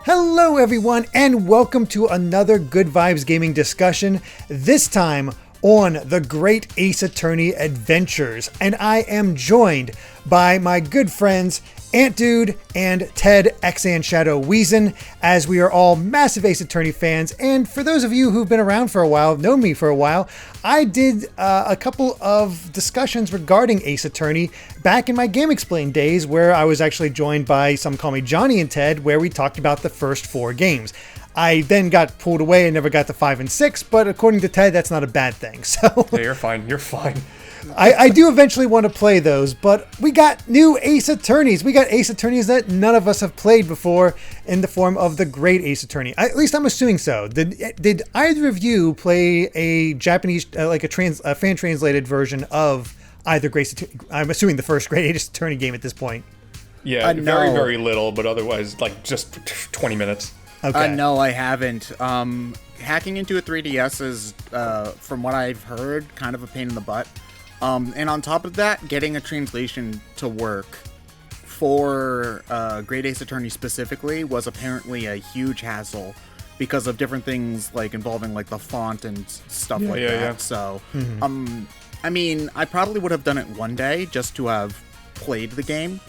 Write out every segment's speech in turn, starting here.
Hello everyone and welcome to another Good Vibes Gaming discussion, this time on the Great Ace Attorney Adventures, and I am joined by my good friends AntDude and Ted ExandShadow Wiesen, as we are all massive Ace Attorney fans. And for those of you who've been around for a while, known me for a while, I did a couple of discussions regarding Ace Attorney back in my Game Explain days, where I was actually joined by some call me Johnny and Ted, where we talked about the first 4 games. I then got pulled away and never got to 5 and 6, but according to Ted, that's not a bad thing. So yeah, you're fine. You're fine. I do eventually want to play those, but we got new Ace Attorneys. We got Ace Attorneys that none of us have played before in the form of the Great Ace Attorney. At least I'm assuming so. Did either of you play a Japanese, like a fan translated version of either Great Attorney? I'm assuming the first Great Ace Attorney game at this point. Yeah, very, very little, but otherwise, like, just 20 minutes. Okay. No, I haven't. Hacking into a 3DS is, from what I've heard, kind of a pain in the butt. And on top of that, getting a translation to work for Great Ace Attorney specifically was apparently a huge hassle because of different things like involving like the font and stuff like that. Yeah. So, I mean, I probably would have done it one day just to have played the game.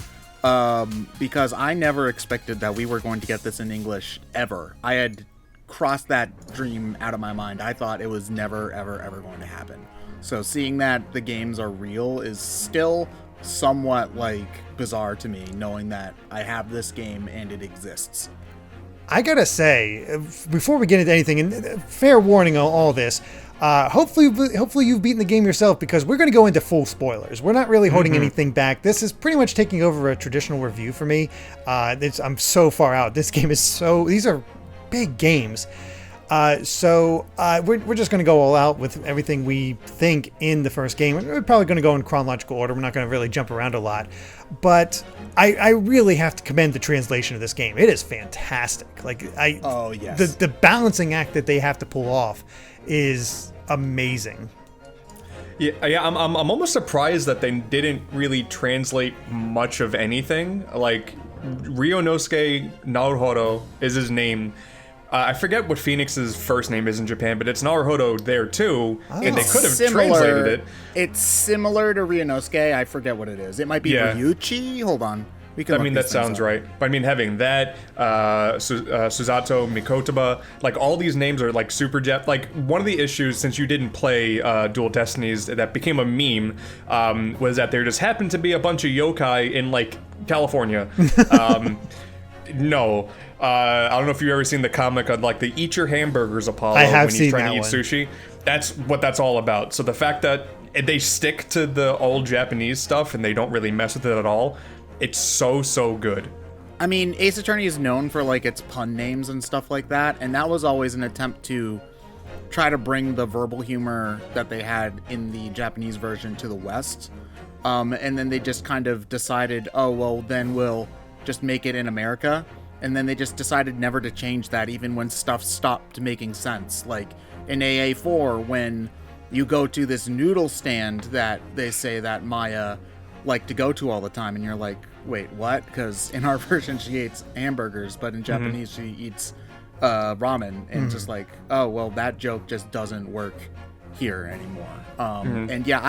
Because I never expected that we were going to get this in English ever. I had crossed that dream out of my mind. I thought it was never, ever, ever going to happen. So seeing that the games are real is still somewhat like bizarre to me, knowing that I have this game and it exists. I gotta say, before we get into anything, and fair warning on all this, hopefully you've beaten the game yourself, because we're going to go into full spoilers. We're not really holding anything back. This is pretty much taking over a traditional review for me. I'm so far out. This game is these are big games. So we're just going to go all out with everything we think in the first game. We're probably going to go in chronological order. We're not going to really jump around a lot. But I really have to commend the translation of this game. It is fantastic. Like oh yes, the balancing act that they have to pull off is amazing. Yeah. I'm almost surprised that they didn't really translate much of anything. Like, Ryunosuke Naruhodo is his name. I forget what Phoenix's first name is in Japan, but it's Naruhodo there too, and they could have translated it. It's similar to Ryunosuke. I forget what it is. It might be Ryuchi. Hold on. I mean, that sounds right. But I mean, having that, Suzato Mikotoba, like, all these names are like super Like, one of the issues, since you didn't play Dual Destinies, that became a meme, was that there just happened to be a bunch of yokai in, like, California. No. I don't know if you've ever seen the comic on, like, the Eat Your Hamburgers Apollo when he's trying to eat sushi. That's what that's all about. So the fact that they stick to the old Japanese stuff and they don't really mess with it at all, it's so good. I mean, Ace Attorney is known for, like, its pun names and stuff like that, and that was always an attempt to try to bring the verbal humor that they had in the Japanese version to the West. And then they just kind of decided, oh, well, then we'll just make it in America. And then they just decided never to change that, even when stuff stopped making sense. Like in AA4, when you go to this noodle stand that they say that Maya liked to go to all the time, and you're like, wait, what? Because in our version she eats hamburgers, but in Japanese she eats ramen. And just like, oh, well, that joke just doesn't work here anymore. And yeah,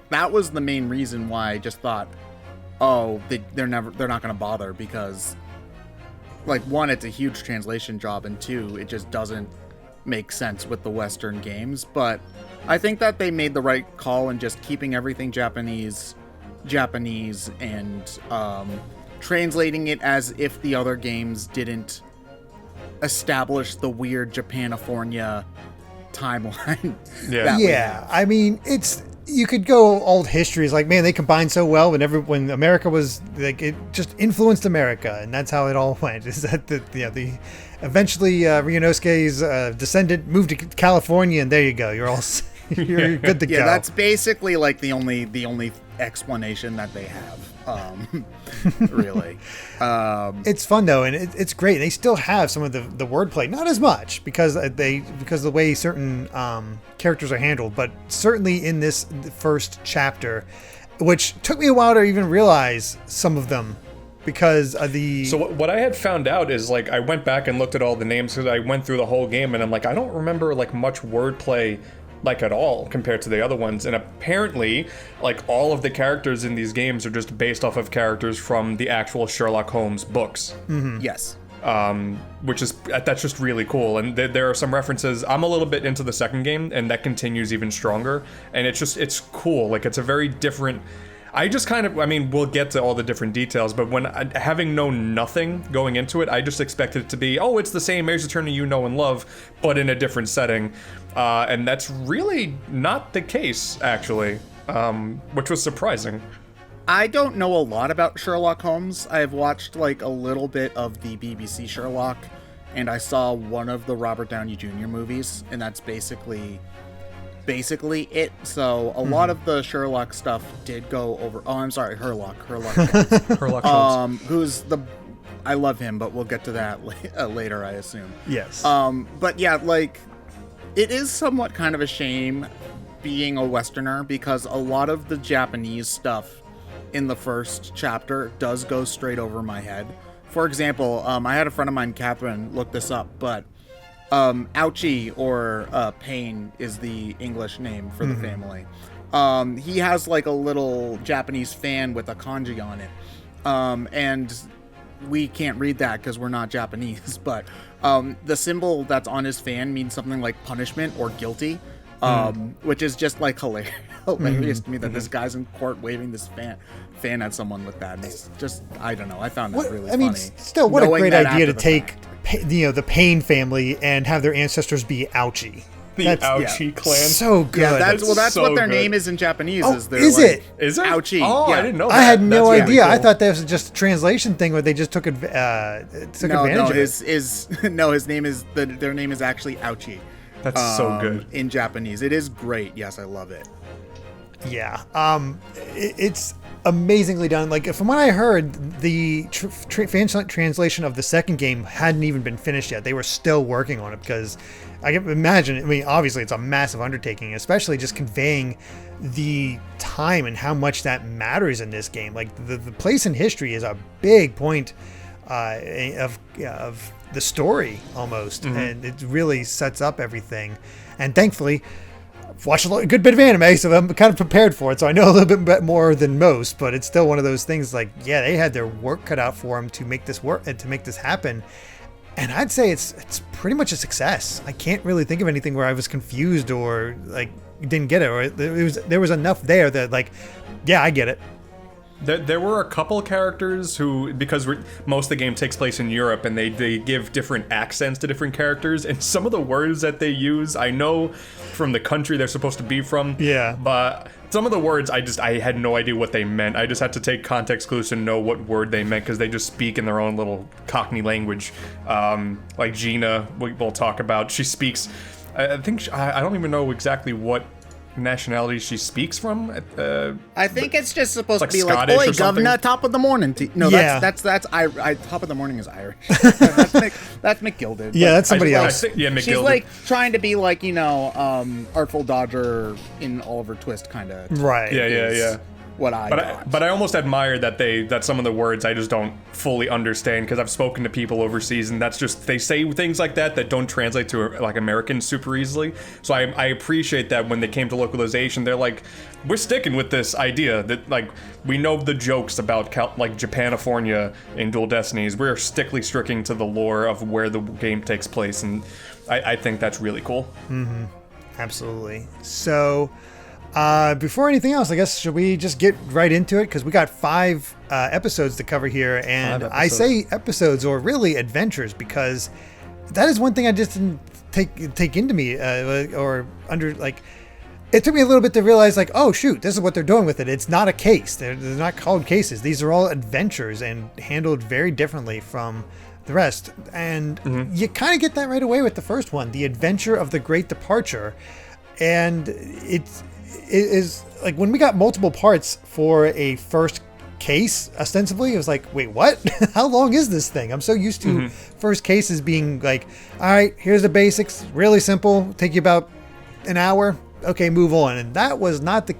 that was the main reason why I just thought, oh, they're not going to bother, because, like, one, it's a huge translation job, and two, it just doesn't make sense with the Western games. But I think that they made the right call in just keeping everything Japanese and translating it as if the other games didn't establish the weird Japanifornia timeline. Yeah. I mean, you could go old histories, like, man, they combined so well when America was, like, it just influenced America, and that's how it all went. Is that eventually Ryunosuke's descendant moved to California, and there you go, you're good to go. Yeah, that's basically like the only explanation that they have. Really. It's fun though, and it's great. They still have some of the wordplay, not as much because of the way certain characters are handled, but certainly in this first chapter, which took me a while to even realize some of them because of the... So what I had found out is, like, I went back and looked at all the names because I went through the whole game, and I'm like, I don't remember, like, much wordplay, like, at all compared to the other ones. And apparently, like, all of the characters in these games are just based off of characters from the actual Sherlock Holmes books. Mm-hmm. Yes. Which is, that's just really cool. And there are some references. I'm a little bit into the second game, and that continues even stronger. And it's cool. Like, it's a very different... I just kind of, I mean, we'll get to all the different details, but having known nothing going into it, I just expected it to be, oh, it's the same Ace Attorney you know and love, but in a different setting. And that's really not the case, actually, which was surprising. I don't know a lot about Sherlock Holmes. I've watched, like, a little bit of the BBC Sherlock, and I saw one of the Robert Downey Jr. movies, and that's basically it. So a lot of the Sherlock stuff did go over. Oh, I'm sorry, Herlock Holmes. Who's I love him, but we'll get to that later, I assume. Yes. But yeah, like, it is somewhat kind of a shame being a Westerner, because a lot of the Japanese stuff in the first chapter does go straight over my head. For example, I had a friend of mine, Catherine, look this up, but Ouchie, or Pain, is the English name for the family. He has, like, a little Japanese fan with a kanji on it. And we can't read that because we're not Japanese, but the symbol that's on his fan means something like punishment or guilty, which is just, like, hilarious to me that this guy's in court waving this fan at someone with that. And it's just, I don't know, I found that really funny. I mean, still, what a great idea to take... the Payne family and have their ancestors be Ouchie. That's Ouchie clan. So good. Yeah, that's so what their good. name is in Japanese. Oh, is is it? Is it? Ouchie. Oh, yeah. I didn't know that. I had no That's idea. really I cool. thought that was just a translation thing where they just took advantage of it. His name is their name is actually Ouchie. That's so good. In Japanese. It is great. Yes, I love it. Yeah. It's amazingly done. Like, from what I heard, the translation of the second game hadn't even been finished yet. They were still working on it, because I can imagine, I mean, obviously it's a massive undertaking, especially just conveying the time and how much that matters in this game. Like, the place in history is a big point of the story, almost. And it really sets up everything. And thankfully, I've watched a good bit of anime, so I'm kind of prepared for it. So I know a little bit more than most, but it's still one of those things, like, yeah, they had their work cut out for them to make this work and to make this happen. And I'd say it's pretty much a success. I can't really think of anything where I was confused or, like, didn't get it, or there was enough there that, like, yeah, I get it. There were a couple characters who, because most of the game takes place in Europe, and they give different accents to different characters, and some of the words that they use, I know from the country they're supposed to be from. Yeah. But some of the words, I had no idea what they meant. I just had to take context clues to know what word they meant, because they just speak in their own little Cockney language. Like Gina, we'll talk about. She speaks, I think, I don't even know exactly what nationality she speaks from. I think it's just supposed like to be like, Scottish "Oi, or something? governor, top of the morning." No, Yeah. that's top of the morning is Irish. that's McGilded. Yeah, that's somebody else. McGilded. She's like trying to be like, Artful Dodger in Oliver Twist kind of. Right. Yeah. What I got. But I almost admire that some of the words I just don't fully understand, because I've spoken to people overseas, and that's just, they say things like that don't translate to, like, American super easily. So I appreciate that when they came to localization, they're like, we're sticking with this idea that, like, we know the jokes about like Japanifornia in Dual Destinies. We're strictly sticking to the lore of where the game takes place, and I think that's really cool. Mm-hmm. Absolutely. So, before anything else, I guess, should we just get right into it? Because we got 5 episodes to cover here, and I say episodes, or really adventures, because that is one thing I just didn't take into me, or under, like, it took me a little bit to realize, like, oh shoot, this is what they're doing with it. It's not a case. They're not called cases. These are all adventures, and handled very differently from the rest. And you kind of get that right away with the first one, The Adventure of the Great Departure. And it is like, when we got multiple parts for a first case, ostensibly, it was like, wait, what? How long is this thing? I'm so used to first cases being like, all right, here's the basics, really simple, take you about an hour, okay, move on. And that was not the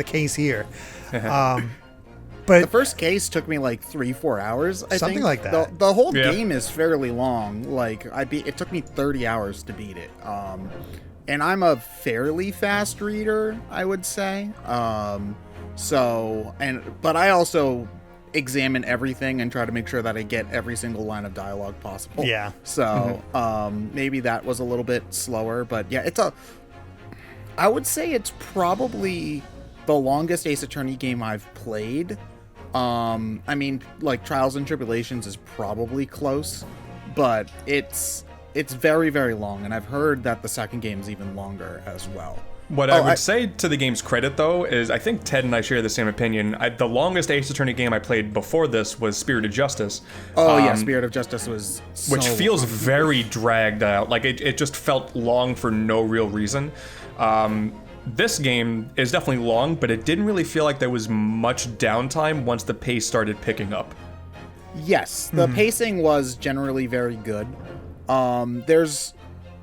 case here. But the first case took me like 3-4 hours. I think something like that. The whole game is fairly long. Like it took me 30 hours to beat it. And I'm a fairly fast reader, I would say. But I also examine everything and try to make sure that I get every single line of dialogue possible. Yeah. So maybe that was a little bit slower, but yeah, I would say it's probably the longest Ace Attorney game I've played. I mean, like Trials and Tribulations is probably close, but it's very, very long, and I've heard that the second game is even longer as well. What I would say to the game's credit, though, is I think Ted and I share the same opinion. The longest Ace Attorney game I played before this was Spirit of Justice. Oh, yeah, Spirit of Justice was so which feels long. very dragged out. Like, it just felt long for no real reason. This game is definitely long, but it didn't really feel like there was much downtime once the pace started picking up. Yes, the pacing was generally very good. There's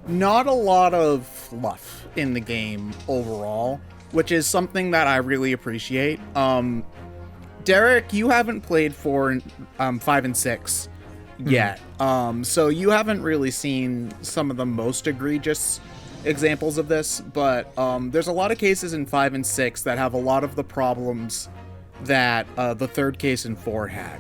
not a lot of fluff in the game overall, which is something that I really appreciate. Derrick, you haven't played 4, 5, and 6 yet, so you haven't really seen some of the most egregious examples of this, but there's a lot of cases in 5 and 6 that have a lot of the problems that the third case in 4 had,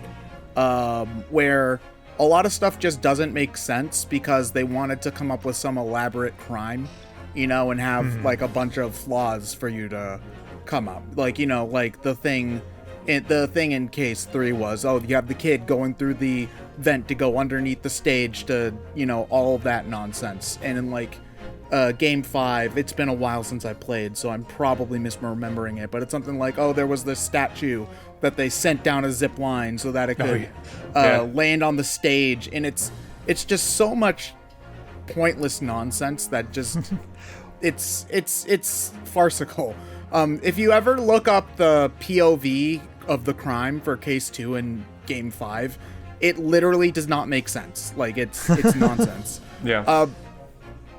where a lot of stuff just doesn't make sense because they wanted to come up with some elaborate crime, and have like a bunch of flaws for you to come up. Like, like the thing in case 3 was, you have the kid going through the vent to go underneath the stage to, all of that nonsense. And in like game 5, it's been a while since I played, so I'm probably misremembering it, but it's something like, there was this statue that they sent down a zip line so that it could land on the stage, and it's just so much pointless nonsense that just it's farcical. If you ever look up the POV of the crime for case 2 in game 5, it literally does not make sense. Like it's nonsense. Yeah.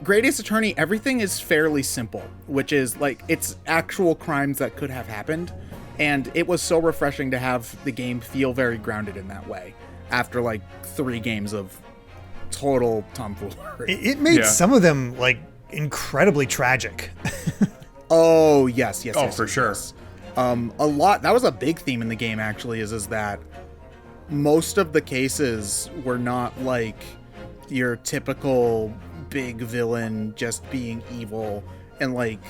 Great Ace Attorney, everything is fairly simple, which is like it's actual crimes that could have happened. And it was so refreshing to have the game feel very grounded in that way after like 3 games of total tomfoolery. It made some of them like incredibly tragic. Oh, yes. For sure. A lot. That was a big theme in the game, actually, is that most of the cases were not like your typical big villain just being evil and like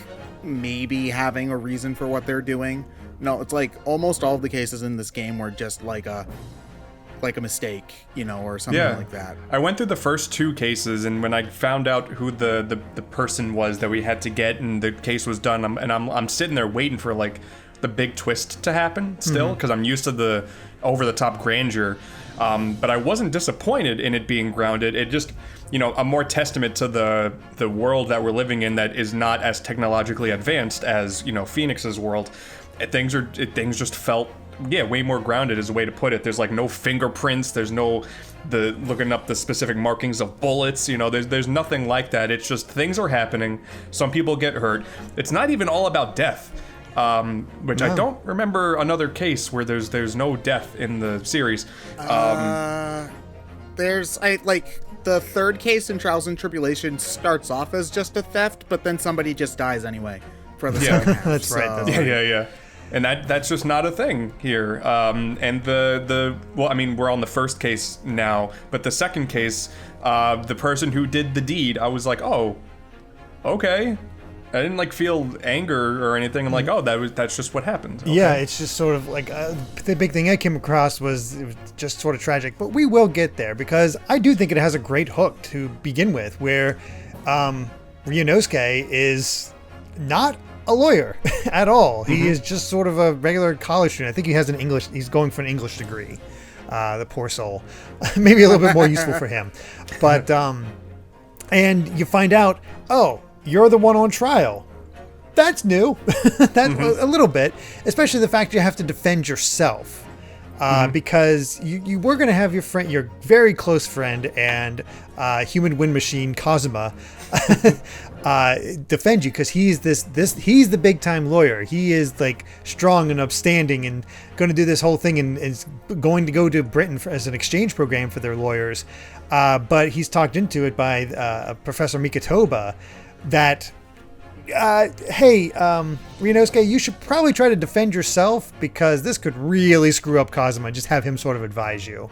maybe having a reason for what they're doing. No, it's like almost all of the cases in this game were just like a mistake, or something like that. I went through the first 2 cases, and when I found out who the person was that we had to get, and the case was done, I'm sitting there waiting for like the big twist to happen still, because I'm used to the over-the-top grandeur. But I wasn't disappointed in it being grounded. It just, a more testament to the world that we're living in that is not as technologically advanced as, Phoenix's world. Things just felt, way more grounded is a way to put it. There's like no fingerprints. There's no looking up the specific markings of bullets. There's nothing like that. It's just things are happening. Some people get hurt. It's not even all about death. Which I don't remember another case where there's no death in the series. The third case in Trials and Tribulations starts off as just a theft, but then somebody just dies anyway for the second half. That's right. So. Yeah. And that's just not a thing here. And we're on the first case now, but the second case, the person who did the deed, I was like, oh, okay. I didn't like feel anger or anything. I'm like, that's just what happened. Okay. Yeah, it's just sort of like the big thing I came across was it was just sort of tragic, but we will get there because I do think it has a great hook to begin with, where Ryunosuke is not a lawyer at all. He is just sort of a regular college student. I think he has he's going for an English degree. The poor soul. Maybe a little bit more useful for him. But and you find out, you're the one on trial. That's new. A little bit, especially the fact you have to defend yourself. Because you were going to have your friend, your very close friend and human wind machine Kazuma defend you, because he's he's the big time lawyer. He is like strong and upstanding and going to do this whole thing and is going to go to Britain as an exchange program for their lawyers. But he's talked into it by Professor Mikitoba that, hey, Ryunosuke, you should probably try to defend yourself, because this could really screw up Kazuma. Just have him sort of advise you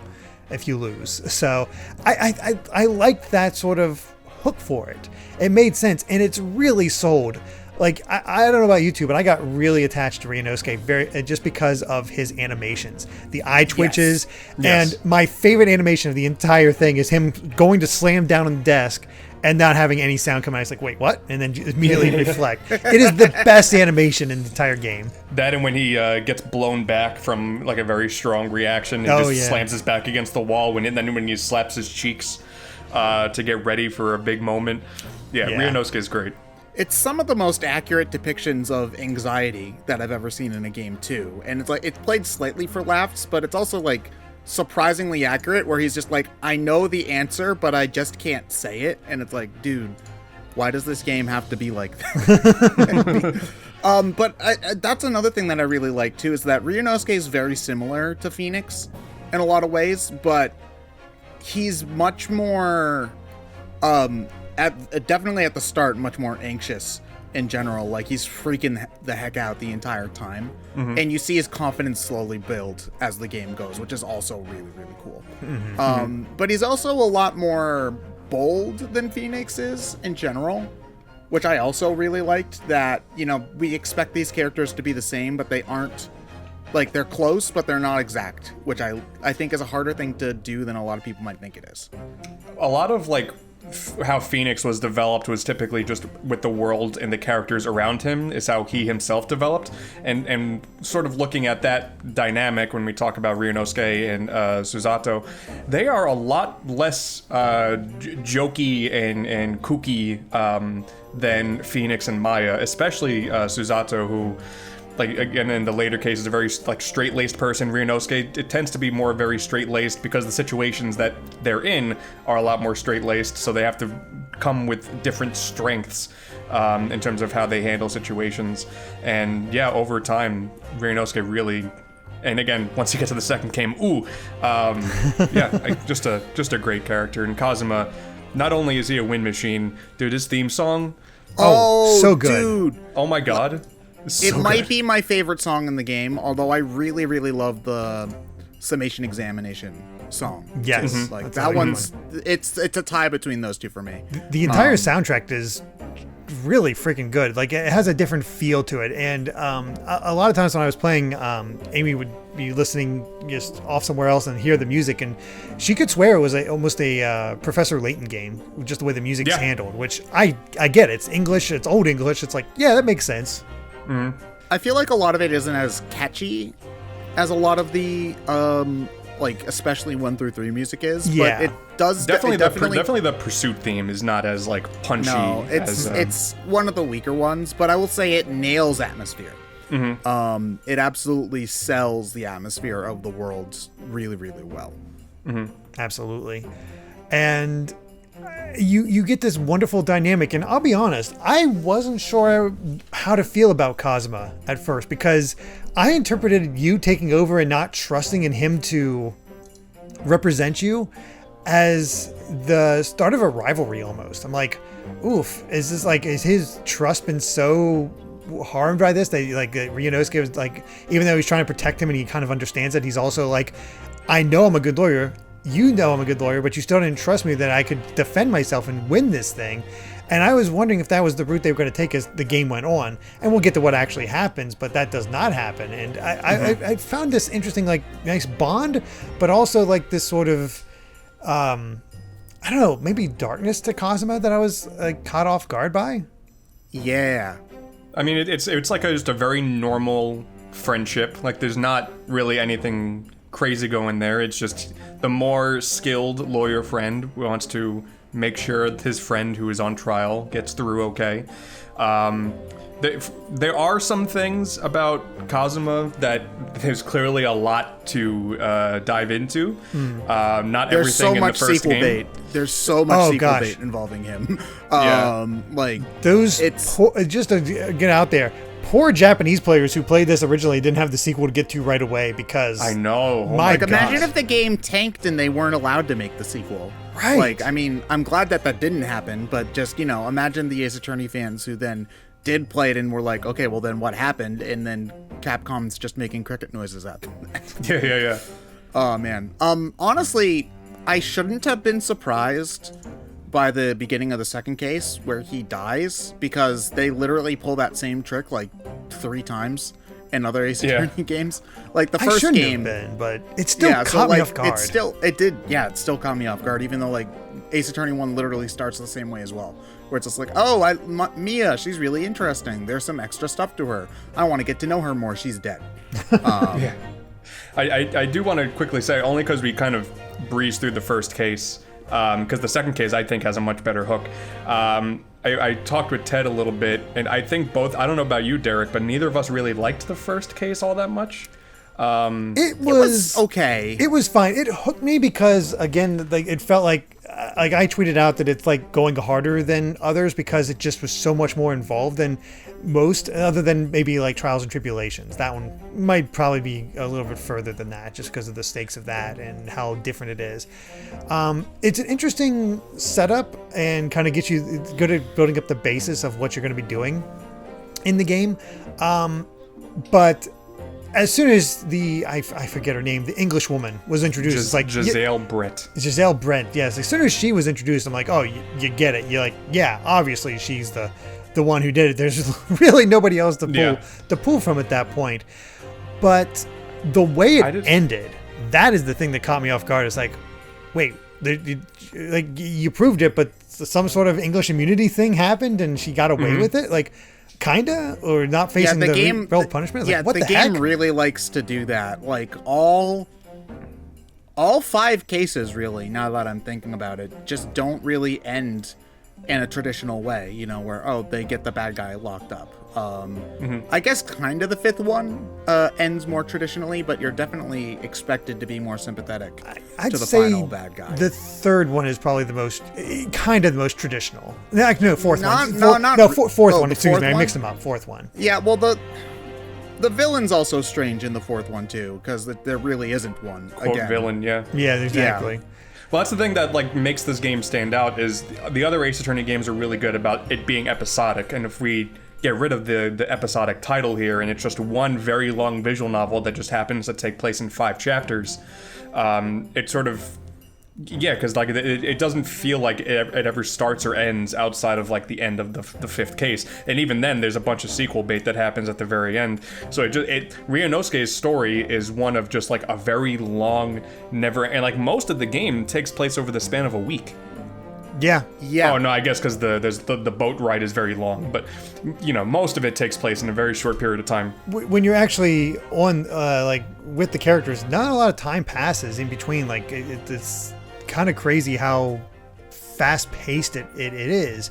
if you lose. So I liked that sort of hook for it. It made sense, and it's really sold. Like, I don't know about you two, but I got really attached to Ryunosuke just because of his animations. The eye twitches, Yes. and my favorite animation of the entire thing is him going to slam down on the desk and not having any sound come out. It's like, wait, what? And then immediately reflect. It is the best animation in the entire game. That, and when he gets blown back from like a very strong reaction and slams his back against the wall, when he slaps his cheeks to get ready for a big moment. Yeah. Ryunosuke is great. It's some of the most accurate depictions of anxiety that I've ever seen in a game too. And it's like, it's played slightly for laughs, but it's also like surprisingly accurate, where he's just like, I know the answer, but I just can't say it. And it's like, dude, why does this game have to be like that? But that's another thing that I really like too, is that Ryunosuke is very similar to Phoenix in a lot of ways, but he's much more, definitely at the start, much more anxious in general. Like, he's freaking the heck out the entire time. Mm-hmm. And you see his confidence slowly build as the game goes, which is also really, really cool. Mm-hmm. But he's also a lot more bold than Phoenix is in general, which I also really liked. That, you know, we expect these characters to be the same, but they aren't. Like, they're close, but they're not exact, which I think is a harder thing to do than a lot of people might think it is. A lot of, like, how Phoenix was developed was typically just with the world and the characters around him is how he himself developed, and sort of looking at that dynamic when we talk about Ryunosuke and Susato, they are a lot less jokey and kooky than Phoenix and Maya, especially Susato, who, like, again, in the later cases, a very, like, straight-laced person. Ryunosuke, it tends to be more very straight-laced because the situations that they're in are a lot more straight-laced, so they have to come with different strengths in terms of how they handle situations. And yeah, over time, Ryunosuke really, and again, once you get to the second game, just a great character. And Kazuma, not only is he a win machine, dude, his theme song, so good. Dude. Oh my god. It might be my favorite song in the game, although I really, really love the Summation Examination song. Yes. Mm-hmm. Like, that one's, it's a tie between those two for me. The entire soundtrack is really freaking good. Like, it has a different feel to it. And a lot of times when I was playing, Amy would be listening just off somewhere else and hear the music, and she could swear it was almost a Professor Layton game, just the way the music's handled, which I get. It's English, it's old English. It's like, yeah, that makes sense. Mm-hmm. I feel like a lot of it isn't as catchy as a lot of the like, especially 1 through 3 music is. Yeah, but it does definitely the Pursuit theme is not as, like, punchy. No, it's one of the weaker ones, but I will say it nails atmosphere. Mm-hmm. It absolutely sells the atmosphere of the world really, really well. Mm-hmm. Absolutely. And you get this wonderful dynamic, and I'll be honest, I wasn't sure how to feel about Kazuma at first, because I interpreted you taking over and not trusting in him to represent you as the start of a rivalry almost. I'm like, oof, is his trust been so harmed by this that, like, Ryunosuke was like, even though he's trying to protect him and he kind of understands it, he's also like, I know I'm a good lawyer, you know I'm a good lawyer, but you still didn't trust me that I could defend myself and win this thing. And I was wondering if that was the route they were going to take as the game went on. And we'll get to what actually happens, but that does not happen. And I found this interesting, like, nice bond, but also, like, this sort of, I don't know, maybe darkness to Kazuma that I was caught off guard by. Yeah. I mean, it's like just a very normal friendship. Like, there's not really anything crazy going there. It's just the more skilled lawyer friend wants to make sure his friend who is on trial gets through okay. there are some things about Kazuma that there's clearly a lot to dive into. Not There's everything so in much the first sequel game. bait. There's so much sequel bait involving him. Just to get out there, poor Japanese players who played this originally didn't have the sequel to get to right away because I know. Oh my God. Imagine if the game tanked and they weren't allowed to make the sequel. Right. Like, I mean, I'm glad that didn't happen, but just, imagine the Ace Attorney fans who then did play it and were like, okay, well then what happened? And then Capcom's just making cricket noises at them. Yeah. Oh man. Honestly, I shouldn't have been surprised by the beginning of the second case where he dies, because they literally pull that same trick like 3 times in other Ace Attorney games. Like the first game, but it still caught me off guard. It still caught me off guard, even though like Ace Attorney 1 literally starts the same way as well, where it's just like, Mia, she's really interesting. There's some extra stuff to her. I want to get to know her more. She's dead. Yeah. I do want to quickly say, only because we kind of breezed through the first case, because the second case I think has a much better hook. I talked with Ted a little bit, and I think I don't know about you, Derrick, but neither of us really liked the first case all that much. It was okay. It was fine. It hooked me because, again, like it felt like I tweeted out that it's like going harder than others because it just was so much more involved than most, other than maybe like Trials and Tribulations. That one might probably be a little bit further than that just because of the stakes of that and how different it is. It's an interesting setup and kind of gets you good at building up the basis of what you're going to be doing in the game. But as soon as I forget her name, the English woman was introduced, it's like Giselle Brent. Giselle Brent, yes. As soon as she was introduced, I'm like, oh, you get it. You're like, yeah, obviously she's the one who did it. There's really nobody else to pull from at that point. But the way it ended, that is the thing that caught me off guard. It's like, wait, you proved it, but some sort of English immunity thing happened and she got away with it? Like, kinda, or not facing the real punishment? Yeah, like, what the game heck? Really likes to do that. Like all 5 cases, really, now that I'm thinking about it, just don't really end in a traditional way, where they get the bad guy locked up. I guess kind of the 5th one ends more traditionally, but you're definitely expected to be more sympathetic to the final bad guy. The 3rd one is probably the most traditional. No, 4th one. Fourth one. Excuse me, I mixed them up. 4th one. Yeah, well, the villain's also strange in the 4th one too, because there really isn't one. Quote villain, yeah. Yeah, exactly. Yeah. Well, that's the thing that like makes this game stand out, is the other Ace Attorney games are really good about it being episodic, and if we get rid of the episodic title here and it's just one very long visual novel that just happens to take place in 5 chapters, it sort of, because like it doesn't feel like it ever starts or ends outside of like the end of the 5th case, and even then there's a bunch of sequel bait that happens at the very end. So Ryunosuke's story is one of just like a very long, and like most of the game takes place over the span of a week. Yeah. Oh no, I guess because the boat ride is very long, but most of it takes place in a very short period of time. When you're actually on with the characters, not a lot of time passes in between. Like it's kind of crazy how fast paced it is,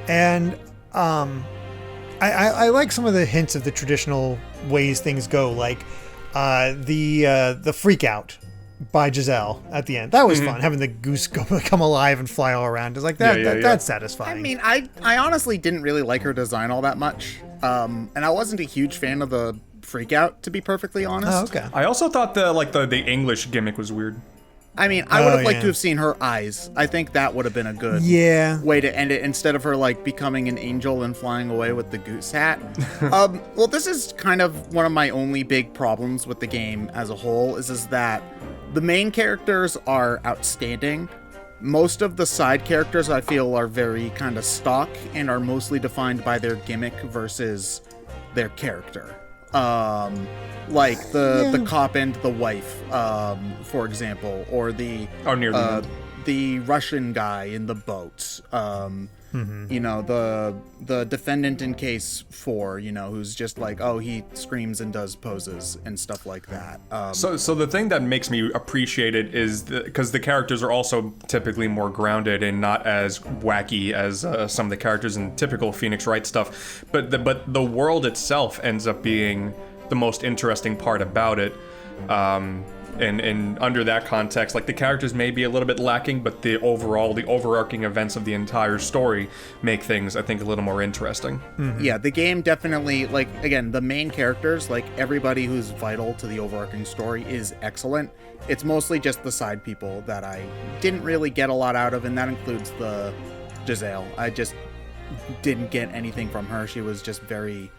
and I like some of the hints of the traditional ways things go, like the freak out by Giselle at the end. That was fun, having the goose come alive and fly all around. It's like that's satisfying. I mean, I honestly didn't really like her design all that much, and I wasn't a huge fan of the freak out, to be perfectly honest. Oh, okay. I also thought the English gimmick was weird. I mean, I would have liked to have seen her eyes. I think that would have been a good way to end it, instead of her like becoming an angel and flying away with the goose hat. Well, this is kind of one of my only big problems with the game as a whole, is that the main characters are outstanding. Most of the side characters I feel are very kind of stock and are mostly defined by their gimmick versus their character. Like the cop and the wife, for example, or the Russian guy in the boat. You know, the defendant in case 4, you know, who's just like, oh, he screams and does poses and stuff like that. So the thing that makes me appreciate it is because the characters are also typically more grounded and not as wacky as some of the characters in typical Phoenix Wright stuff. But the world itself ends up being the most interesting part about it. And under that context, like, the characters may be a little bit lacking, but the overarching events of the entire story make things, I think, a little more interesting. Yeah, the game definitely, like, again, the main characters, like, everybody who's vital to the overarching story is excellent. It's mostly just the side people that I didn't really get a lot out of, and that includes the Giselle. I just didn't get anything from her. She was just very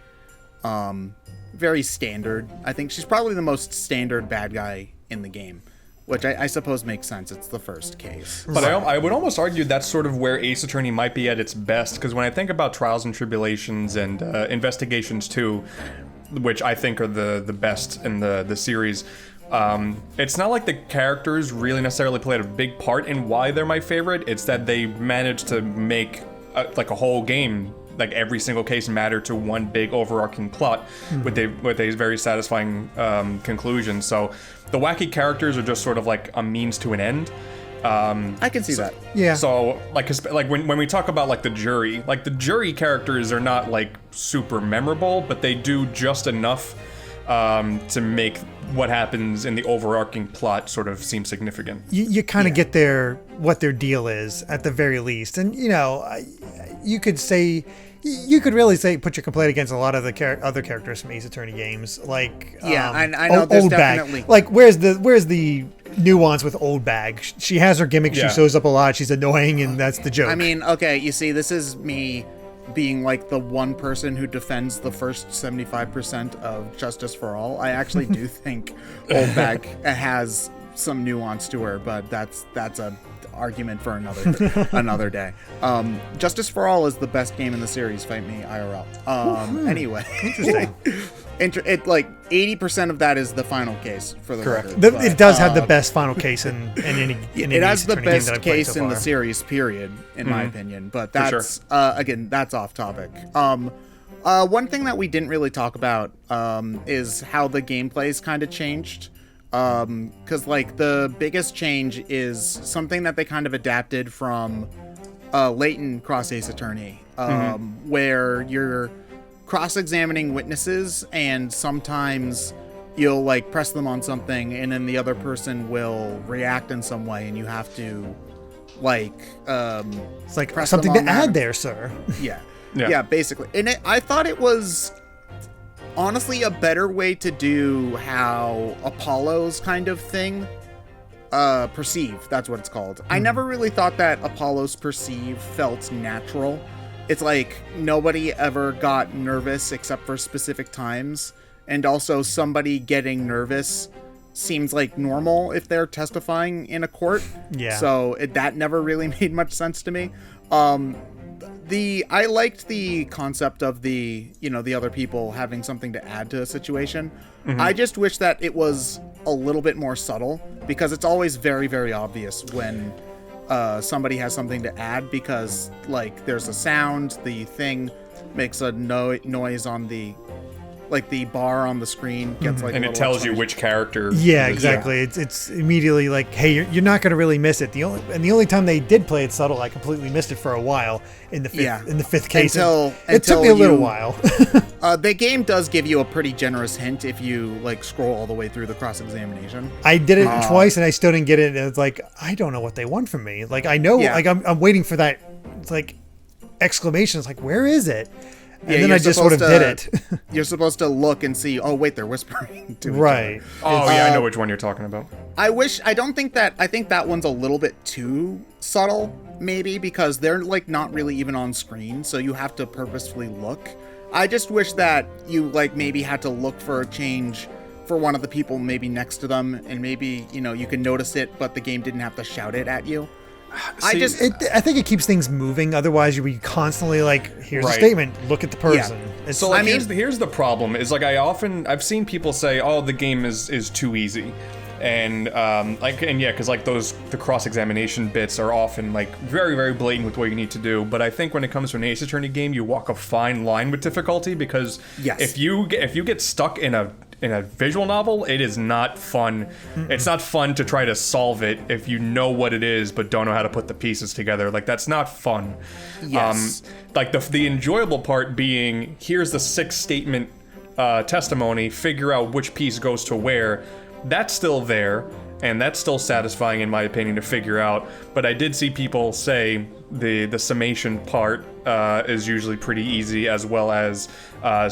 standard. I think she's probably the most standard bad guy in the game, which I suppose makes sense. It's the first case. But I would almost argue that's sort of where Ace Attorney might be at its best, because when I think about Trials and Tribulations and Investigations 2, which I think are the best in the series, it's not like the characters really necessarily played a big part in why they're my favorite. It's that they managed to make like a whole game, like every single case, matter to one big overarching plot with a very satisfying conclusion. So the wacky characters are just sort of like a means to an end. I can see that. Yeah. So like when we talk about like the jury characters are not like super memorable, but they do just enough to make what happens in the overarching plot sort of seem significant. You kind of get what their deal is at the very least. And, you know, you could really say put your complaint against a lot of the other characters from Ace Attorney games, like I know there's Old definitely Bag. Like, where's the nuance with Old Bag? She has her gimmick. Yeah. She shows up a lot. She's annoying, and that's the joke. I mean, okay, you see, this is me being like the one person who defends the first 75% of Justice for All. I actually do think Old Bag has some nuance to her, but that's a argument for another day. Justice for All is the best game in the series. Fight me IRL. Anyway, Interesting. It like 80% of that is the final case for the Correct. record, but, It does have the best final case in any. it has Ace the Attorney game that best I've played case so in the far. series, period, in my opinion. But that's again, that's off topic. One thing that we didn't really talk about is how the gameplay's kind of changed. Because like the biggest change is something that they kind of adapted from Leighton Cross Ace Attorney, where you're cross-examining witnesses, and sometimes you'll like press them on something, and then the other person will react in some way, and you have to like It's like press something them to on add that. there, sir. Yeah, basically. And I thought it was honestly a better way to do how Apollo's kind of thing perceive, that's what it's called. I never really thought that Apollo's perceive felt natural. It's like nobody ever got nervous except for specific times, and also somebody getting nervous seems like normal if they're testifying in a court. Yeah. So that never really made much sense to me. I liked the concept of the other people having something to add to a situation. I just wish that it was a little bit more subtle, because it's always very, very obvious when somebody has something to add, because like there's a sound, the thing makes a noise on the bar on the screen gets like, and it tells you which character. Yeah, exactly. It's immediately like, hey, you're not going to really miss it. The only time they did play it subtle, I completely missed it for a while in the fifth case. It took me a little while. The game does give you a pretty generous hint if you like scroll all the way through the cross-examination. I did it twice and I still didn't get it. And it's like, I don't know what they want from me. Like, I know, like I'm waiting for that. It's like exclamation. It's like, where is it? And then I just sort of did it. You're supposed to look and see, oh wait, they're whispering to each Right. other. Oh yeah, I know which one you're talking about. I think that one's a little bit too subtle, maybe, because they're like not really even on screen, so you have to purposefully look. I just wish that you like maybe had to look for a change for one of the people maybe next to them, and maybe, you can notice it, but the game didn't have to shout it at you. I think it keeps things moving. Otherwise, you'd be constantly like, "Here's a statement. Look at the person." Yeah. So like, here's the problem: is like I've seen people say, "Oh, the game is too easy," And because like the cross-examination bits are often like very, very blatant with what you need to do. But I think when it comes to an Ace Attorney game, you walk a fine line with difficulty, because if you get stuck in a visual novel, it is not fun. Mm-mm. It's not fun to try to solve it if you know what it is but don't know how to put the pieces together. Like, that's not fun. Yes. Like the enjoyable part being, here's the 6-statement testimony, figure out which piece goes to where. That's still there, and that's still satisfying in my opinion to figure out. But I did see people say the summation part is usually pretty easy, as well as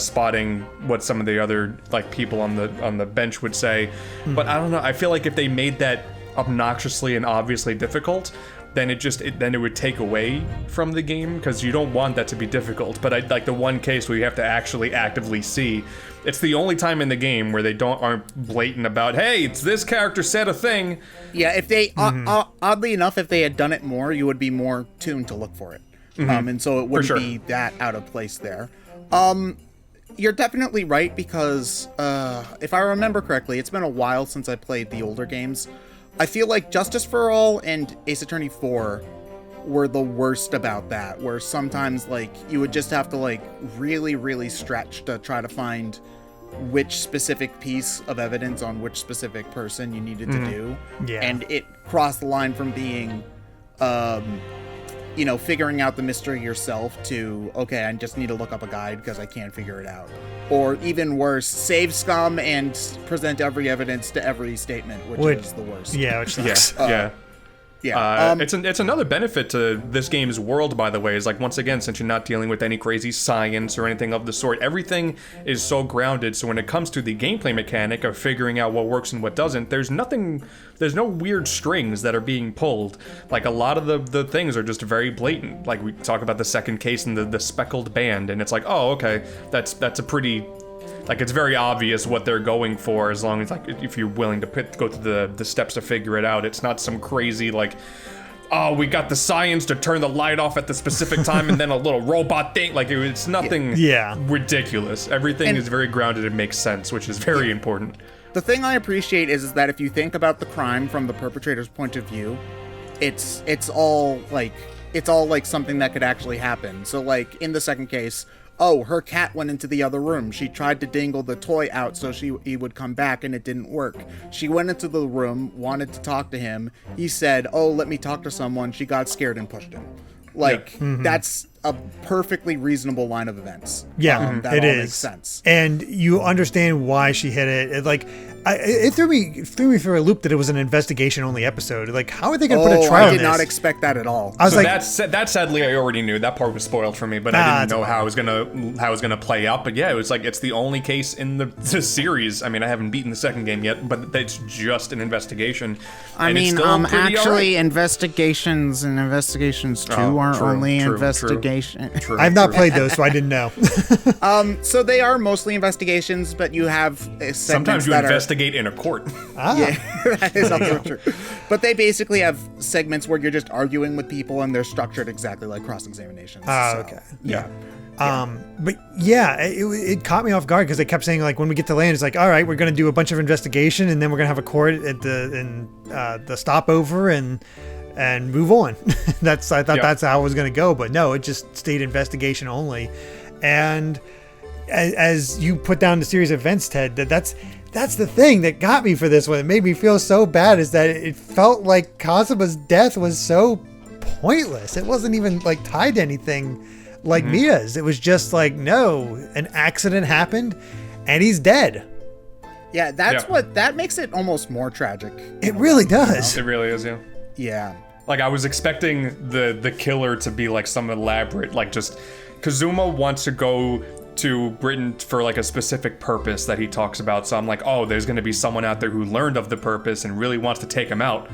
spotting what some of the other like people on the bench would say. Mm-hmm. But I don't know, I feel like if they made that obnoxiously and obviously difficult, then it would take away from the game, because you don't want that to be difficult. But I like the one case where you have to actually actively see. It's the only time in the game where they aren't blatant about, hey, it's this character said a thing. Yeah, if they oddly enough, if they had done it more, you would be more tuned to look for it. Mm-hmm. And so it wouldn't be that out of place there. You're definitely right, because if I remember correctly, it's been a while since I played the older games. I feel like Justice for All and Ace Attorney 4 were the worst about that, where sometimes like you would just have to like really, really stretch to try to find which specific piece of evidence on which specific person you needed to do. Yeah. And it crossed the line from being figuring out the mystery yourself to, okay, I just need to look up a guide because I can't figure it out. Or even worse, save scum and present every evidence to every statement, which is the worst. Yeah, which sucks. It's another benefit to this game's world, by the way, is like, once again, since you're not dealing with any crazy science or anything of the sort, everything is so grounded. So when it comes to the gameplay mechanic of figuring out what works and what doesn't, there's no weird strings that are being pulled. Like, a lot of the things are just very blatant. Like, we talk about the second case and the speckled band, and it's like, oh, okay, that's a pretty... Like, it's very obvious what they're going for, as long as, like, if you're willing to go through the steps to figure it out. It's not some crazy, like, oh, we got the science to turn the light off at the specific time and then a little robot thing. Like, it's nothing ridiculous. Everything is very grounded and makes sense, which is very important. The thing I appreciate is that if you think about the crime from the perpetrator's point of view, it's all like something that could actually happen. So, like, in the second case... Oh, her cat went into the other room. She tried to dangle the toy out so he would come back, and it didn't work. She went into the room, wanted to talk to him. He said, oh, let me talk to someone. She got scared and pushed him. Like, that's a perfectly reasonable line of events. Yeah, that it all is. Makes sense. And you understand why she hit it. It threw me for a loop that it was an investigation-only episode. Like, how are they going to put a trial on this? I did not expect that at all. I was that sadly I already knew. That part was spoiled for me, but I didn't know how it was gonna play out. But yeah, it was like, it's the only case in the series. I mean, I haven't beaten the second game yet, but it's just an investigation. Actually, investigations and investigations 2 aren't only investigation. True. I've not played those, so I didn't know. So they are mostly investigations, but you have sometimes you investigate in a court. Yeah, that is also true. But they basically have segments where you're just arguing with people, and they're structured exactly like cross-examinations. Okay. Yeah. But yeah, it caught me off guard, because they kept saying, like, when we get to land, it's like, all right, we're going to do a bunch of investigation, and then we're going to have a court at the stopover and move on. I thought that's how it was going to go, but no, it just stayed investigation only. And as you put down the series of events, Ted, that's the thing that got me for this one. It made me feel so bad, is that it felt like Kazuma's death was so pointless. It wasn't even like tied to anything like Mia's. It was just like, no, an accident happened and he's dead. Yeah, that makes it almost more tragic. It really does. It really is, yeah. Yeah. Like, I was expecting the killer to be like some elaborate, like, just Kazuma wants to go to Britain for like a specific purpose that he talks about. So I'm like, oh, there's going to be someone out there who learned of the purpose and really wants to take him out.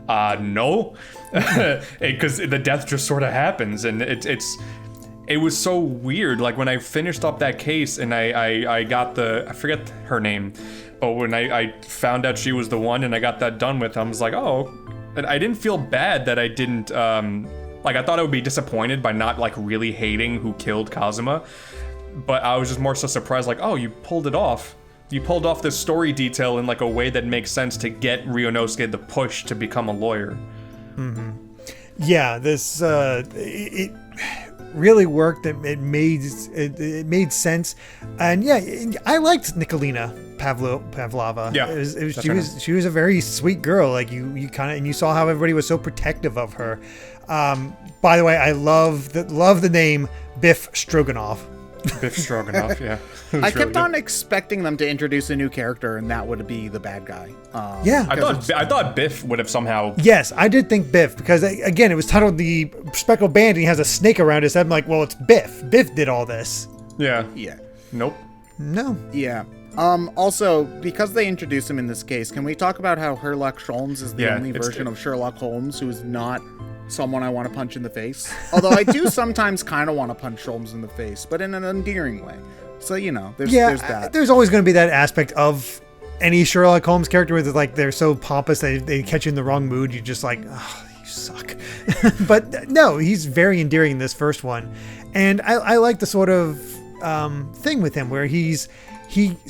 No, because the death just sort of happens, and it was so weird. Like, when I finished up that case and I got I forget her name, but when I found out she was the one and I got that done with, I was like, oh, and I didn't feel bad that I didn't, like, I thought I would be disappointed by not like really hating who killed Kazuma, but I was just more so surprised, like, oh, you pulled it off. you pulled off this story detail in like a way that makes sense to get Ryunosuke the push to become a lawyer. Yeah, this it really worked. It made sense, and yeah, I liked Nikolina Pavlova. Yeah, she was a very sweet girl. Like you kind of, and you saw how everybody was so protective of her. By the way, I love the name Biff Stroganoff. Biff Stroganoff, yeah. I kept on expecting them to introduce a new character, and that would be the bad guy. Yeah, I thought Biff would have somehow. Yes, I did think Biff, because again, it was titled The Speckled Band, and he has a snake around his head. I'm like, well, it's Biff. Biff did all this. Yeah. Yeah. Nope. No. Yeah. Also, because they introduced him in this case, can we talk about how Sherlock Holmes is the only version of Sherlock Holmes who is not someone I want to punch in the face? Although I do sometimes kind of want to punch Holmes in the face, but in an endearing way. So, there's that. There's always going to be that aspect of any Sherlock Holmes character where they're so pompous they catch you in the wrong mood. You're just like, oh, you suck. But no, he's very endearing in this first one. And I like the sort of thing with him where he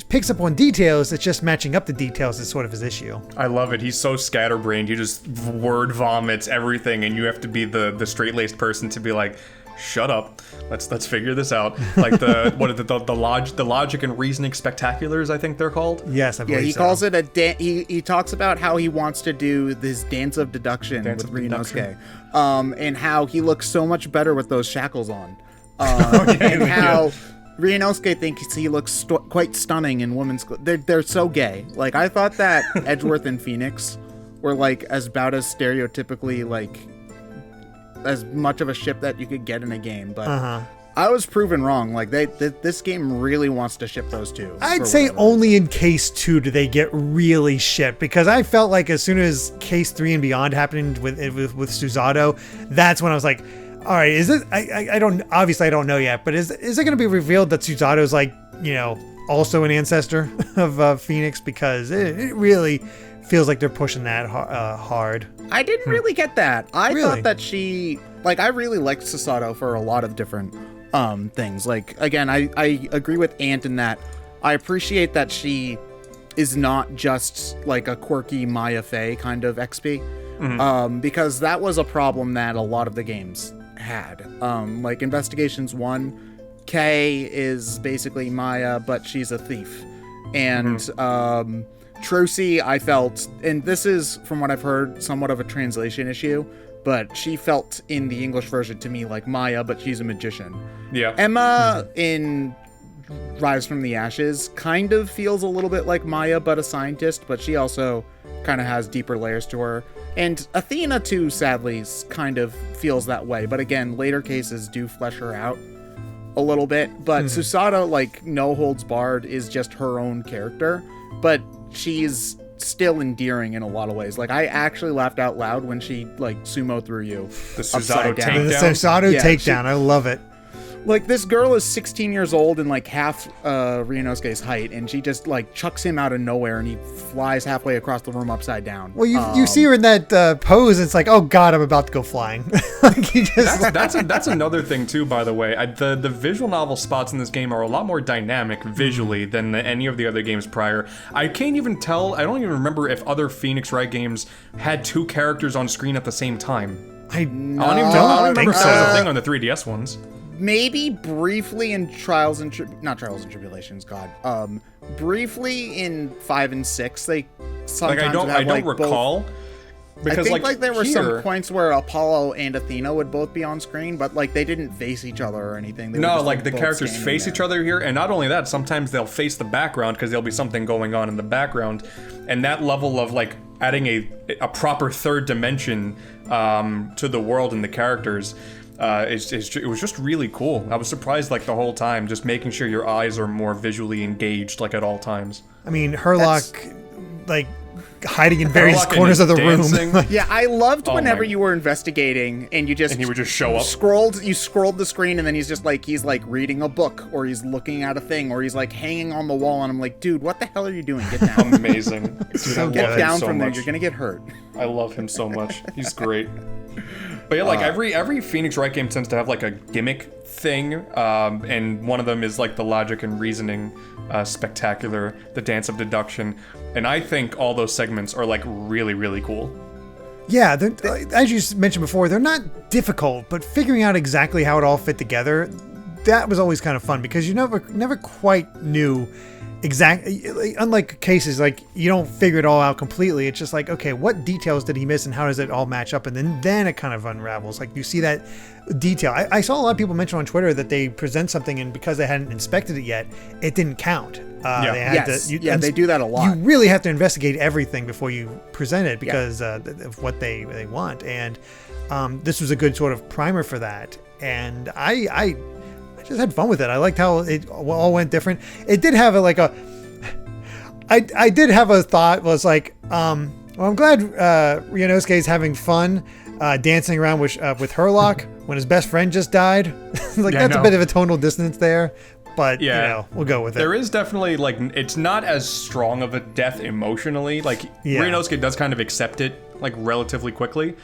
picks up on details. It's just matching up the details is sort of his issue. I love it. He's so scatterbrained. He just word vomits everything, and you have to be the straight-laced person to be like, shut up. Let's figure this out. Like the logic and reasoning spectaculars, I think they're called. Yes, I believe so. He calls it he talks about how he wants to do this dance of deduction with Ryunosuke, and how he looks so much better with those shackles on, and how Ryunosuke thinks he looks quite stunning in women's clothes. They're so gay. Like, I thought that Edgeworth and Phoenix were like about as stereotypically like as much of a ship that you could get in a game, but I was proven wrong. Like this game really wants to ship those two. I'd say only in case 2 do they get really shipped, because I felt like as soon as case 3 and beyond happened with Susato, that's when I was like, all right, is it? I don't know yet, but is it going to be revealed that Susato's like, also an ancestor of Phoenix? Because it really feels like they're pushing that hard. I didn't really get that. I thought that she, like, I really liked Susato for a lot of different things. Like, again, I agree with Ant in that I appreciate that she is not just like a quirky Maya Fey kind of XP, because that was a problem that a lot of the games had. Like Investigations 1, Kay is basically Maya, but she's a thief. And Trucy, I felt, and this is, from what I've heard, somewhat of a translation issue, but she felt in the English version to me like Maya, but she's a magician. Yeah. Emma in Rise from the Ashes kind of feels a little bit like Maya, but a scientist, but she also kind of has deeper layers to her. And Athena, too, sadly, kind of feels that way. But again, later cases do flesh her out a little bit. But Susato, like, no holds barred, is just her own character. But she's still endearing in a lot of ways. Like, I actually laughed out loud when she, like, sumo threw you. The Susato takedown. The Susato takedown. I love it. Like, this girl is 16 years old and, like, half Ryunosuke's height, and she just, like, chucks him out of nowhere, and he flies halfway across the room upside down. Well, you see her in that pose, and it's like, oh, God, I'm about to go flying. Like, he just... that's another thing, too, by the way. The visual novel spots in this game are a lot more dynamic visually than any of the other games prior. I can't even tell, I don't even remember if other Phoenix Wright games had 2 characters on screen at the same time. I don't remember if that was a thing on the 3DS ones. Maybe briefly in not Trials and Tribulations, God. Briefly in 5 and 6, they sometimes I don't recall. Because I think there were some points where Apollo and Athena would both be on screen, but like they didn't face each other or anything. They no, just, like the characters face each other here, and not only that, sometimes they'll face the background because there'll be something going on in the background, and that level of like adding a proper third dimension to the world and the characters. It was just really cool. I was surprised like the whole time, just making sure your eyes are more visually engaged like at all times. I mean, Herlock, like hiding in various corners of the room. Yeah, I loved whenever you were investigating and you just and he would just show up. You scrolled the screen and then he's like reading a book or he's looking at a thing or he's like hanging on the wall and I'm like, dude, what the hell are you doing? Get down. Amazing. Get down from there. You're gonna get hurt. I love him so much. He's great. But yeah, like every Phoenix Wright game tends to have like a gimmick thing, and one of them is like the logic and reasoning spectacular, the dance of deduction, and I think all those segments are like really, really cool. Yeah, as you mentioned before, they're not difficult, but figuring out exactly how it all fit together, that was always kind of fun because you never quite knew exactly. Unlike cases, like you don't figure it all out completely. It's just like, okay, what details did he miss and how does it all match up? And then it kind of unravels. Like you see that detail. I saw a lot of people mention on Twitter that they present something and because they hadn't inspected it yet, it didn't count. They do that a lot. You really have to investigate everything before you present it because of what they want. And this was a good sort of primer for that. And I just had fun with it. I liked how it all went different. It did have I did have a thought was like, well, I'm glad Ryunosuke is having fun dancing around with Herlock when his best friend just died. That's a bit of a tonal dissonance there. But, we'll go with it. There is definitely, like, it's not as strong of a death emotionally. Like, Ryunosuke does kind of accept it, like, relatively quickly.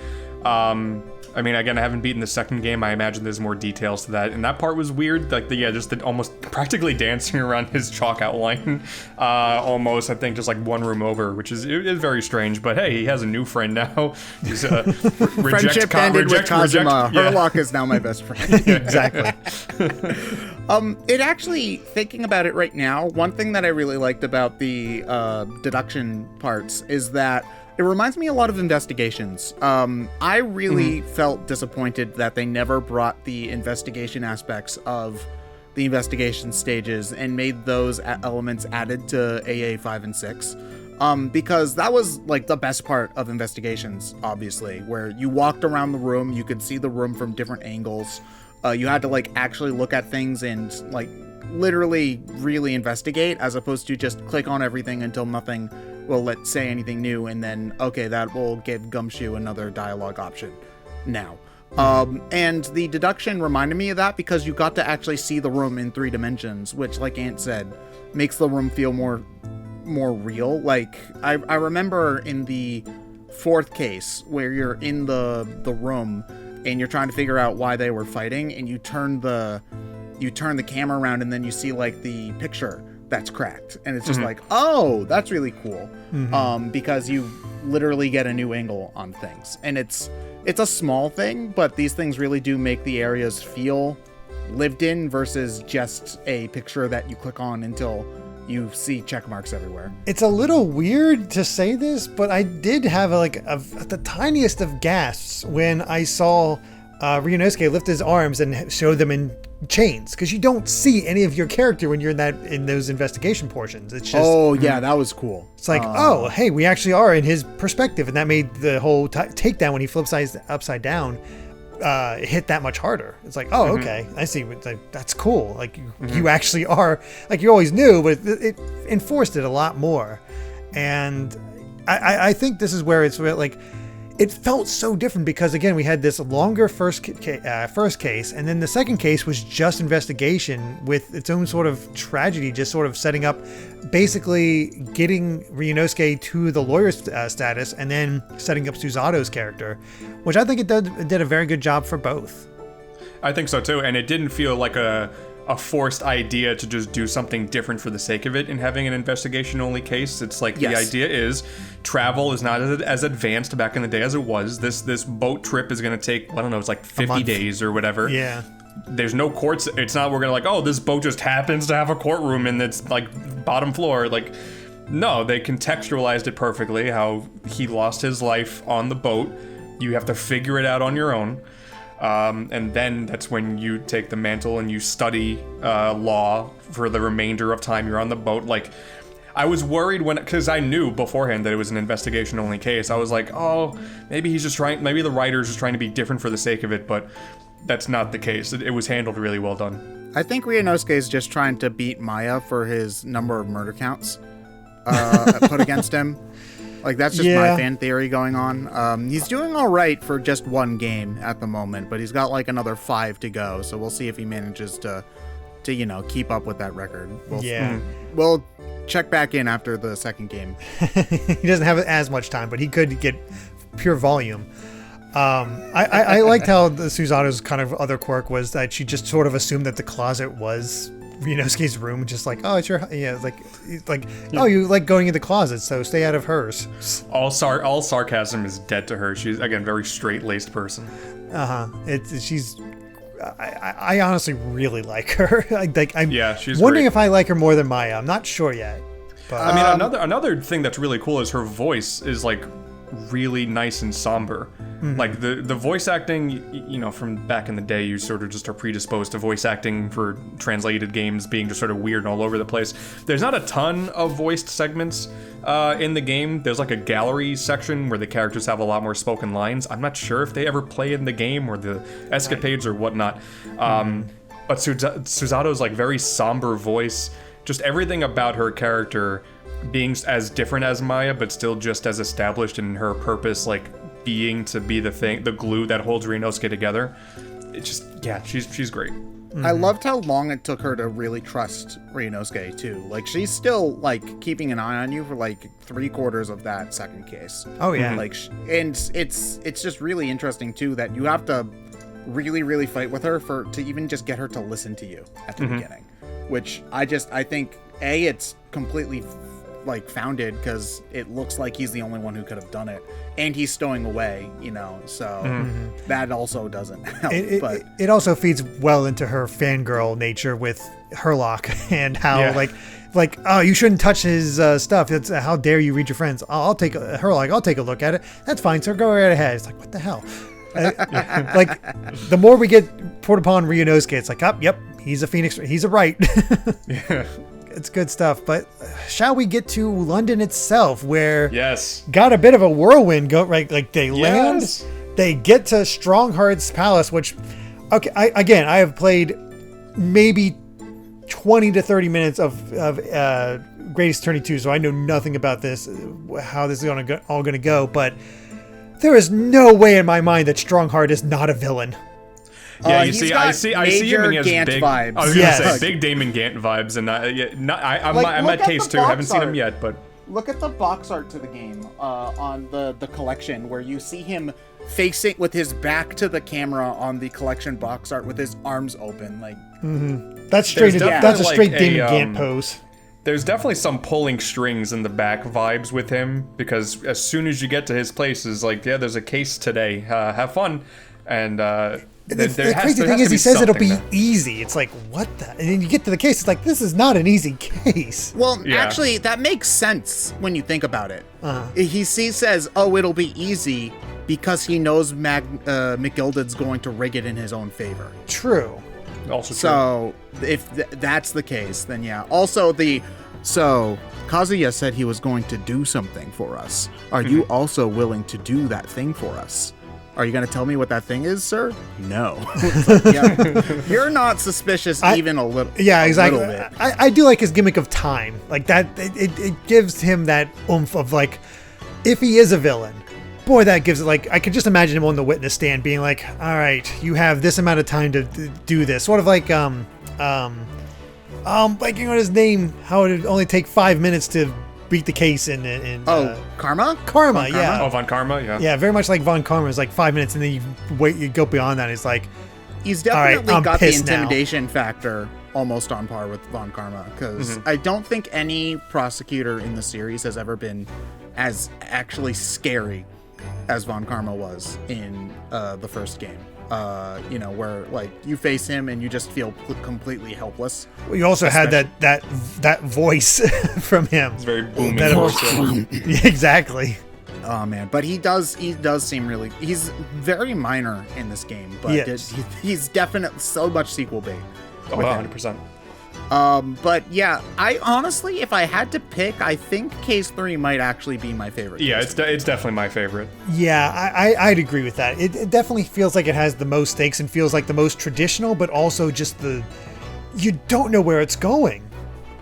I mean, again, I haven't beaten the second game. I imagine there's more details to that. And that part was weird. Like, just the almost practically dancing around his chalk outline. Almost, I think, just like one room over, which is very strange. But hey, he has a new friend now. He's friendship ended with Kazuma. Herlock is now my best friend. Exactly. It actually, thinking about it right now, one thing that I really liked about the deduction parts is that it reminds me a lot of Investigations. I really felt disappointed that they never brought the investigation aspects of the investigation stages and made those elements added to AA 5 and 6. Because that was like the best part of Investigations, obviously, where you walked around the room, you could see the room from different angles. You had to like actually look at things and like literally really investigate, as opposed to just click on everything until nothing will let's say anything new, and then okay, that will give Gumshoe another dialogue option now. And the deduction reminded me of that because you got to actually see the room in 3 dimensions, which, like Ant said, makes the room feel more real. Like I remember in the 4th case where you're in the room and you're trying to figure out why they were fighting, and you turn the camera around and then you see like the picture that's cracked, and it's just like, oh, that's really cool. Because you literally get a new angle on things, and it's a small thing, but these things really do make the areas feel lived in versus just a picture that you click on until you see check marks everywhere. It's a little weird to say this, but I did have the tiniest of gasps when I saw Ryunosuke lift his arms and show them in chains, because you don't see any of your character when you're in those investigation portions. It's just that was cool. It's like, oh hey, we actually are in his perspective, and that made the whole takedown when he flips upside down hit that much harder. It's like, oh okay, I see. Like, that's cool. Like you actually are, like you always knew, but it enforced it a lot more. And I think this is where it's like, it felt so different because, again, we had this longer first case, and then the second case was just investigation with its own sort of tragedy, just sort of setting up, basically getting Ryunosuke to the lawyer status, and then setting up Susato's character, which I think it did a very good job for both. I think so too, and it didn't feel like a forced idea to just do something different for the sake of it in having an investigation-only case. It's like, the idea is travel is not as advanced back in the day as it was. This boat trip is going to take, I don't know, it's like 50 days or whatever. Yeah. There's no courts. It's not, we're going to like, oh, this boat just happens to have a courtroom and it's like bottom floor. Like, no, they contextualized it perfectly, how he lost his life on the boat. You have to figure it out on your own. And then that's when you take the mantle and you study law for the remainder of time you're on the boat. Like, I was worried because I knew beforehand that it was an investigation-only case. I was like, oh, maybe maybe the writer's just trying to be different for the sake of it, but that's not the case. It was handled really well done. I think Ryunosuke is just trying to beat Maya for his number of murder counts put against him. Like, that's just my fan theory going on. He's doing all right for just one game at the moment, but he's got like another 5 to go. So we'll see if he manages to keep up with that record. We'll check back in after the second game. He doesn't have as much time, but he could get pure volume. I liked how the Susano's kind of other quirk was that she just sort of assumed that the closet was Ryunosuke's room, just like, oh, it's your, oh, you like going in the closet, so stay out of hers. All sarcasm is dead to her. She's, again, very straight-laced person. I honestly really like her. She's wondering great. if I like her more than Maya. I'm not sure yet. But I mean, another thing that's really cool is her voice is like really nice and somber. Like the voice acting, from back in the day, you sort of just are predisposed to voice acting for translated games being just sort of weird and all over the place. There's not a ton of voiced segments in the game. There's like a gallery section where the characters have a lot more spoken lines. I'm not sure if they ever play in the game or the escapades or whatnot. But Susato's like very somber voice, just everything about her character being as different as Maya, but still just as established in her purpose, like being to be the glue that holds Ryunosuke together. It's just, she's great. I loved how long it took her to really trust Ryunosuke too. Like, she's still like keeping an eye on you for like 3/4 of that second case. Oh yeah. Like, and it's just really interesting too that you have to really, really fight with her to even just get her to listen to you at the beginning, which I think it's completely like founded because it looks like he's the only one who could have done it, and he's stowing away, so that also doesn't help. It also feeds well into her fangirl nature with Herlock and how like oh, you shouldn't touch his stuff. It's how dare you read your friends. I'll take a look at it. That's fine, sir. Go right ahead. It's like, what the hell? Like, the more we get poured upon Ryunosuke, it's like, yep, he's a phoenix. He's a right. Yeah. It's good stuff, but shall we get to London itself, where got a bit of a whirlwind go right? Like they land, they get to Strongheart's palace, which, okay, I have played maybe 20 to 30 minutes of Great Ace Attorney 2, so I know nothing about this, how this is all going to go, but there is no way in my mind that Strongheart is not a villain. Yeah, I see him and he has Gant big vibes. I was gonna say big Damon Gant vibes, and I'm at case 2. Haven't seen him yet, but look at the box art to the game on the collection, where you see him facing with his back to the camera on the collection box art with his arms open, like. That's straight. That's a straight Damon Gant pose. There's definitely some pulling strings in the back vibes with him, because as soon as you get to his place, is like, there's a case today. Have fun, and. The crazy thing is, he says it'll be easy. It's like, what the? And then you get to the case, it's like, this is not an easy case. Well, actually, that makes sense when you think about it. He says, oh, it'll be easy because he knows McGilded's going to rig it in his own favor. True. Also true. So, if that's the case, then yeah. Also, Kazuya said he was going to do something for us. Are you also willing to do that thing for us? Are you going to tell me what that thing is, sir? No. You're not suspicious even a little. Yeah, exactly. A little bit. I do like his gimmick of time. Like that, it gives him that oomph of like, if he is a villain, boy, that gives it like, I could just imagine him on the witness stand being like, all right, you have this amount of time to do this. Sort of like, blanking on his name, how it would only take 5 minutes to beat the case in Karma? Karma, yeah. Oh, Von Karma, yeah. Yeah, very much like Von Karma. Is like 5 minutes, and then you go beyond that. It's like, he's definitely got the intimidation now. Factor almost on par with Von Karma, because I don't think any prosecutor in the series has ever been as actually scary as Von Karma was in the first game. Where like you face him and you just feel completely helpless. Well, you also had that voice from him. It's very booming voice. Exactly. Oh man, but he does seem really. He's very minor in this game, but he's definitely so much sequel bait. Oh, 100%. But yeah, I honestly, if I had to pick, I think Case 3 might actually be my favorite. Yeah, it's definitely my favorite. Yeah, I'd agree with that. It definitely feels like it has the most stakes and feels like the most traditional, but also just you don't know where it's going,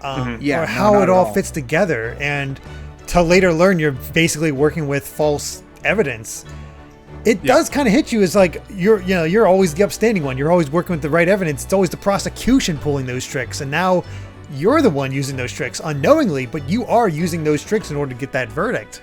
or how it all fits together, and to later learn you're basically working with false evidence. It does kind of hit you as like you're always the upstanding one. You're always working with the right evidence. It's always the prosecution pulling those tricks, and now you're the one using those tricks unknowingly, but you are using those tricks in order to get that verdict.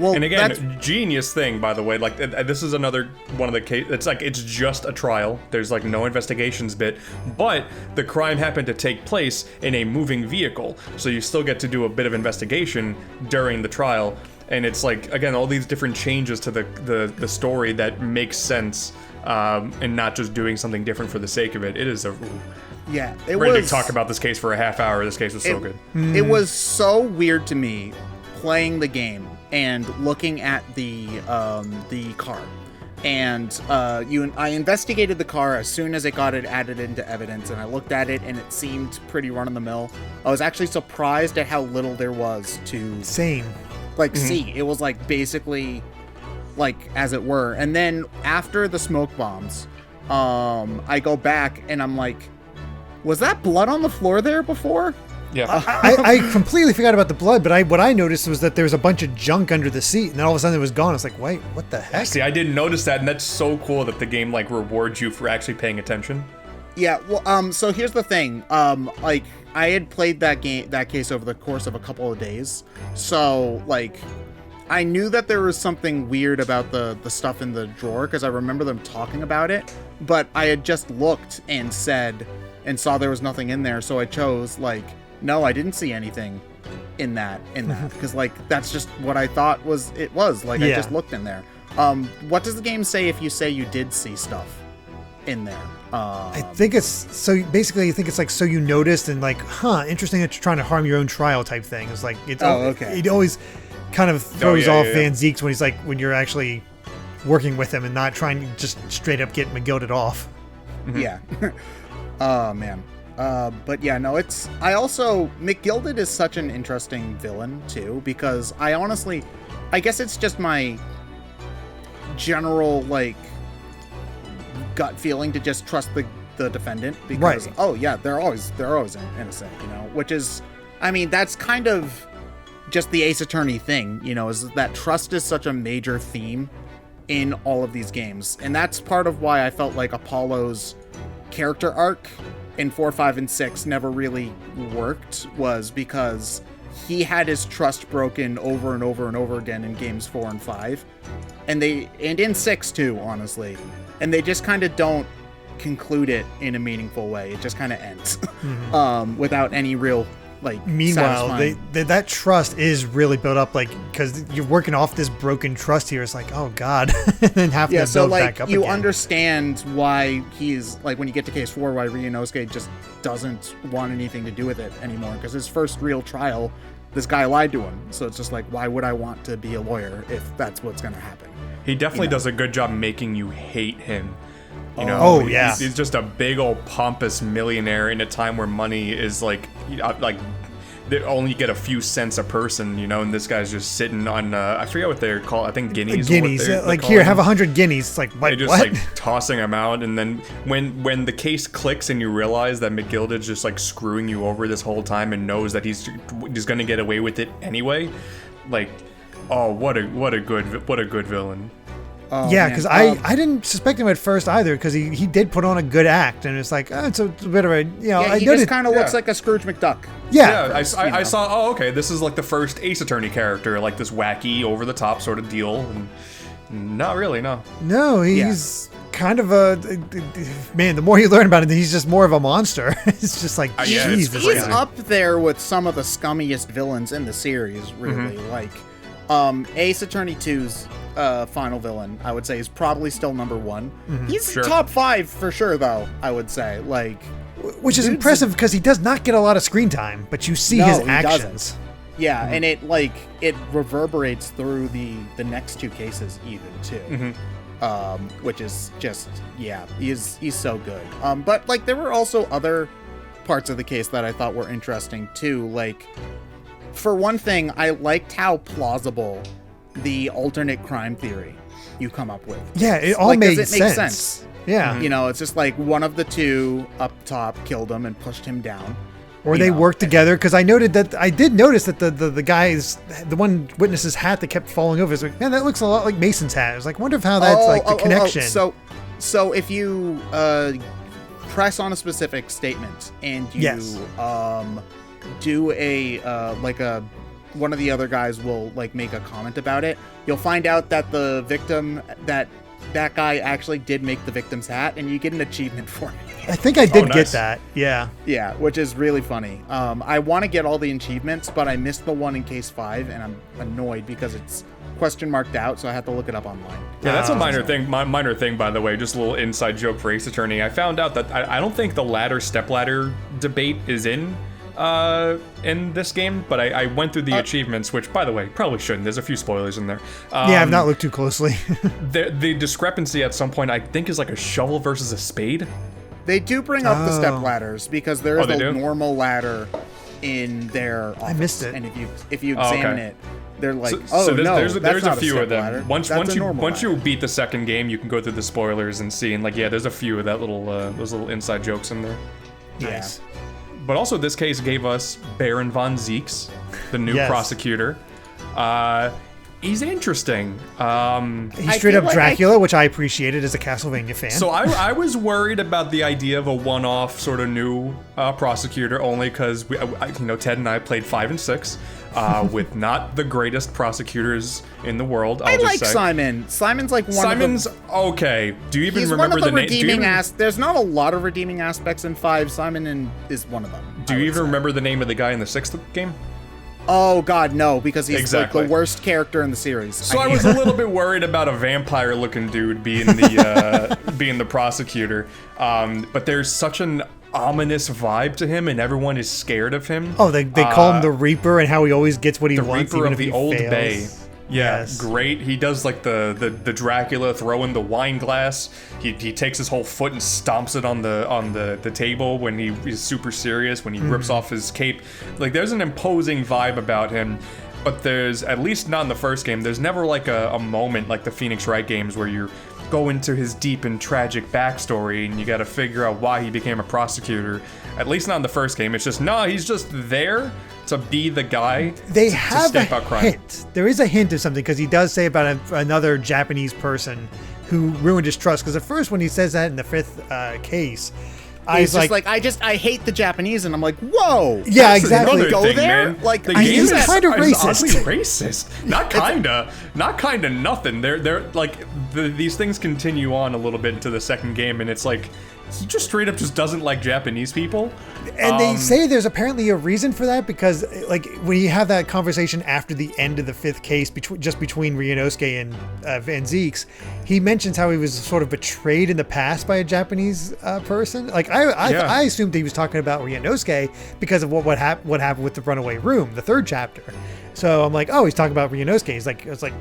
Well, and again, genius thing, by the way. Like, this is another one of the cases. It's like, it's just a trial. There's like no investigations bit, but the crime happened to take place in a moving vehicle, so you still get to do a bit of investigation during the trial. And it's like, again, all these different changes to the story that makes sense, and not just doing something different for the sake of it. It is a. Yeah, Ready to talk about this case for a half hour. This case was so good. It was so weird to me playing the game and looking at the car, and I investigated the car as soon as it got it added into evidence, and I looked at it and it seemed pretty run of the mill. I was actually surprised at how little there was to see. It was like basically like as it were. And then after the smoke bombs, I go back and I'm like, was that blood on the floor there before? Yeah. I completely forgot about the blood, but what I noticed was that there was a bunch of junk under the seat, and then all of a sudden it was gone. I was like, wait, what the heck? See, I didn't notice that, and that's so cool that the game like rewards you for actually paying attention. Yeah, well, so here's the thing. Like, I had played that case over the course of a couple of days, so like, I knew that there was something weird about the stuff in the drawer because I remember them talking about it, but I had just looked and saw there was nothing in there, so I chose like, no, I didn't see anything in that because like that's just what I thought it was like. I just looked in there. What does the game say if you say you did see stuff in there? I think it's so basically you think it's like, so you noticed and like, interesting that you're trying to harm your own trial type thing. It's like it's it always kind of throws off Van Zeeks when he's like, when you're actually working with him and not trying to just straight up get McGilded off. Yeah. Oh man. But yeah, no, McGilded is such an interesting villain too, because I guess it's just my general like gut feeling to just trust the defendant because they're always innocent, you know, which is, I mean, that's kind of just the Ace Attorney thing, you know, is that trust is such a major theme in all of these games. And that's part of why I felt like Apollo's character arc in 4, 5, and 6 never really worked, was because he had his trust broken over and over and over again in games 4 and 5. And in 6 too, honestly. And they just kind of don't conclude it in a meaningful way. It just kind of ends without any real like. Meanwhile, that trust is really built up, like, because you're working off this broken trust here. It's like, oh god, and then have to build back up you again. Understand why he's like, when you get to case 4, why Ryunosuke just doesn't want anything to do with it anymore, because his first real trial, this guy lied to him. So it's just like, why would I want to be a lawyer if that's what's going to happen? He definitely does a good job making you hate him. You know, oh yeah, he's just a big old pompous millionaire in a time where money is like they only get a few cents a person, you know, and this guy's just sitting on I forget what they're called. I think guineas. Guineas, like, here, have 100 guineas. It's like, what? They're just like tossing them out, and then when the case clicks and you realize that McGilded's just like screwing you over this whole time and knows that he's gonna get away with it anyway, like, oh, what a good villain. Oh, yeah, because I didn't suspect him at first either, because he did put on a good act, and it's like, it's a bit of a, you know, he just kind of looks like a Scrooge McDuck. Yeah, I saw. Oh, okay, this is like the first Ace Attorney character, like this wacky, over the top sort of deal, and not really, no. No, he's kind of a man. The more you learn about him, he's just more of a monster. It's just like, he's up there with some of the scummiest villains in the series, really. Like, Ace Attorney 2's final villain, I would say, is probably still number 1. He's top 5 for sure, though, I would say. Like, which is impressive because he does not get a lot of screen time, but you see his actions. Doesn't. Yeah, and it reverberates through the next 2 cases even too. Which is just, he's so good. But like, there were also other parts of the case that I thought were interesting too. Like, for one thing, I liked how plausible the alternate crime theory you come up with. Yeah, it all made sense. Yeah. You know, it's just like one of the 2 up top killed him and pushed him down. Or they worked together, because I did notice that the guy's, the one witness's hat that kept falling over, is like, man, that looks a lot like Mason's hat. I was like, wonder if how that's the connection. So if you press on a specific statement and you do a one of the other guys will like make a comment about it, you'll find out that the victim that guy actually did make the victim's hat, and you get an achievement for it. I think I did nice. get that. Yeah. Yeah, which is really funny. I want to get all the achievements, but I missed the one in case 5, and I'm annoyed because it's question marked out, so I have to look it up online. Yeah, that's a minor thing. Minor thing, by the way. Just a little inside joke for Ace Attorney. I found out that I don't think the stepladder debate is in this game, but I went through the achievements, which, by the way, probably shouldn't. There's a few spoilers in there. Yeah, I've not looked too closely. The discrepancy at some point, I think, is like a shovel versus a spade. They do bring up the step ladders because there is a normal ladder in their office. I missed it. And if you examine it, they're like, there's a few of them. Ladder. Once you beat the second game, you can go through the spoilers and see, and like, yeah, there's a few of that those little inside jokes in there. Nice. Yeah. But also, this case gave us Baron von Zieks, the new prosecutor. He's interesting. He's straight up Dracula, which I appreciated as a Castlevania fan. So I was worried about the idea of a one-off sort of new prosecutor, only because Ted and I played 5 and 6 with not the greatest prosecutors in the world. I like Simon. Simon's like Simon's okay. Do you even remember the name? There's not a lot of redeeming aspects in 5. Simon is one of them. Do you even remember the name of the guy in the 6th game? Oh God, no! Because he's like the worst character in the series. So I was a little bit worried about a vampire-looking dude being the prosecutor, but there's such an ominous vibe to him, and everyone is scared of him. Oh, they call him the Reaper, and how he always gets what he wants, Reaper even of if the he Old fails. Bay. Yeah, Yes. great. He does like the Dracula throwing the wine glass. He takes his whole foot and stomps it on the table when he's super serious, when he rips off his cape. Like, there's an imposing vibe about him. But there's, at least not in the first game, there's never like a moment like the Phoenix Wright games where you go into his deep and tragic backstory and you gotta figure out why he became a prosecutor. At least not in the first game. It's just, he's just there to be the guy. They to have stamp a out crime. hint. There is a hint of something, because he does say about another Japanese person who ruined his trust. Because at first, when he says that in the 5th case, He's just like, I hate the Japanese, and I'm like, whoa. Yeah, exactly. Another Go thing, there? man. Like, the I game use is kind of racist. oddly racist. Not kinda, nothing. They're like these things continue on a little bit into the second game, and it's like he just straight up just doesn't like Japanese people. And they say there's apparently a reason for that, because like when you have that conversation after the end of the 5th case between Ryunosuke and Van Zieks, he mentions how he was sort of betrayed in the past by a Japanese person. Like I assumed he was talking about Ryunosuke because of what happened with the runaway room, the 3rd chapter. So I'm like, oh, he's talking about Ryunosuke. I was like,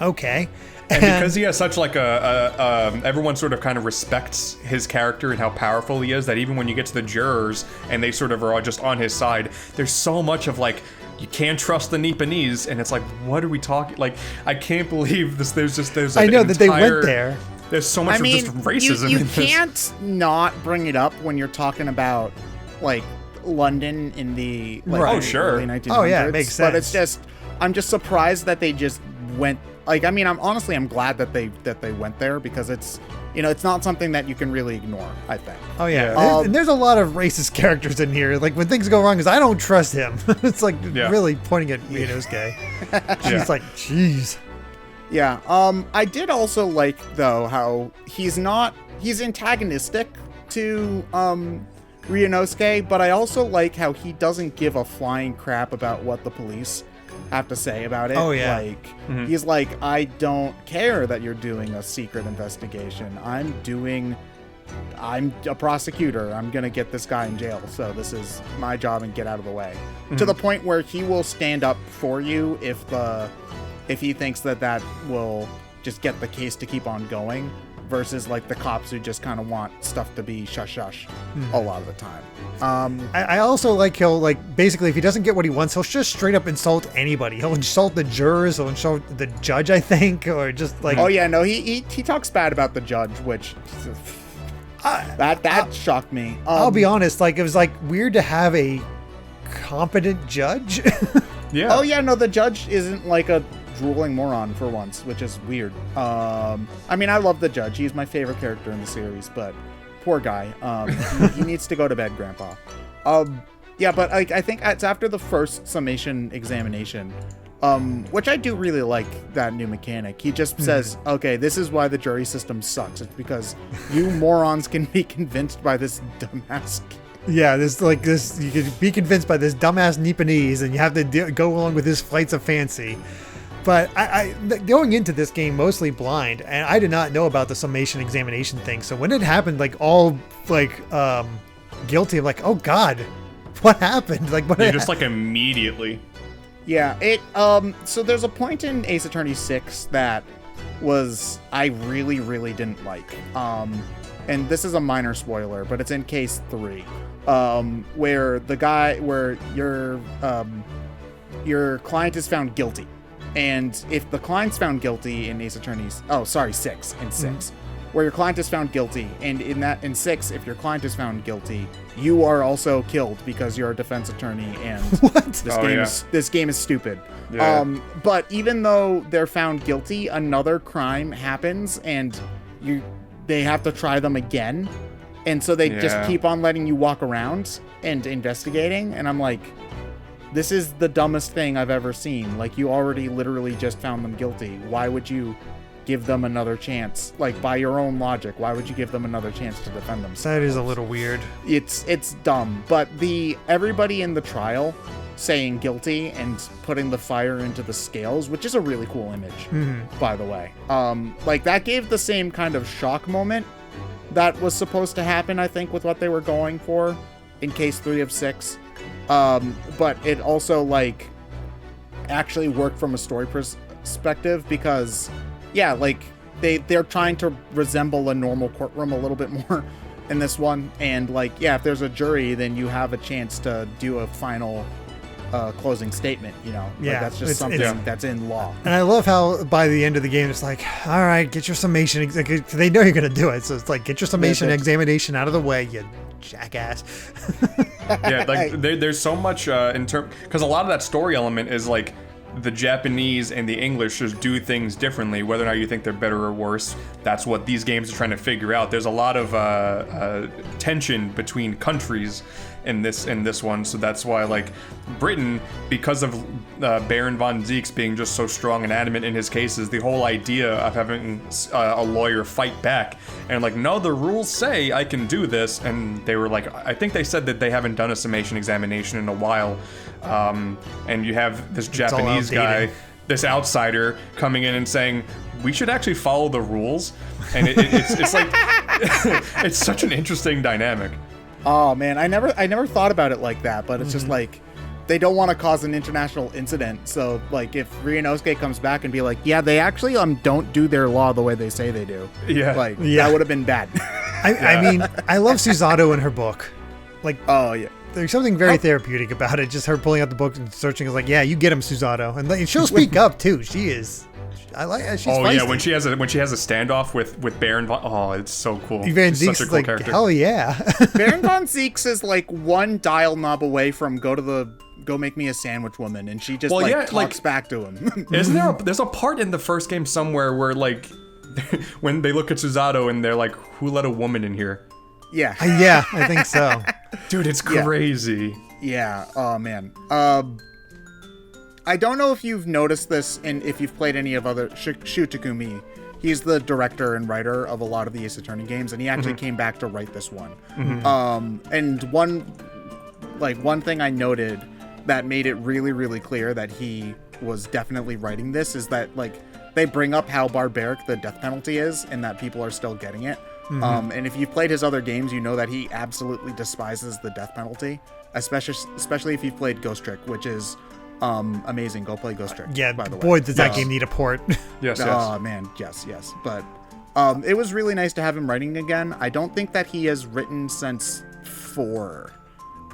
okay. And because he has such like everyone sort of kind of respects his character and how powerful he is, that even when you get to the jurors and they sort of are just on his side, there's so much of like, you can't trust the Nipponese, and it's like, what are we talking? Like, I can't believe this. There's I know that they went there. There's so much of just racism you in this. can't not bring it up when you're talking about like London in the Oh, sure. early 1900s. Oh, yeah, it makes sense. But it's just, I'm just surprised that they just went. Like, I mean, I'm glad that they went there, because it's, it's not something that you can really ignore, I think. Oh yeah, and there's a lot of racist characters in here. Like, when things go wrong, is I don't trust him. It's like really pointing at Ryunosuke. She's like, jeez. Yeah. I did also like, though, how he's antagonistic to Ryunosuke, but I also like how he doesn't give a flying crap about what the police have to say about it. Oh yeah. Like, he's like, I don't care that you're doing a secret investigation. I'm a prosecutor. I'm gonna get this guy in jail, so this is my job, and get out of the way. To the point where he will stand up for you if he thinks that will just get the case to keep on going, versus like the cops who just kind of want stuff to be shush a lot of the time. I also like, he'll like, basically, if he doesn't get what he wants, he'll just straight up insult anybody. He'll insult the jurors, he'll insult the judge, I think, or just like, oh yeah, no, he talks bad about the judge, which that shocked me. I'll be honest, like, it was like weird to have a competent judge. Yeah. Oh yeah, no, the judge isn't like a drooling moron for once, which is weird. I mean, I love the judge. He's my favorite character in the series, but poor guy. He needs to go to bed, Grandpa. Yeah, but like I think it's after the first summation examination, which I do really like that new mechanic. He just says, "Okay, this is why the jury system sucks. It's because you morons can be convinced by this dumbass." Yeah, this you could be convinced by this dumbass Nipponese, and you have to go along with his flights of fancy. But I going into this game mostly blind, and I did not know about the summation examination thing. So when it happened, like all like guilty, I'm like, oh god, what happened? Like what? Yeah, just like immediately. Yeah, it so there's a point in Ace Attorney 6 that was I really didn't like. And this is a minor spoiler, but it's in case 3. Where your client is found guilty. And if the client's found guilty in Ace Attorney's 6 in 6. Where your client is found guilty, and in 6, if your client is found guilty, you are also killed because you're a defense attorney, and What? this game is stupid. Yeah. But even though they're found guilty, another crime happens, and they have to try them again, and so they just keep on letting you walk around and investigating, and I'm like, this is the dumbest thing I've ever seen. Like, you already literally just found them guilty. Why would you give them another chance? Like, by your own logic, why would you give them another chance to defend themselves? That is a little weird. It's dumb. But everybody in the trial saying guilty and putting the fire into the scales, which is a really cool image, by the way. Like, that gave the same kind of shock moment that was supposed to happen, I think, with what they were going for in case 3 of 6. But it also, like, actually worked from a story perspective because, yeah, like, they're trying to resemble a normal courtroom a little bit more in this one. And, like, yeah, if there's a jury, then you have a chance to do a final closing statement, you know? Like, Yeah, that's just something that's in law. And I love how by the end of the game, it's like, all right, get your summation. They know you're going to do it. So it's like, get your summation examination out of the way, you jackass. Yeah, like there's so much in term, because a lot of that story element is like the Japanese and the English just do things differently. Whether or not you think they're better or worse, that's what these games are trying to figure out. There's a lot of tension between countries in this one, so that's why, like, Britain, because of Baron von Zieks being just so strong and adamant in his cases, the whole idea of having a lawyer fight back and like, no, the rules say I can do this, and they were like, I think they said that they haven't done a summation examination in a while, and you have this Japanese guy, this outsider, coming in and saying, we should actually follow the rules, and it's like it's such an interesting dynamic. Oh man, I never thought about it like that, but it's just like they don't want to cause an international incident. So like if Ryunosuke comes back and be like, yeah, they actually don't do their law the way they say they do. Yeah. Like that would have been bad. I mean, I love Susato in her book. Like, oh yeah. There's something very therapeutic about it. Just her pulling out the book and searching is like, yeah, you get him, Susato. And she'll speak up too. She is. I like her. She's feisty. Yeah, when she has a standoff with Baron von, oh, it's so cool. Van She's such Zieks a is cool like, character. hell yeah. Baron von Zieks is like one dial knob away from go make me a sandwich woman, and she just talks back to him. Isn't there's a part in the first game somewhere where like when they look at Susato and they're like, who let a woman in here? Yeah. Yeah, I think so. Dude, it's crazy. Yeah. Oh man. I don't know if you've noticed this and if you've played any of other Shu Takumi. He's the director and writer of a lot of the Ace Attorney games, and he actually came back to write this one. And one thing I noted that made it really, really clear that he was definitely writing this is that like they bring up how barbaric the death penalty is and that people are still getting it. And if you've played his other games, you know that he absolutely despises the death penalty, especially if you've played Ghost Trick, which is amazing. Go play Ghost Trick. Yeah, by the way. Boy, does that game need a port. Yes. Oh man, yes. But it was really nice to have him writing again. I don't think that he has written since 4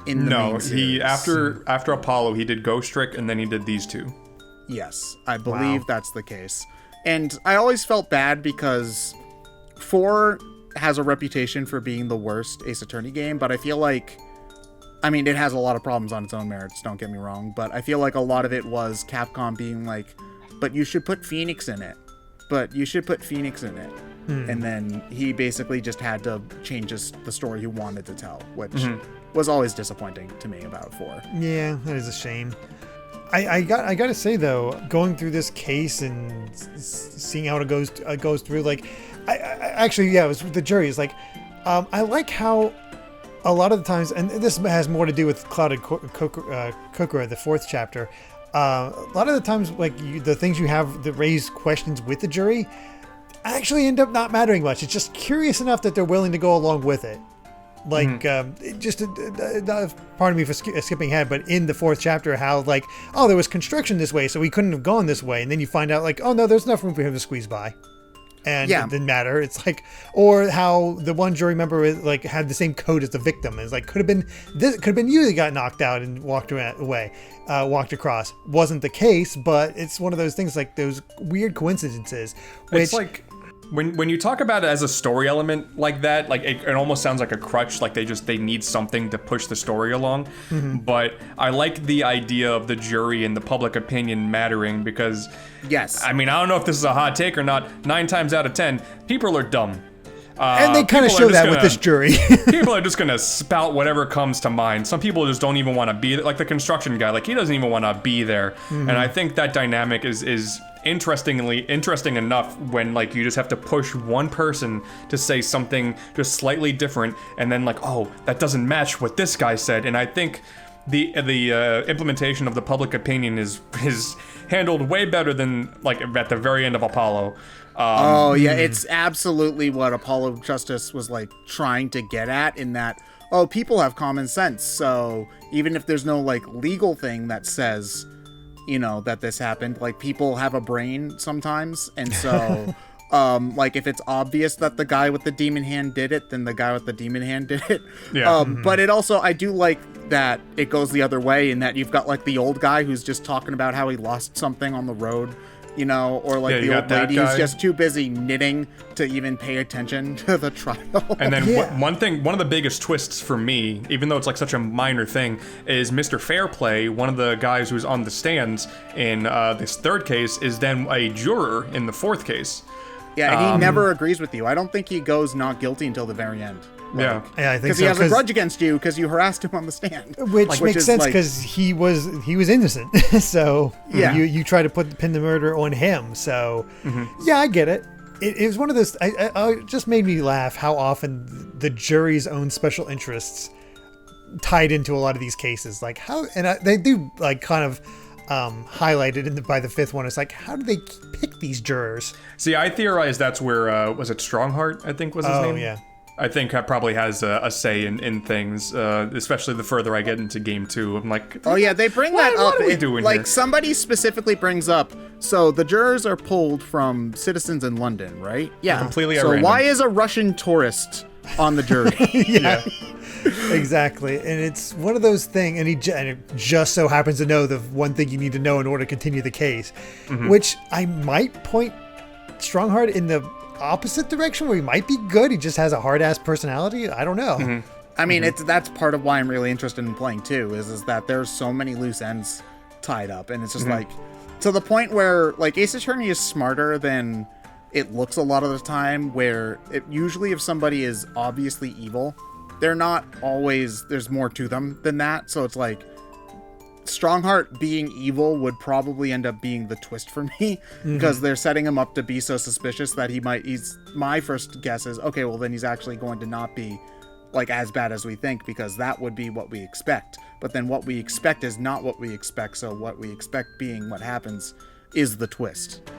in the main series. after Apollo, he did Ghost Trick and then he did these two. Yes, I believe that's the case. And I always felt bad because 4 has a reputation for being the worst Ace Attorney game, but I feel like, I mean, it has a lot of problems on its own merits, don't get me wrong, but I feel like a lot of it was Capcom being like, but you should put Phoenix in it. And then he basically just had to change the story he wanted to tell, which was always disappointing to me about 4. Yeah, that is a shame. I got to say though, going through this case and seeing how it goes through, like, I actually, yeah, it was the jury. Is like, I like how a lot of the times, and this has more to do with Clouded Kokura, the 4th chapter. A lot of the times, like the things you have that raise questions with the jury actually end up not mattering much. It's just curious enough that they're willing to go along with it. Like, pardon me for skipping ahead, but in the 4th chapter, how like, oh, there was construction this way, so we couldn't have gone this way. And then you find out like, oh no, there's enough room for him to squeeze by. And it didn't matter. It's like, or how the one jury member like had the same code as the victim. It's like, could have been you that got knocked out and walked across. Wasn't the case, but it's one of those things, like those weird coincidences. Which, it's like when you talk about it as a story element like that, like it almost sounds like a crutch. Like they need something to push the story along. But I like the idea of the jury and the public opinion mattering because, yes, I mean, I don't know if this is a hot take or not. 9 times out of 10, people are dumb. And they kind of show that with this jury. People are just going to spout whatever comes to mind. Some people just don't even want to be there. Like the construction guy, like he doesn't even want to be there. And I think that dynamic is interesting enough when like you just have to push one person to say something just slightly different. And then like, oh, that doesn't match what this guy said. And I think the implementation of the public opinion is handled way better than like at the very end of Apollo. It's absolutely what Apollo Justice was like trying to get at, in that, oh, people have common sense, so even if there's no like legal thing that says, you know, that this happened, like people have a brain sometimes, and so like if it's obvious that the guy with the demon hand did it, then the guy with the demon hand did it. But it also, I do like that it goes the other way, in that you've got like the old guy who's just talking about how he lost something on the road, you know, or like the old lady who's just too busy knitting to even pay attention to the trial. And then one of the biggest twists for me, even though it's like such a minor thing, is Mr. Fairplay, one of the guys who's on the stands in this 3rd case, is then a juror in the 4th case. Yeah, and he never agrees with you. I don't think he goes not guilty until the very end. I think so. Because he has a grudge against you because you harassed him on the stand. Which makes sense, because he was innocent. So you try to pin the murder on him. So yeah, I get it. It was one of those. It just made me laugh how often the jury's own special interests tied into a lot of these cases. Like how, and they do like kind of highlighted by the 5th one. It's like, how do they pick these jurors? See, I theorize that's where was it Strongheart, I think was his name. Yeah. I think that probably has a say in things, especially the further I get into game 2. I'm like, oh yeah, they bring that up. What are we doing like here? Somebody specifically brings up, so the jurors are pulled from citizens in London, right? Yeah. Completely So random. why is a Russian tourist on the jury? Yeah. Exactly. And it's one of those things, and it just so happens to know the one thing you need to know in order to continue the case, which I might point Strongheart in the opposite direction, where he might be good. He just has a hard-ass personality. I don't know. I mean, that's part of why I'm really interested in playing too, is that there's so many loose ends tied up, and it's just like, to the point where like Ace Attorney is smarter than it looks a lot of the time, where usually if somebody is obviously evil, they're not always, there's more to them than that. So it's like, Strongheart being evil would probably end up being the twist for me, because they're setting him up to be so suspicious that my first guess is, okay, well then he's actually going to not be like as bad as we think, because that would be what we expect. But then what we expect is not what we expect, so what we expect being what happens is the twist.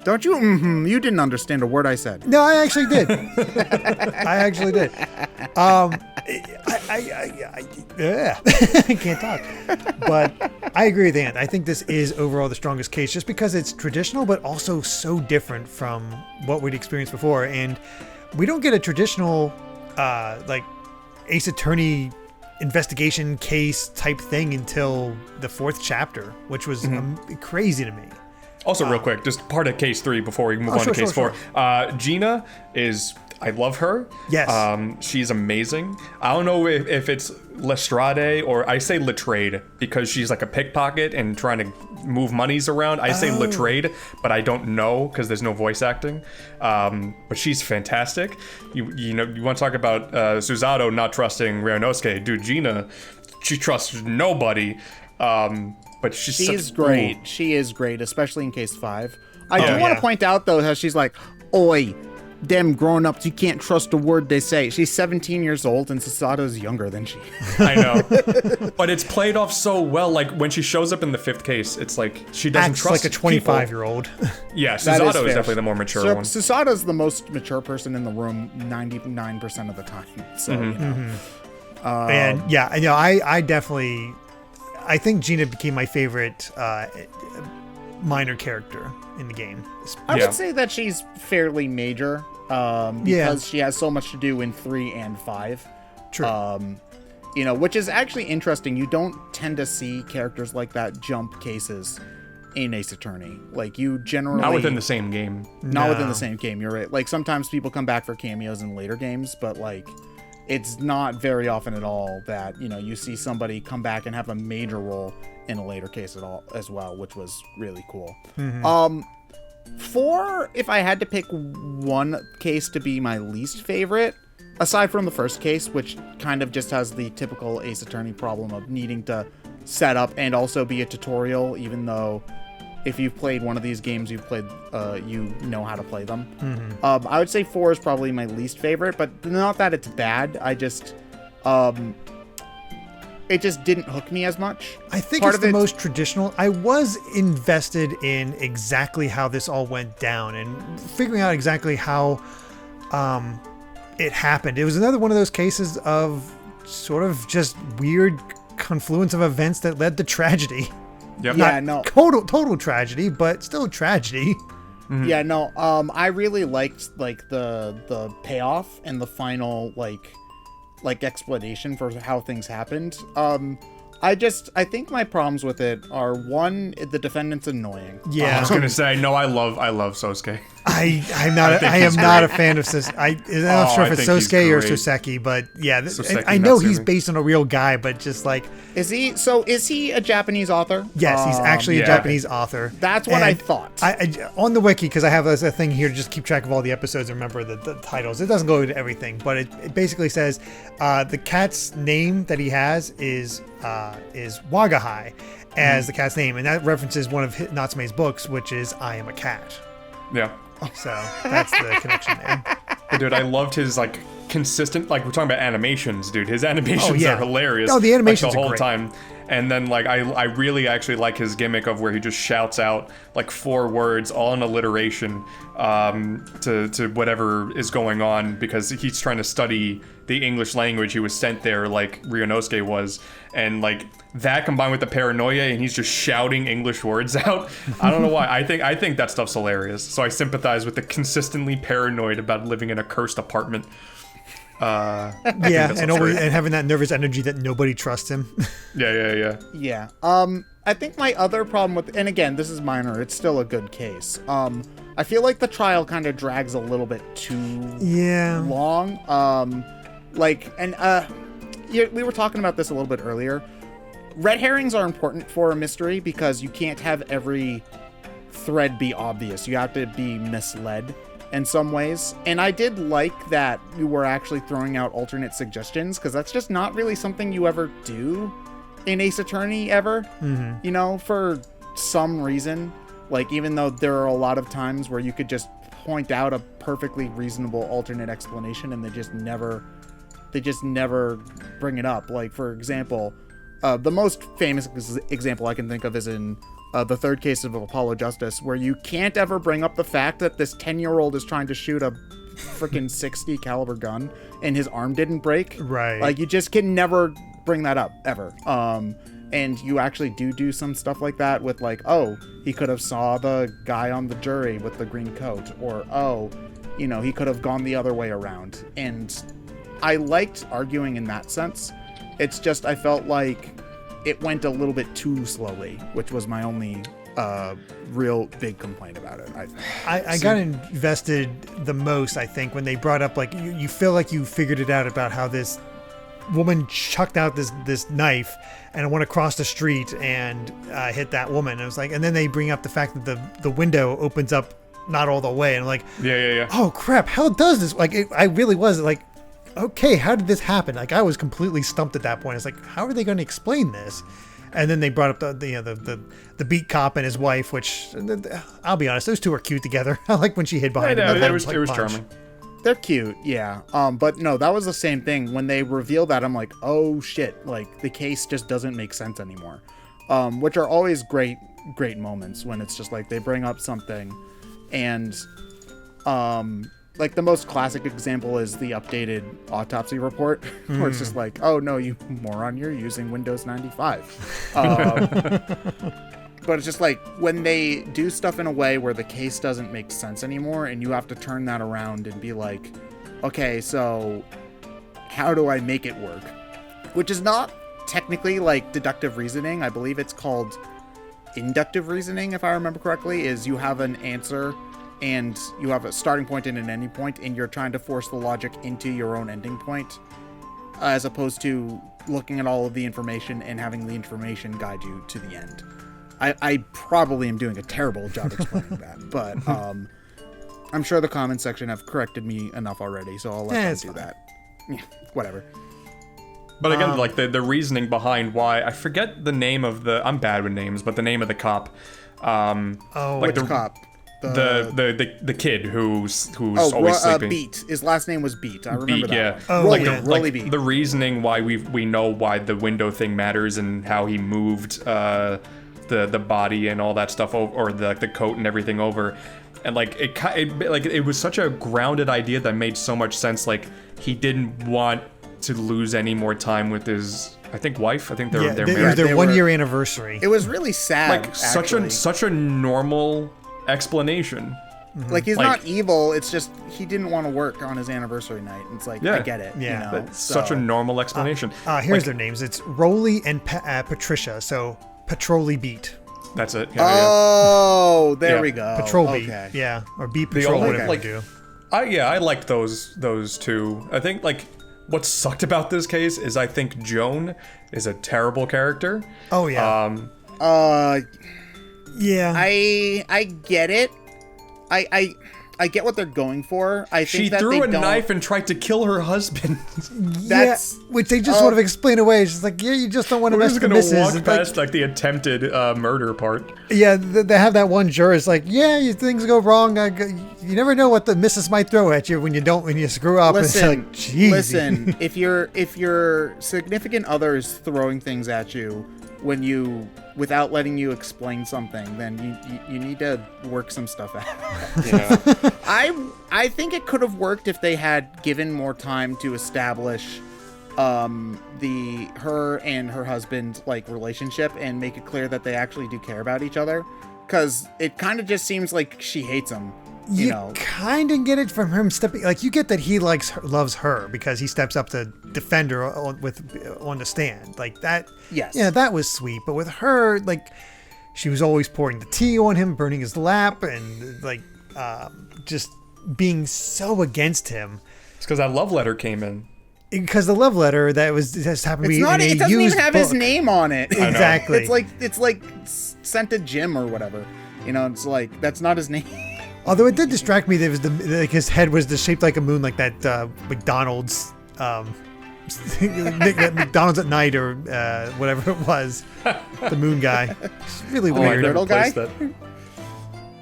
Don't you? You didn't understand a word I said. No, I actually did. I actually did. I can't talk. But I agree with Ant. I think this is overall the strongest case, just because it's traditional, but also so different from what we'd experienced before. And we don't get a traditional, like, Ace Attorney investigation case type thing until the 4th chapter, which was crazy to me. Also, real quick, just part of case 3 before we move on to case 4. Gina is, I love her. Yes. She's amazing. I don't know if it's Lestrade or I say Lestrade because she's like a pickpocket and trying to move monies around. I say Latrade, but I don't know because there's no voice acting. But she's fantastic. You know, you want to talk about Susato not trusting Ryunosuke. Dude, Gina, she trusts nobody. But she is great. Ooh. She is great, especially in case 5. I do want to point out, though, how she's like, oi, them grown-ups, you can't trust a word they say. She's 17 years old, and Susato's younger than she is. I know. But it's played off so well. Like, when she shows up in the 5th case, it's like, she doesn't Acts trust like a 25-year-old. Yeah, Susato is definitely the more mature one. Susato's the most mature person in the room 99% of the time. So, you know. And, yeah, you know, I definitely... I think Gina became my favorite minor character in the game. I would say that she's fairly major because she has so much to do in 3 and 5. True. You know, which is actually interesting. You don't tend to see characters like that jump cases in Ace Attorney. Like, you generally... Not within the same game. Not within the same game, you're right. Like, sometimes people come back for cameos in later games, but, like... It's not very often at all that, you know, you see somebody come back and have a major role in a later case at all as well, which was really cool. If I had to pick one case to be my least favorite, aside from the first case, which kind of just has the typical Ace Attorney problem of needing to set up and also be a tutorial, even though if you've played one of these games, you know how to play them. I would say 4 is probably my least favorite, but not that it's bad. I just, it just didn't hook me as much. I think it's the most traditional. I was invested in exactly how this all went down and figuring out exactly how it happened. It was another one of those cases of sort of just weird confluence of events that led to tragedy. Yep. Yeah, no. Total tragedy, but still a tragedy. Yeah, no. I really liked like the payoff and the final like explanation for how things happened. I think my problems with it are, one, the defendant's annoying. Yeah, I was gonna say no. I love Sosuke. I am not a fan of Sosuke. I'm not sure if it's Sosuke or Soseki, but yeah, I know he's based on a real guy, but just like, is he a Japanese author? Yes, he's actually a Japanese author. That's what I thought. I on the wiki, because I have a thing here to just keep track of all the episodes and remember the titles. It doesn't go into everything, but it basically says the cat's name that he has is Wagahai as the cat's name, and that references one of Natsume's books, which is I Am a Cat. Yeah. So that's the connection there. But dude, I loved his like consistent, like we're talking about animations, dude. His animations are hilarious. Oh, the animations like, the are whole great. time. And then like I really actually like his gimmick of where he just shouts out like 4 words all in alliteration to whatever is going on, because he's trying to study the English language. He was sent there like Ryunosuke was, and like that combined with the paranoia, and he's just shouting English words out. I don't know why. I think that stuff's hilarious. So I sympathize with the consistently paranoid about living in a cursed apartment. And having that nervous energy that nobody trusts him. Yeah. I think my other problem with, and again, this is minor, it's still a good case. I feel like the trial kind of drags a little bit too long. We were talking about this a little bit earlier. Red herrings are important for a mystery because you can't have every thread be obvious. You have to be misled in some ways. And I did like that you were actually throwing out alternate suggestions, because that's just not really something you ever do in Ace Attorney ever. You know, for some reason, like, even though there are a lot of times where you could just point out a perfectly reasonable alternate explanation and they just never bring it up. Like, for example, the most famous example I can think of is in the third case of Apollo Justice, where you can't ever bring up the fact that this 10-year-old is trying to shoot a freaking 60 caliber gun and his arm didn't break. Right. Like, you just can never bring that up ever. And you actually do some stuff like that with, like, oh, he could have saw the guy on the jury with the green coat, or, oh, you know, he could have gone the other way around. And I liked arguing in that sense. It's just, I felt like it went a little bit too slowly, which was my only real big complaint about it. I got invested the most, I think, when they brought up, like, you feel like you figured it out about how this woman chucked out this knife and it went across the street and hit that woman. And it was like, and then they bring up the fact that the window opens up not all the way, and I'm like, yeah. Oh crap! How does this? Like, I really was like, okay, how did this happen? Like, I was completely stumped at that point. It's like, how are they going to explain this? And then they brought up the beat cop and his wife, which I'll be honest, those two are cute together. I like when she hid behind him. It was charming. They're cute, yeah. But no, that was the same thing. When they revealed that, I'm like, oh shit, like the case just doesn't make sense anymore. Which are always great moments when it's just like they bring up something, and like the most classic example is the updated autopsy report, where it's just like, oh no, you moron, you're using Windows 95. But it's just like when they do stuff in a way where the case doesn't make sense anymore, and you have to turn that around and be like, okay, so how do I make it work? Which is not technically like deductive reasoning. I believe it's called inductive reasoning, if I remember correctly, is you have an answer and you have a starting point and an ending point, and you're trying to force the logic into your own ending point, as opposed to looking at all of the information and having the information guide you to the end. I probably am doing a terrible job explaining that, but I'm sure the comments section have corrected me enough already, so I'll let them do that. Yeah, whatever. But again, like the reasoning behind why, I forget the name of I'm bad with names, but the name of the cop. Which cop? The kid who's always sleeping. Beat. His last name was Beat. I remember Beat, that. Yeah. One. Rolly Beat. The reasoning why we know why the window thing matters and how he moved the body and all that stuff over, or the coat and everything over, and it was such a grounded idea that made so much sense. Like, he didn't want to lose any more time with his, I think, wife. I think they're married. It was their 1 year anniversary. It was really sad. Like, such a normal explanation. Like, he's not evil, it's just he didn't want to work on his anniversary night. It's like, I get it. Yeah. You know? Such a normal explanation. Here's their names. It's Rolly and Patricia. So Patrolly Beat. That's it. There we go. Patrol Beat. Yeah. Or Beat Patrol, whatever they do. I liked those two. I think, like, what sucked about this case is I think Joan is a terrible character. Oh yeah. Yeah. I get it. I get what they're going for. I think she threw a knife and tried to kill her husband. Which they just sort of explain away. It's just like, you just don't want to mess with the missus. We're just gonna walk past like the attempted murder part. Yeah, they have that one juror. It's like, things go wrong. You never know what the missus might throw at you when you screw up. Listen, it's like, geez. Listen. If your significant other is throwing things at you without letting you explain something, then you need to work some stuff out. Yeah. I think it could have worked if they had given more time to establish her and her husband relationship and make it clear that they actually do care about each other, because it kind of just seems like she hates him. You know, kind of get it from him stepping. Like, you get that he loves her because he steps up to defend her on the stand. Like that. Yes. Yeah, that was sweet. But with her, like, she was always pouring the tea on him, burning his lap, and just being so against him. It's because that love letter came in. Because the love letter that just happened to be in a used It doesn't even have book. his name on it. Exactly. It's like sent to Jim or whatever. You know, it's like, that's not his name. Although it did distract me that it was his head was shaped like a moon, like that McDonald's, McDonald's at night or whatever it was, the moon guy. It's really weird. McGriddle guy?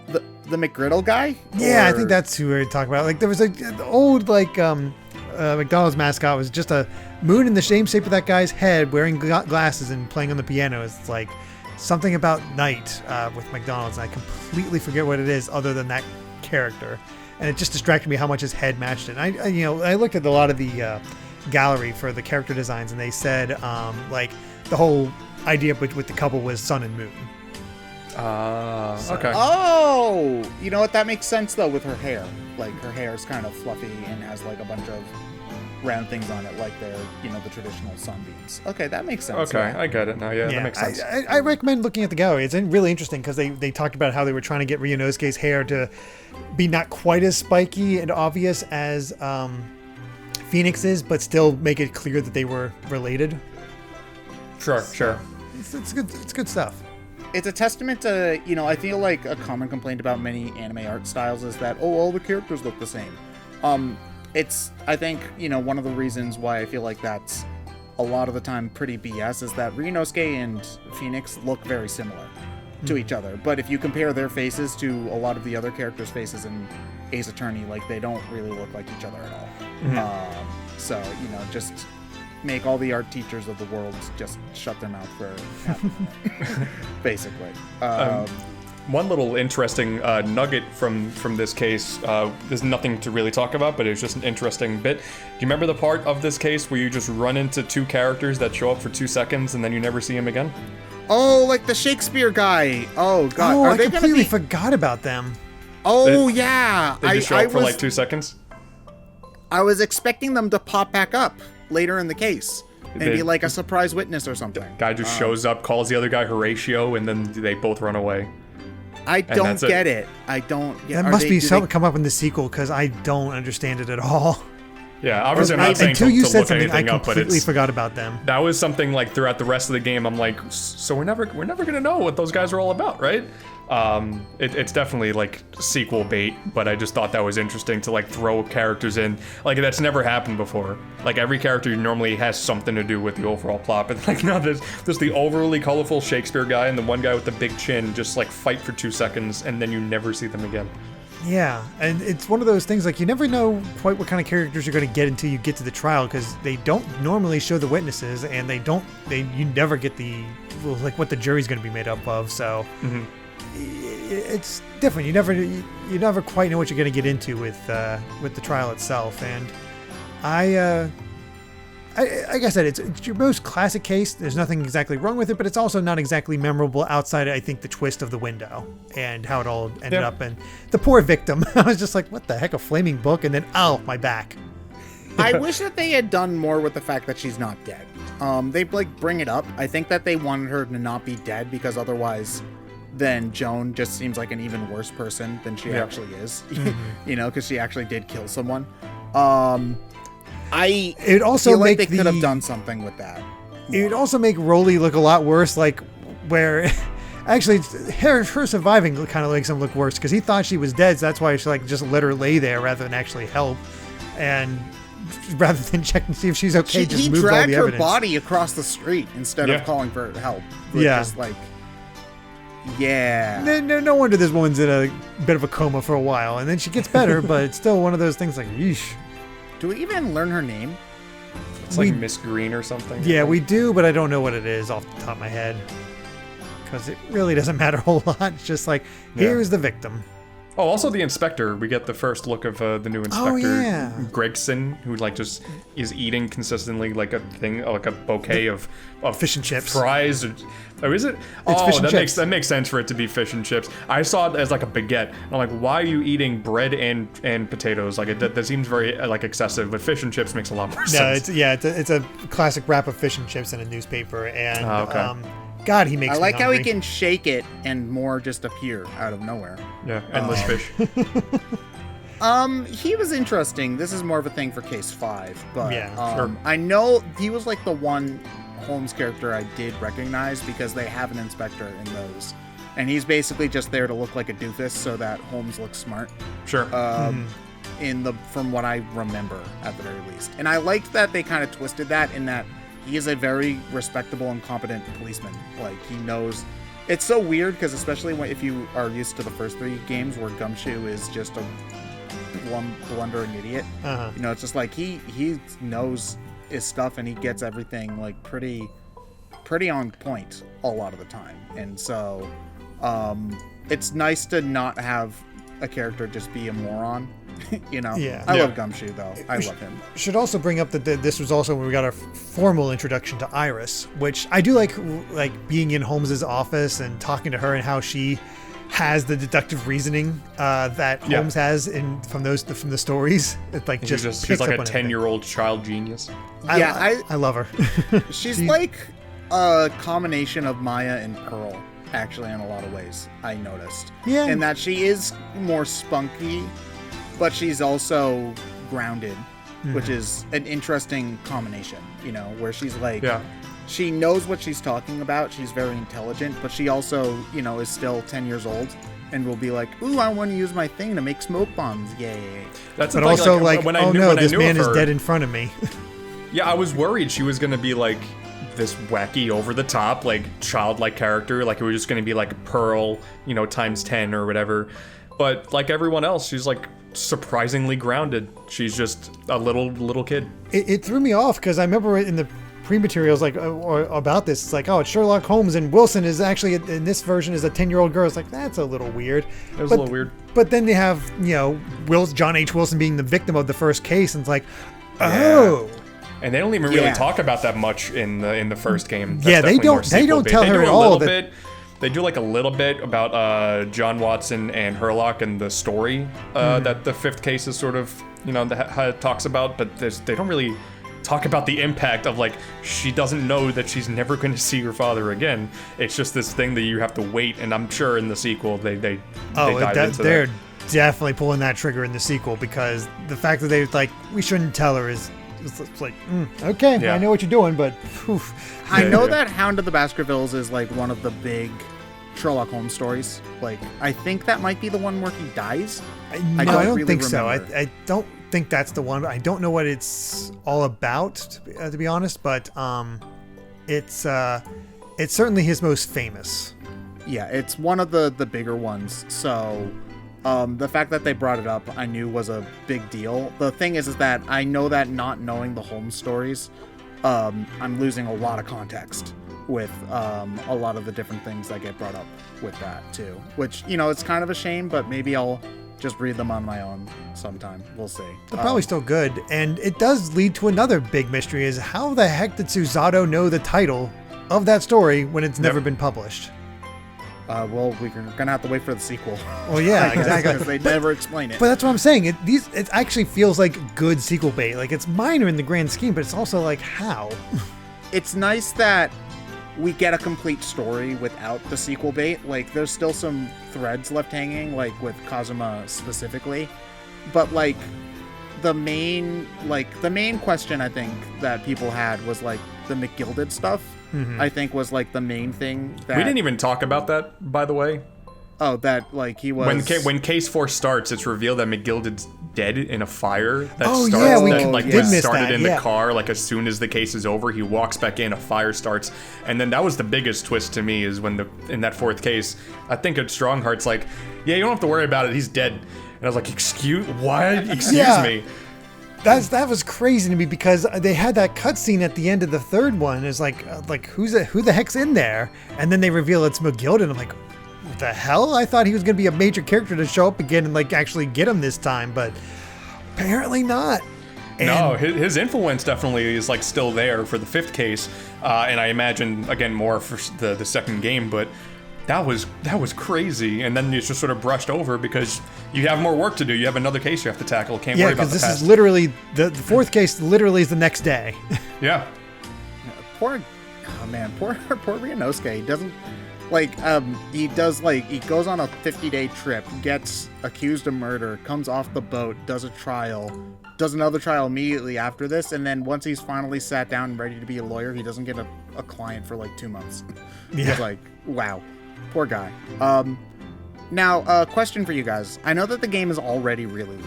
The McGriddle guy? Yeah, I think that's who we were talking about. Like, there was an old McDonald's mascot was just a moon in the same shape of that guy's head, wearing glasses and playing on the piano. It's like something about night with McDonald's, and I completely forget what it is other than that character, and it just distracted me how much his head matched it. I looked at a lot of the gallery for the character designs, and they said the whole idea with the couple was sun and moon. Okay. Oh, you know what? That makes sense though with her hair. Like, her hair is kind of fluffy and has like a bunch of round things on it, like they're, the traditional sunbeams. Okay, that makes sense. Okay, I get it now. Yeah, that makes sense. I recommend looking at the gallery. It's really interesting because they talked about how they were trying to get Ryunosuke's hair to be not quite as spiky and obvious as phoenixes, but still make it clear that they were related. Sure. It's good. It's good stuff. It's a testament to, I feel like a common complaint about many anime art styles is that, all the characters look the same. I think, one of the reasons why I feel like that's a lot of the time pretty BS is that Ryunosuke and Phoenix look very similar to each other. But if you compare their faces to a lot of the other characters' faces in Ace Attorney, like, they don't really look like each other at all. So, just make all the art teachers of the world just shut their mouth for half a minute, basically. One little interesting nugget from this case, there's nothing to really talk about, but it's just an interesting bit. Do you remember the part of this case where you just run into two characters that show up for 2 seconds and then you never see them again? Oh, like the Shakespeare guy. Oh, God. Oh, Are I they completely forgot about them. Oh, yeah. They just show up for like 2 seconds? I was expecting them to pop back up later in the case and be like a surprise witness or something. Guy just shows up, calls the other guy Horatio, and then they both run away. I don't get it. I don't get it. That must be something come up in the sequel, because I don't understand it at all. Yeah, obviously I'm not saying until to you look said something, I anything up, but completely forgot about them. That was something like throughout the rest of the game. I'm like, so we're never gonna know what those guys are all about, right? It's definitely like sequel bait, but I just thought that was interesting to like throw characters in. Like, that's never happened before. Like, every character normally has something to do with the overall plot, but like, no, there's the overly colorful Shakespeare guy and the one guy with the big chin just like fight for 2 seconds and then you never see them again. Yeah, and it's one of those things, like, you never know quite what kind of characters you're going to get until you get to the trial, because they don't normally show the witnesses, and you never get like what the jury's going to be made up of. So it's different. You never quite know what you're going to get into with the trial itself. And like I said, it's your most classic case. There's nothing exactly wrong with it, but it's also not exactly memorable outside, I think, the twist of the window and how it all ended up. And the poor victim, I was just like, what the heck, a flaming book? And then, my back. I wish that they had done more with the fact that she's not dead. They bring it up. I think that they wanted her to not be dead, because otherwise then Joan just seems like an even worse person than she actually is. Because she actually did kill someone. It also feel like they could have done something with that. It would also make Rolly look a lot worse, like, where actually her surviving kind of makes him look worse, because he thought she was dead, so that's why she just let her lay there rather than actually help, and rather than check and see if she's okay, just moved all the evidence. He dragged her body across the street instead of calling for help. Just like, No wonder this woman's in a bit of a coma for a while, and then she gets better, but it's still one of those things like, yeesh. Do we even learn her name? It's like Miss Green or something. Yeah, we do, but I don't know what it is off the top of my head, because it really doesn't matter a whole lot. It's just like, here's the victim. Oh, also the inspector. We get the first look of the new inspector, Gregson, who just is eating consistently like a thing, like a bouquet of fish and chips, fries. Or is it? It's fish and chips. That makes sense for it to be fish and chips. I saw it as like a baguette. And I'm like, why are you eating bread and potatoes? Like, that seems very excessive. But fish and chips makes a lot more sense. It's a classic wrap of fish and chips in a newspaper, and God, he makes me like hungry. how he can shake it and more just appear out of nowhere. Yeah, endless fish. He was interesting. This is more of a thing for case 5, but sure. I know he was like the one Holmes character I did recognize, because they have an inspector in those, and he's basically just there to look like a doofus so that Holmes looks smart. Sure. From what I remember at the very least, and I liked that they kind of twisted that in that he is a very respectable and competent policeman. Like, he knows. It's so weird, because especially if you are used to the first 3 games where Gumshoe is just a blundering idiot. It's just like he knows his stuff, and he gets everything like pretty on point a lot of the time. And so it's nice to not have a character just be a moron. I love Gumshoe, though. I love him. Should also bring up that this was also when we got our formal introduction to Iris, which I do like being in Holmes's office and talking to her, and how she has the deductive reasoning that Holmes has from the stories. It she's like a 10-year-old child genius. I love her. She's like a combination of Maya and Pearl, actually, in a lot of ways, I noticed. Yeah. And that she is more spunky, but she's also grounded which is an interesting combination, you know, where she's like, Yeah. she knows what she's talking about. She's very intelligent, but she also, you know, is still 10 years old and will be like, ooh, I want to use my thing to make smoke bombs. Yay. That's But the thing, also, like, when I oh knew, no, when I this knew man of is her, dead in front of me. Yeah, I was worried she was gonna be like this wacky, over the top, like childlike character, like it was just gonna be like Pearl, you know, times 10 or whatever. But like everyone else, she's like surprisingly grounded. She's just a little kid. It threw me off because I remember in the pre-materials like about this, it's like, oh, it's Sherlock Holmes and Wilson is actually in this version is a 10-year-old girl. It's like, that's a little weird. It was a little weird. But then they have, you know, John H. Wilson being the victim of the first case, and it's like, oh. And they don't even really talk about that much in the first game. That's Yeah, they definitely more don't. They don't sequel-based. tell They her do at a all. little That bit. They do like a little bit about John Watson and Herlock and the story that the fifth case is sort of, you know, talks about, but they don't really talk about the impact of like she doesn't know that she's never going to see her father again. It's just this thing that you have to wait, and I'm sure in the sequel they dive into they're that. definitely pulling that trigger in the sequel, because the fact that they like we shouldn't tell her is it's like okay, Yeah. I know what you're doing, but whew. I know Yeah. that Hound of the Baskervilles is like one of the big Sherlock Holmes stories. Like, I think that might be the one where he dies. I don't really think so. remember. I don't think that's the one. I don't know what it's all about, to be honest, but it's certainly his most famous. Yeah, it's one of the bigger ones. So the fact that they brought it up, I knew was a big deal. The thing is that I know that not knowing the Holmes stories, I'm losing a lot of context with a lot of the different things that get brought up with that too. Which, you know, it's kind of a shame, but maybe I'll just read them on my own sometime. We'll see. They're probably still good, and it does lead to another big mystery: is how the heck did Susato know the title of that story when it's never been published? Well, we're gonna have to wait for the sequel. Well, yeah, exactly. Because they never explain it. But that's what I'm saying. It actually feels like good sequel bait. Like, it's minor in the grand scheme, but it's also like, how? It's nice that we get a complete story without the sequel bait. Like, there's still some threads left hanging, like with Kazuma specifically. But like the main question I think that people had was like the McGilded stuff. Mm-hmm. I think was like the main thing that We didn't even talk about that, by the way. Oh, that like he was When Case 4 starts, it's revealed that McGilded's dead in a fire that Oh, starts yeah, we that, like did was miss started that, in yeah. the car. Like as soon as the case is over, he walks back in, a fire starts, and then that was the biggest twist to me is when in that fourth case, I think at Strongheart's like, yeah, you don't have to worry about it, he's dead. And I was like, excuse Yeah. me. That was crazy to me, because they had that cutscene at the end of the third one. It's like who the heck's in there? And then they reveal it's McGill, and I'm like, what the hell? I thought he was gonna be a major character to show up again and like actually get him this time, but apparently not. No, his influence definitely is like still there for the fifth case, and I imagine again more for the second game. But that was crazy, and then it's just sort of brushed over because you have more work to do. You have another case you have to tackle. Can't Yeah, worry about because the this past. is literally the fourth case. Literally is the next day. Yeah. poor Ryunosuke. He doesn't he goes on a 50-day trip, gets accused of murder, comes off the boat, does a trial, does another trial immediately after this, and then once he's finally sat down and ready to be a lawyer, he doesn't get a client for like 2 months. Yeah. It's like, wow, poor guy. Now, a question for you guys. I know that the game is already really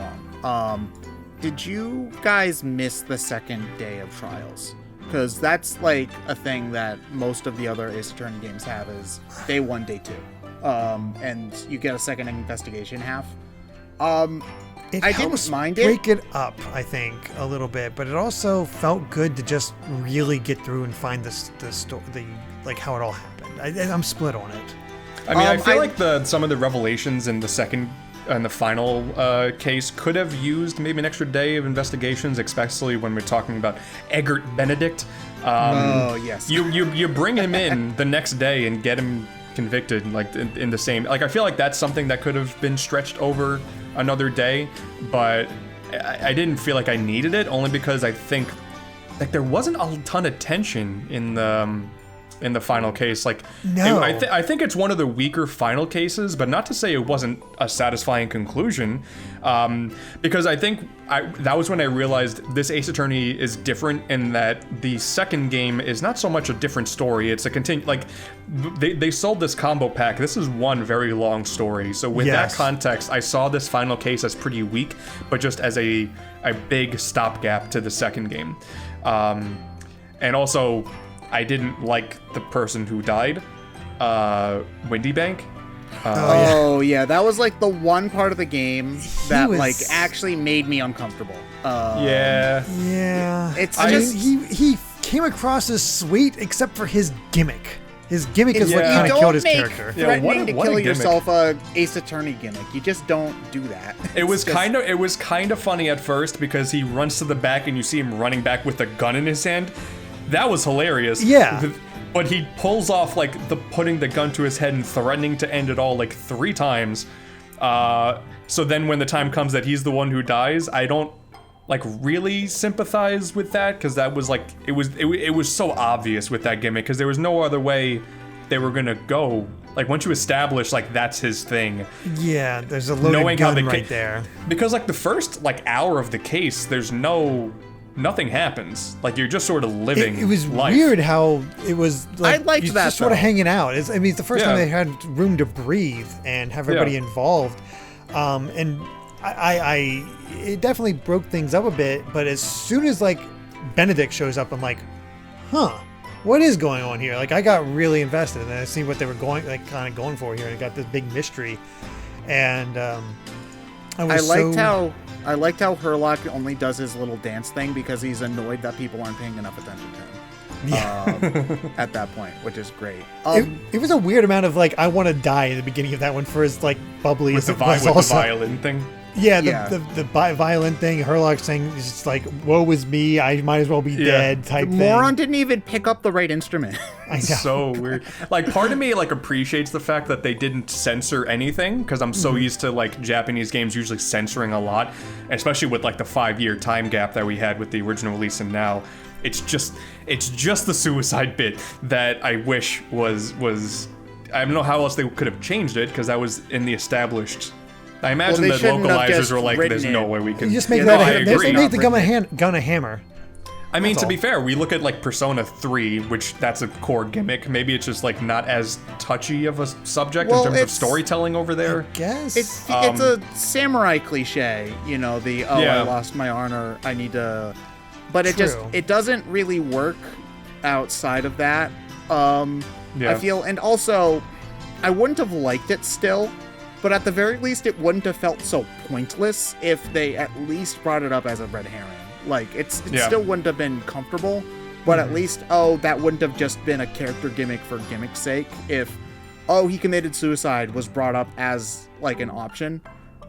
long. Did you guys miss the second day of trials? Because that's like a thing that most of the other Ace Attorney games have is day 1, day 2. And you get a second investigation half. It I helps didn't mind it. break it up, I think, a little bit, but it also felt good to just really get through and find the story, like how it all happened. I'm split on it. I mean, I feel like some of the revelations in the second and the final case could have used maybe an extra day of investigations, especially when we're talking about Edgar Benedict. Oh yes. You bring him in the next day and get him convicted, like in the same. Like I feel like that's something that could have been stretched over another day, but I didn't feel like I needed it, only because I think like there wasn't a ton of tension in in the final case. Like, No. I think it's one of the weaker final cases, but not to say it wasn't a satisfying conclusion, because I think that was when I realized this Ace Attorney is different in that the second game is not so much a different story. It's a like they sold this combo pack. This is one very long story. So with that context, I saw this final case as pretty weak, but just as a big stopgap to the second game. And also, I didn't like the person who died, Windy Bank. Yeah, that was like the one part of the game that like was- actually made me uncomfortable. Yeah. It's I just mean, he came across as sweet, except for his gimmick. His gimmick is what Yeah. kind you of don't killed his make character. Yeah, threatening to what a kill gimmick. yourself a Ace Attorney gimmick. You just don't do that. It was It's just- kind of funny at first because he runs to the back and you see him running back with a gun in his hand. That was hilarious. Yeah. But he pulls off like putting the gun to his head and threatening to end it all like 3 times. So then when the time comes that he's the one who dies, I don't like really sympathize with that, because that was like it was so obvious with that gimmick, because there was no other way they were gonna go. Like once you establish like that's his thing, Yeah, there's a loaded knowing how gun they right there. because like the first like hour of the case, there's nothing happens. Like you're just sort of living. It was life. weird how it was. Like, I liked you're that, just sort of though. hanging out. I mean, it's the first time Yeah. they had room to breathe and have everybody Yeah. involved. And I it definitely broke things up a bit. But as soon as like Benedict shows up, I'm like, huh, what is going on here? Like I got really invested, and then I see what they were going for here. And it got this big mystery, and I liked how Herlock only does his little dance thing because he's annoyed that people aren't paying enough attention to him. At that point, which is great. It was a weird amount of like I want to die in the beginning of that one for as like bubbly with as the, it was with also. the violin thing. Yeah, Yeah. the violent thing. Herlock saying it's just like, "Woe is me! I might as well be Yeah. dead." Type thing. Moron didn't even pick up the right instrument. I know. So weird. Like part of me like appreciates the fact that they didn't censor anything, because I'm so used to like Japanese games usually censoring a lot, especially with like the 5-year time gap that we had with the original release and now. It's just the suicide bit that I wish was I don't know how else they could have changed it, because that was in the established. I imagine they the shouldn't have localizers just were like, written there's no it. way we can. You just make Yeah, that. no, I They agree. make the gun a hammer. I mean, That's to all. be fair, we look at like Persona 3, which that's a core gimmick. Maybe it's just like not as touchy of a subject Well, in terms of it's- storytelling over there. Guess It's a samurai cliche, you know, I Yeah. lost my honor, I need to, but it doesn't really work outside of that. Yeah. I feel, and also I wouldn't have liked it still, but at the very least it wouldn't have felt so pointless if they at least brought it up as a red herring. Like it Yeah. still wouldn't have been comfortable, but at least that wouldn't have just been a character gimmick for gimmick's sake if he committed suicide was brought up as like an option.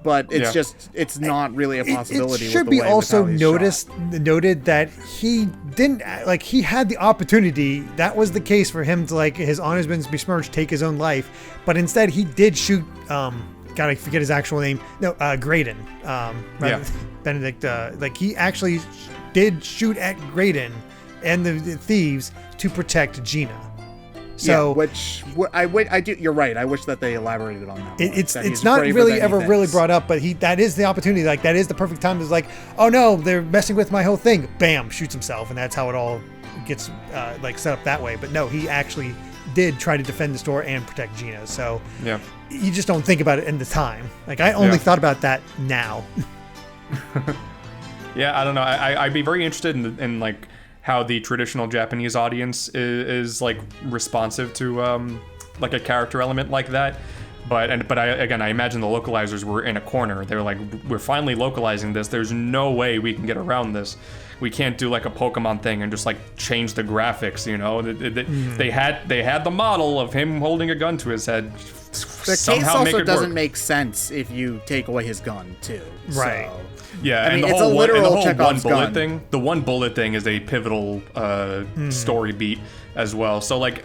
But it's Yeah. it's not really a possibility. It with should the be way also with how he's shot. noted that he didn't like he had the opportunity. That was the case for him to like his honor's been besmirched, take his own life, but instead he did shoot. God, I forget his actual name. No, Graydon. Benedict. Like he actually did shoot at Graydon and the thieves to protect Gina. So I do. You're right. I wish that they elaborated on that. it's not really ever really brought up, but that is the opportunity. Like that is the perfect time. It's like, oh no, they're messing with my whole thing. Bam, shoots himself, and that's how it all gets like set up that way. But no, he actually did try to defend the store and protect Gina. So Yeah. you just don't think about it in the time. Like I only thought about that now. Yeah, I don't know. I'd be very interested in like how the traditional Japanese audience is like responsive to like a character element like that. But I imagine the localizers were in a corner. They were like, we're finally localizing this. There's no way we can get around this. We can't do like a Pokemon thing and just like change the graphics. You know, they had the model of him holding a gun to his head. The case Somehow make also it doesn't work. make sense if you take away his gun too. Right. So. Yeah, I and mean, the it's whole a literal one Chekhov's bullet gun. thing. The one bullet thing is a pivotal story beat as well. So like,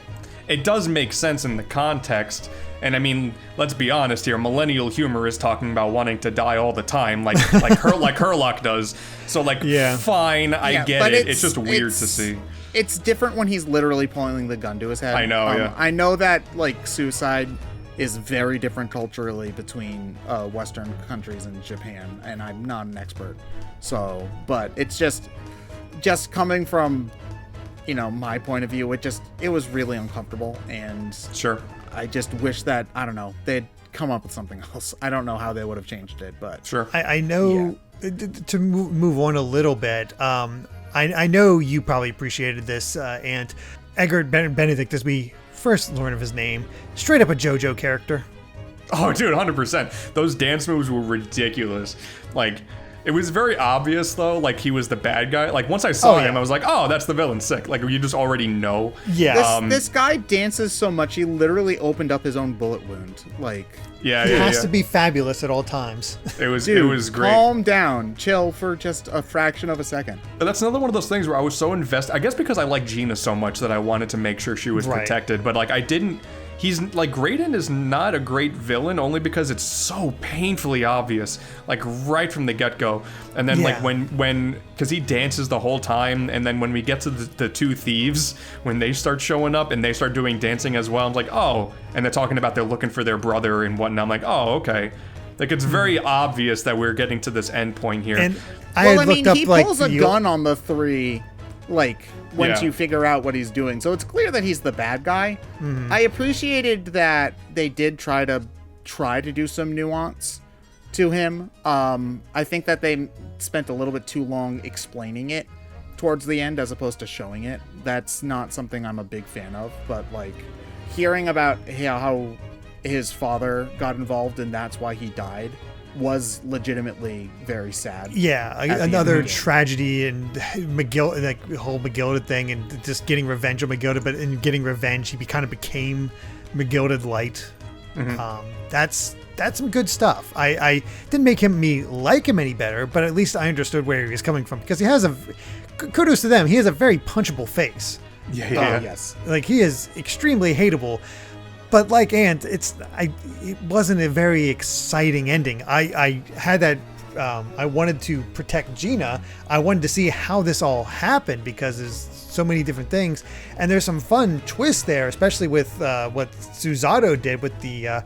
it does make sense in the context. And I mean, let's be honest here. Millennial humor is talking about wanting to die all the time, like Herlock does. So like, fine, I get but it. It's just weird to see. it's different when he's literally pulling the gun to his head. I know, yeah. I know that like suicide is very different culturally between Western countries and Japan, and I'm not an expert. So, but it's just coming from, you know, my point of view, it was really uncomfortable, and Sure. I just wish that, I don't know, they'd come up with something else. I don't know how they would have changed it, but Sure. I know to move on a little bit. I know you probably appreciated this, and Edgar Benedict, as we first learn of his name, straight up a JoJo character. Oh, dude, 100%. Those dance moves were ridiculous. Like, it was very obvious, though, like, he was the bad guy. Like, once I saw him, I was like, oh, that's the villain, sick. Like, you just already know. Yeah. This guy dances so much, he literally opened up his own bullet wound. Like, he has to be fabulous at all times. It was great. Calm down, chill for just a fraction of a second. But that's another one of those things where I was so invested. I guess because I like Gina so much that I wanted to make sure she was protected. But like, I didn't. He's like, Graydon is not a great villain only because it's so painfully obvious, like right from the get-go. And then like when because he dances the whole time, and then when we get to the two thieves, when they start showing up and they start doing dancing as well, I'm like, oh, and they're talking about they're looking for their brother and whatnot. I'm like, oh, okay. Like, it's very obvious that we're getting to this end point here. And he pulls a gun on the three, like, once you figure out what he's doing. So it's clear that he's the bad guy. Mm-hmm. I appreciated that they did try to do some nuance to him. I think that they spent a little bit too long explaining it towards the end as opposed to showing it. That's not something I'm a big fan of, but like hearing about how his father got involved and that's why he died was legitimately very sad. Yeah, another tragedy, and McGill, like the whole McGilded thing, and just getting revenge on McGilded, but in getting revenge, he kind of became McGilded Light. Mm-hmm. That's some good stuff. I didn't make me like him any better, but at least I understood where he was coming from, because he has kudos to them, he has a very punchable face. Yes. Like, he is extremely hateable. But like Ant, it wasn't a very exciting ending. I had that. I wanted to protect Gina. I wanted to see how this all happened, because there's so many different things, and there's some fun twists there, especially with what Suzato did with the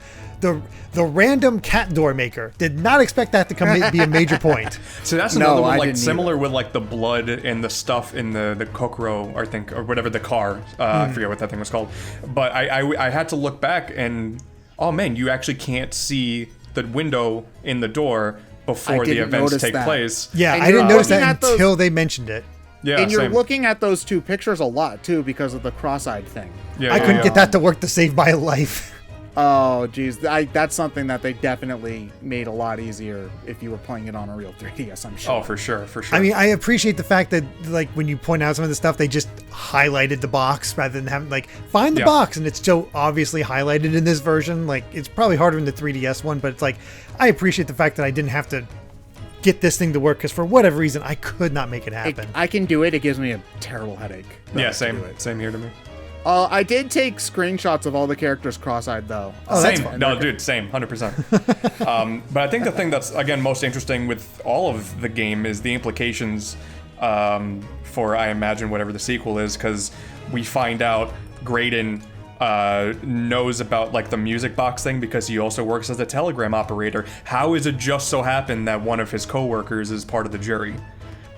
random cat door maker. Did not expect that to be a major point. So that's another one, like similar with like the blood and the stuff in the Kokoro, I think, or whatever the car. I forget what that thing was called. But I had to look back and, oh man, you actually can't see the window in the door before the events take place. Yeah, I didn't notice that until they mentioned it. Yeah, and you're looking at those two pictures a lot too because of the cross-eyed thing. Yeah, I couldn't get that to work to save my life. Oh, geez. That's something that they definitely made a lot easier if you were playing it on a real 3DS, I'm sure. Oh, for sure. I mean, I appreciate the fact that, like, when you point out some of the stuff, they just highlighted the box rather than having, like, find the box, and it's so obviously highlighted in this version. Like, it's probably harder in the 3DS one, but it's like, I appreciate the fact that I didn't have to get this thing to work, because for whatever reason, I could not make it happen. I can do it. It gives me a terrible headache. Yeah, same here to me. I did take screenshots of all the characters cross-eyed, though. Same. No, dude, same. 100%. But I think the thing that's, again, most interesting with all of the game is the implications for, I imagine, whatever the sequel is, because we find out Graydon knows about, like, the music box thing because he also works as a telegram operator. How is it just so happened that one of his coworkers is part of the jury?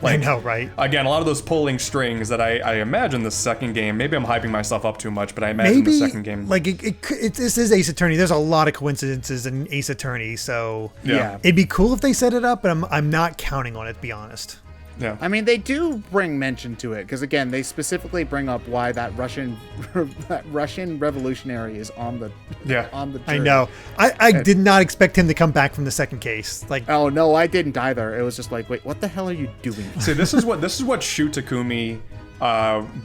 Like, I know, right? Again, a lot of those pulling strings that I imagine the second game, maybe I'm hyping myself up too much, but I imagine the second game. Like, this is Ace Attorney. There's a lot of coincidences in Ace Attorney, so yeah. It'd be cool if they set it up, but I'm not counting on it, to be honest. Yeah. I mean, they do bring mention to it, because again, they specifically bring up why that Russian revolutionary is on the jury. I know. I did not expect him to come back from the second case. Like, oh no, I didn't either. It was just like, wait, what the hell are you doing? See, this is what Shu Takumi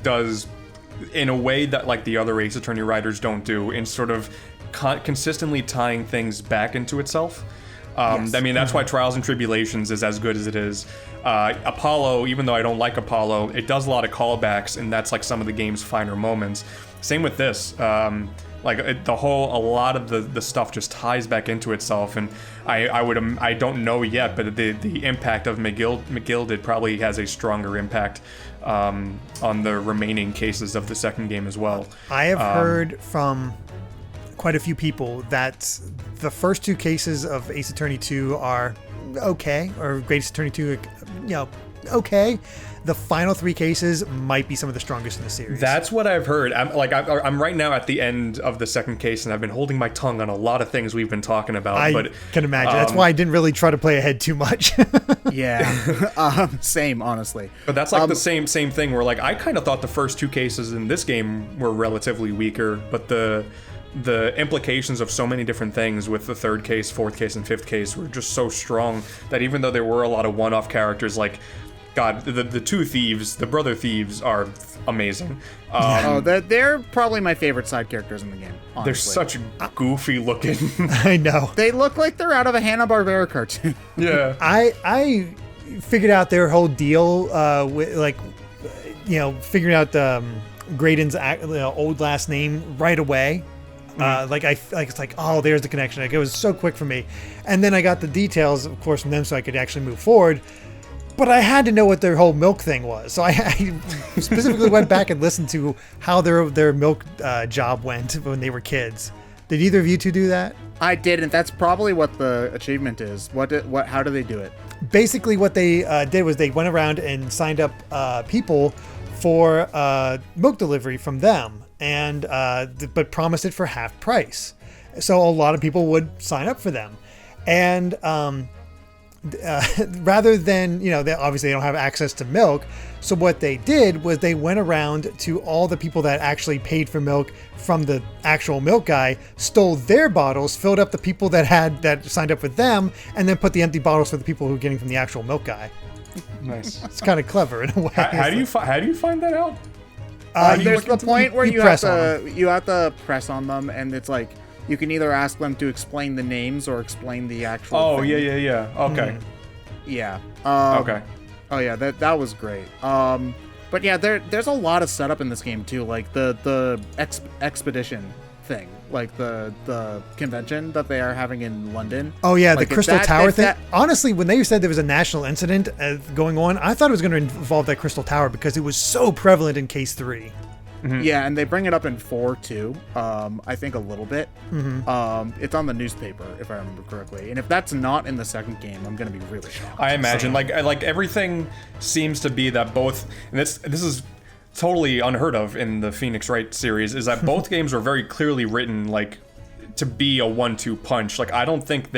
does in a way that, like, the other Ace Attorney writers don't do, in sort of consistently tying things back into itself. Yes. I mean, that's why Trials and Tribulations is as good as it is. Apollo, even though I don't like Apollo, it does a lot of callbacks, and that's like some of the game's finer moments. Same with this. Like a lot of the stuff just ties back into itself, and I don't know yet, but the impact of McGilded probably has a stronger impact on the remaining cases of the second game as well. I have heard from quite a few people that the first 2 cases of Ace Attorney 2 are okay, or Great Ace Attorney 2, okay. The final 3 cases might be some of the strongest in the series. That's what I've heard. I'm right now at the end of the second case, and I've been holding my tongue on a lot of things we've been talking about. I can imagine. That's why I didn't really try to play ahead too much. Yeah, same, honestly. But that's like the same thing where like I kind of thought the first 2 cases in this game were relatively weaker, but the implications of so many different things with the 3rd case, 4th case, and 5th case were just so strong that even though there were a lot of one-off characters, like, God, the 2 thieves, the brother thieves, are amazing. They're probably my favorite side characters in the game, honestly. They're such goofy looking. I know. They look like they're out of a Hanna-Barbera cartoon. Yeah. I figured out their whole deal with, like, figuring out Graydon's old last name right away. It's like, oh, there's the connection. Like, it was so quick for me. And then I got the details, of course, from them so I could actually move forward. But I had to know what their whole milk thing was. So I specifically went back and listened to how their milk job went when they were kids. Did either of you 2 do that? I didn't. That's probably what the achievement is. How do they do it? Basically, what they did was they went around and signed up people for milk delivery from them, and but promised it for half price. So a lot of people would sign up for them, and rather than, they obviously don't have access to milk. So what they did was they went around to all the people that actually paid for milk from the actual milk guy, stole their bottles, filled up the people that signed up with them, and then put the empty bottles for the people who were getting from the actual milk guy. Nice. It's kind of clever in a way. How do you find that out? There's the point where you have to press on them, and it's like, you can either ask them to explain the names or explain the actual thing. Yeah. Okay. Yeah. Okay. Oh, yeah, that was great. But yeah, there's a lot of setup in this game, too. Like, the expedition thing. Like, the convention that they are having in London. Oh, yeah, like the Crystal Tower thing. Honestly, when they said there was a national incident going on, I thought it was going to involve that Crystal Tower because it was so prevalent in Case 3. Mm-hmm. Yeah, and they bring it up in 4 too. I think a little bit. Mm-hmm. It's on the newspaper, if I remember correctly. And if that's not in the second game, I'm gonna be really shocked. I imagine, like everything seems to be that both, and this is totally unheard of in the Phoenix Wright series, is that both games were very clearly written like to be a 1-2 punch. Like, I don't think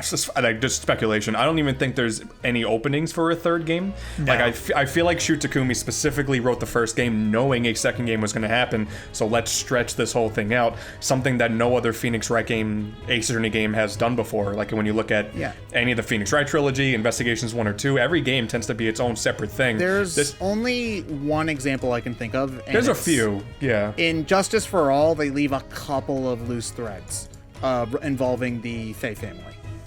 just speculation. I don't even think there's any openings for a third game. No. Like, I feel like Shu Takumi specifically wrote the first game knowing a second game was going to happen, so let's stretch this whole thing out. Something that no other Phoenix Wright game, Ace Attorney game, has done before. Like, when you look at any of the Phoenix Wright trilogy, Investigations 1 or 2, every game tends to be its own separate thing. There's only one example I can think of. And there's a few, yeah. In Justice for All, they leave a couple of loose threads involving the Faye family,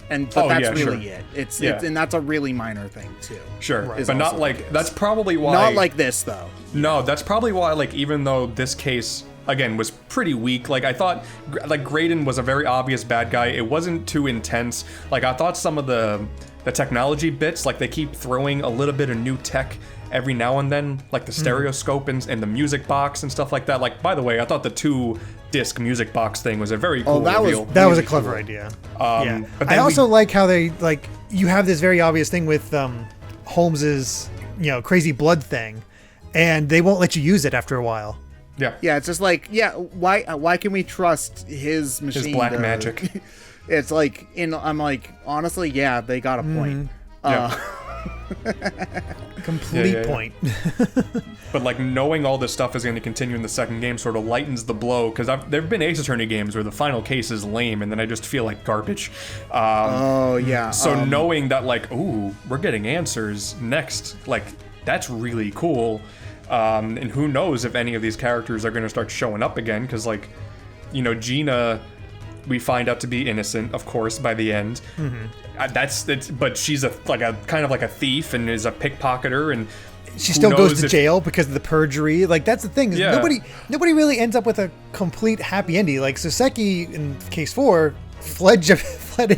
but that's really it. It's and that's a really minor thing too. Sure, right. But not like that's probably why. Not like this though. No, that's probably why. Like, even though this case again was pretty weak, like I thought, like Graydon was a very obvious bad guy. It wasn't too intense. Like, I thought some of the technology bits, like they keep throwing a little bit of new tech every now and then, like the stereoscope and the music box and stuff like that. Like, by the way, I thought the 2-disc music box thing was a very cool reveal. That was a clever idea. Yeah. But I also like how they, like, you have this very obvious thing with Holmes's, crazy blood thing, and they won't let you use it after a while. Yeah. Yeah, it's just like, why can we trust his machine? His black magic. It's like, I'm like, honestly, yeah, they got a point. Complete point. But like, knowing all this stuff is going to continue in the second game sort of lightens the blow, because there have been Ace Attorney games where the final case is lame and then I just feel like garbage. So knowing that, like, ooh, we're getting answers next, like, that's really cool. And who knows if any of these characters are going to start showing up again, because, like, Gina we find out to be innocent, of course, by the end. But she's a kind of like a thief and is a pickpocketer, and she still goes to jail because of the perjury. Like, that's the thing. Yeah. Nobody really ends up with a complete happy ending. Like, Soseki in case 4 fled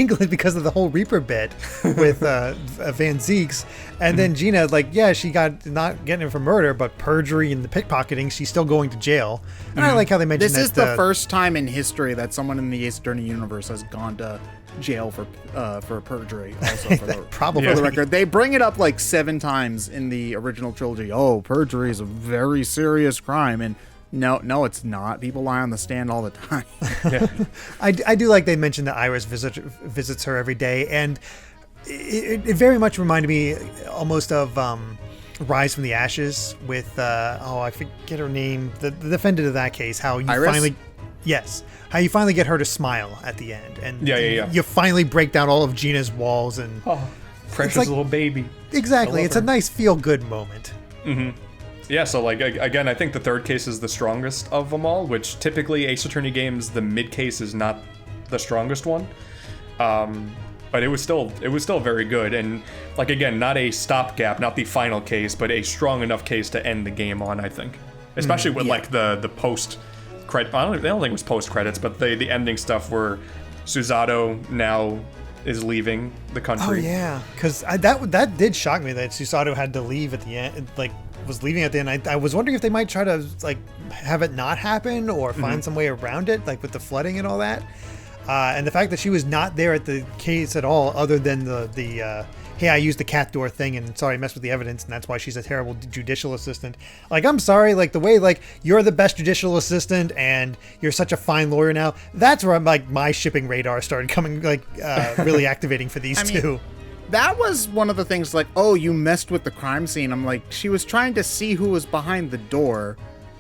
England because of the whole Reaper bit with Van Zeeks, and then Gina, like, yeah, she got not getting him for murder, but perjury and the pickpocketing, she's still going to jail. And I like how they mentioned this is the first time in history that someone in the Ace Attorney universe has gone to jail for perjury. Also, probably for the record, they bring it up like 7 times in the original trilogy. Oh, perjury is a very serious crime, and no, it's not. People lie on the stand all the time. Yeah. I do like they mentioned that Iris visits her every day, and it very much reminded me almost of Rise from the Ashes with I forget her name, the defendant of that case. How you Iris? How you finally get her to smile at the end, and you finally break down all of Gina's walls, and precious little baby. Exactly, it's a nice feel-good moment. Yeah, so like again, I think the third case is the strongest of them all, which typically Ace Attorney games, the mid case is not the strongest one. But it was still very good, and like again, not a stopgap, not the final case, but a strong enough case to end the game on, I think. Especially with like the post credit. I don't think it was post credits, but the ending stuff where Susato now is leaving the country. Oh yeah, because that did shock me that Susato had to leave at the end, like was leaving at the end. I was wondering if they might try to like have it not happen or find some way around it, like with the flooding and all that. And the fact that she was not there at the case at all, other than the hey, I used the cat door thing and sorry, I messed with the evidence, and that's why she's a terrible judicial assistant. Like, I'm sorry, like the way like you're the best judicial assistant and you're such a fine lawyer now. That's where like my shipping radar started coming, like really activating for these two. That was one of the things, like, oh, you messed with the crime scene. I'm like, she was trying to see who was behind the door.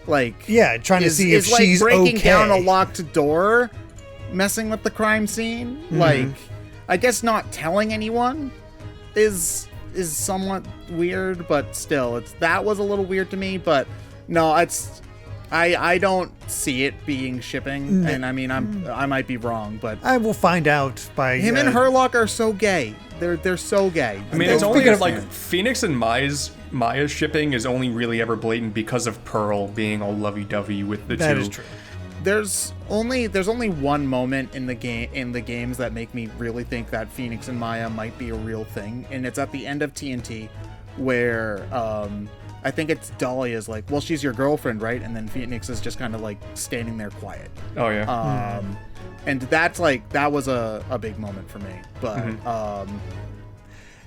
Like, yeah, trying to see if she's like breaking okay. down a locked door, messing with the crime scene. Like, I guess not telling anyone is somewhat weird, but still, that was a little weird to me. But no, I don't see it being shipping, and I mean, I might be wrong, but I will find out by him and Herlock are so gay. They're so gay. I mean, it's only like Phoenix and Maya's shipping is only really ever blatant because of Pearl being all lovey-dovey with the two. That is true. There's only one moment in the games that make me really think that Phoenix and Maya might be a real thing, and it's at the end of TNT, where I think it's Dahlia's like, well, she's your girlfriend, right? And then Phoenix is just kind of like standing there quiet. Oh yeah. And that's like, that was a big moment for me. But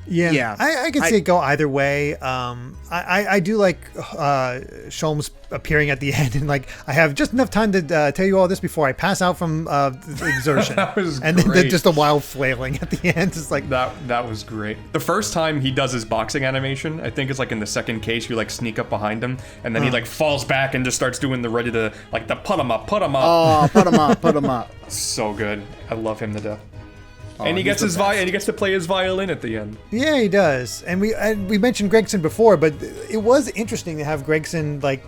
yeah. I can see it go either way. I do like Sholmes appearing at the end, and like I have just enough time to tell you all this before I pass out from exertion. That was and great. then just a wild flailing at the end. It's like that was great. The first time he does his boxing animation, I think it's like in the second case, you like sneak up behind him, and then he like falls back and just starts doing the ready to like the put him up. Oh, put him up. So good. I love him to death. And he gets he gets to play his violin at the end. Yeah, he does. And we mentioned Gregson before, but it was interesting to have Gregson like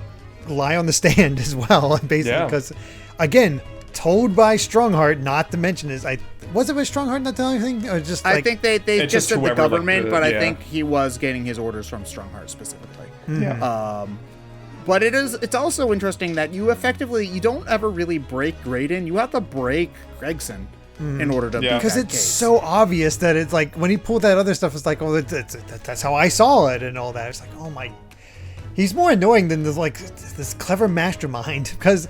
lie on the stand as well, basically, because again, told by Strongheart not to mention this. Was it by Strongheart not telling anything, or just? Like, I think they just said the government, like but I think he was getting his orders from Strongheart specifically. Yeah. But it's also interesting that you don't ever really break Graydon. You have to break Gregson in order to beat because that it's case. so obvious that it's like when he pulled that other stuff, it's like, oh, that's how I saw it and all that. It's like, oh my, he's more annoying than this clever mastermind, because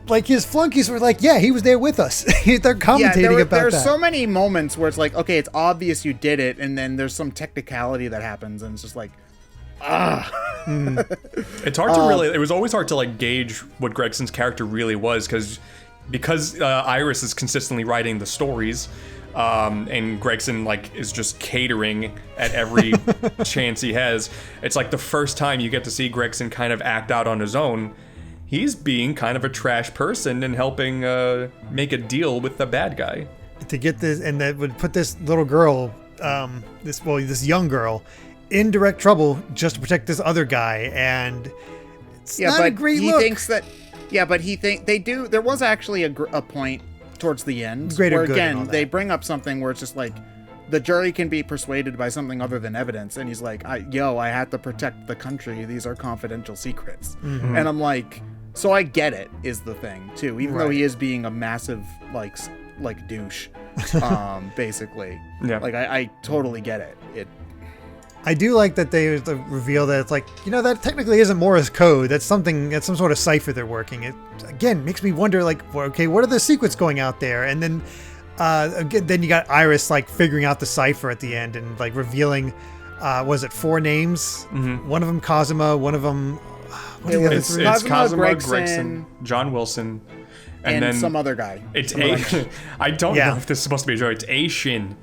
like his flunkies were like, yeah, he was there with us. They're commentating about that. There's so many moments where it's like, okay, it's obvious you did it, and then there's some technicality that happens, and it's just like, It's hard to really. It was always hard to like gauge what Gregson's character really was, because Iris is consistently writing the stories, and Gregson like is just catering at every chance he has. It's like the first time you get to see Gregson kind of act out on his own. He's being kind of a trash person and helping make a deal with the bad guy to get this, and that would put this little girl, this young girl, in direct trouble just to protect this other guy, and it's not a great look. Thinks that. Yeah, but there was actually a point towards the end. Greater where good and all again, that. they bring up something where it's just like, the jury can be persuaded by something other than evidence. And he's like, I had to protect the country. These are confidential secrets. Mm-hmm. And I'm like, so I get it, is the thing, too. Even though Right. he is being a massive, like douche, basically. Yeah. Like, I totally get it. I do like that they reveal that it's like, that technically isn't Morse code. That's some sort of cipher they're working. It, again, makes me wonder, like, okay, what are the secrets going out there? And then, again, then you got Iris, like, figuring out the cipher at the end and, like, revealing, was it 4 names? Mm-hmm. One of them Kazuma, one of them, what are the other It's three? Kazuma, Gregson, Gregson, John Wilson, and then some other guy. It's Some I don't Yeah. know if this is supposed to be a joke. It's A Shin.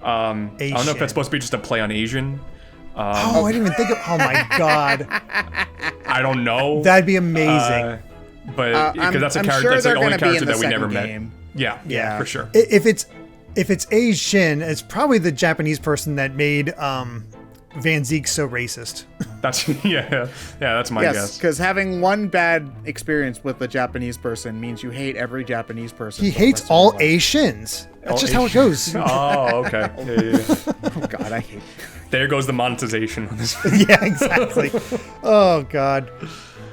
I don't know if Shin. that's supposed to be just a play on Asian. Oh, I didn't even think of, oh my God. I don't know. That'd be amazing. But because that's a I'm character, sure that's the they're only gonna be in character the that we never second met. game. Yeah, for sure. If it's A Shin, it's probably the Japanese person that made Van Zeke so racist. That's that's my Yes, guess. because having one bad experience with a Japanese person means you hate every Japanese person. He for the hates rest of all your life. A Shins. That's All just how it goes. Oh, okay. Yeah. Oh God, I hate. There goes the monetization on this. Yeah, exactly. Oh God.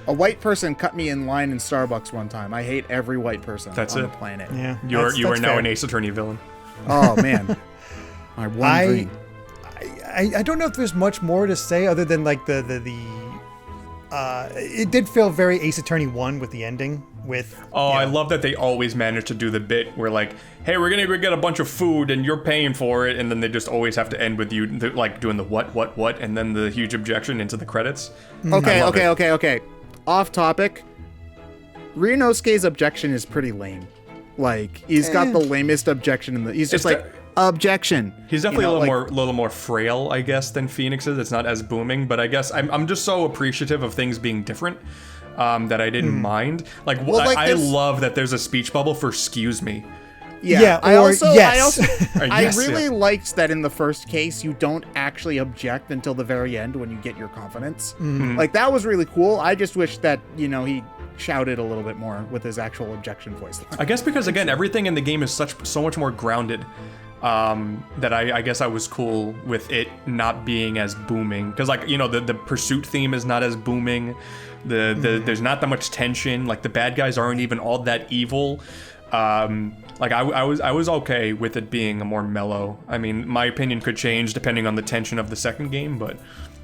A white person cut me in line in Starbucks one time. I hate every white person That's on it. the planet. Yeah. You are that's now fair. an Ace Attorney villain. Oh man, my one dream. I don't know if there's much more to say other than like it did feel very Ace Attorney 1 with the ending with. I love that they always manage to do the bit where like, hey, we're gonna go get a bunch of food and you're paying for it, and then they just always have to end with you like doing the what, and then the huge objection into the credits. Okay. Off topic. Ryunosuke's objection is pretty lame. Like he's got the lamest objection in the. He's just It's like objection. He's definitely You know, a little more frail, I guess, than Phoenix is. It's not as booming, but I guess I'm just so appreciative of things being different that I didn't mind. Like, I love that there's a speech bubble for "excuse me." Yeah, I or also, yes. I Yes, really yeah. liked that in the first case you don't actually object until the very end when you get your confidence. Like that was really cool. I just wish that he shouted a little bit more with his actual objection voice. I guess because again, everything in the game is so much more grounded. That I guess I was cool with it not being as booming because like the pursuit theme is not as booming. There's not that much tension. Like the bad guys aren't even all that evil. Like I was okay with it being a more mellow. I mean, my opinion could change depending on the tension of the second game, but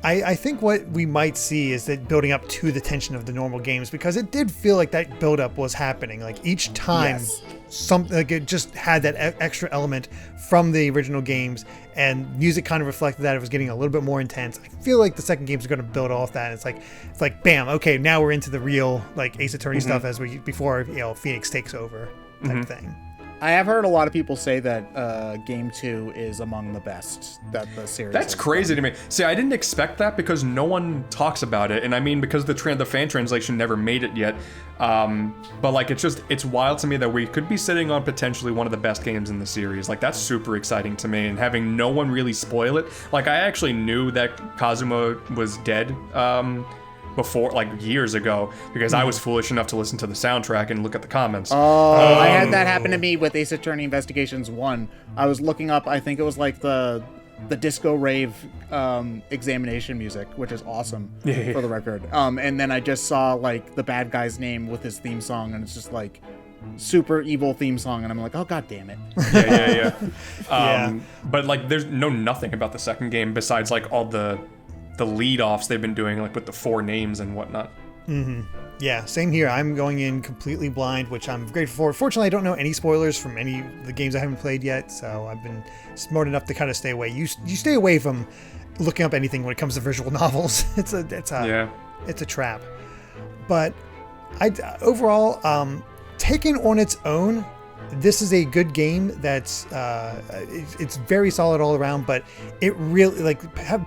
I think what we might see is that building up to the tension of the normal games, because it did feel like that buildup was happening. Like each time, something like it just had that extra element from the original games, and music kind of reflected that. It was getting a little bit more intense. I feel like the second games are going to build off that. It's like bam, okay, now we're into the real like Ace Attorney stuff as before Phoenix takes over type thing. I have heard a lot of people say that Game 2 is among the best that the series. that's has crazy to me. See, I didn't expect that because no one talks about it, and I mean because the fan translation never made it yet. But like it's wild to me that we could be sitting on potentially one of the best games in the series. Like that's super exciting to me, and having no one really spoil it. Like I actually knew that Kazuma was dead before, like years ago, because I was foolish enough to listen to the soundtrack and look at the comments. I had that happen to me with Ace Attorney Investigations 1. I was looking up, I think it was like the disco rave examination music, which is awesome for the record. And then I just saw like the bad guy's name with his theme song, and it's just like super evil theme song, and I'm like, oh god damn it. Yeah. But like there's nothing about the second game besides like all the lead-offs they've been doing, like with the 4 names and whatnot. Yeah, same here. I'm going in completely blind, which I'm grateful for. Fortunately, I don't know any spoilers from any of the games I haven't played yet, so I've been smart enough to kind of stay away. You stay away from looking up anything when it comes to visual novels. It's a trap. But overall, taken on its own, this is a good game that's it's very solid all around, but it really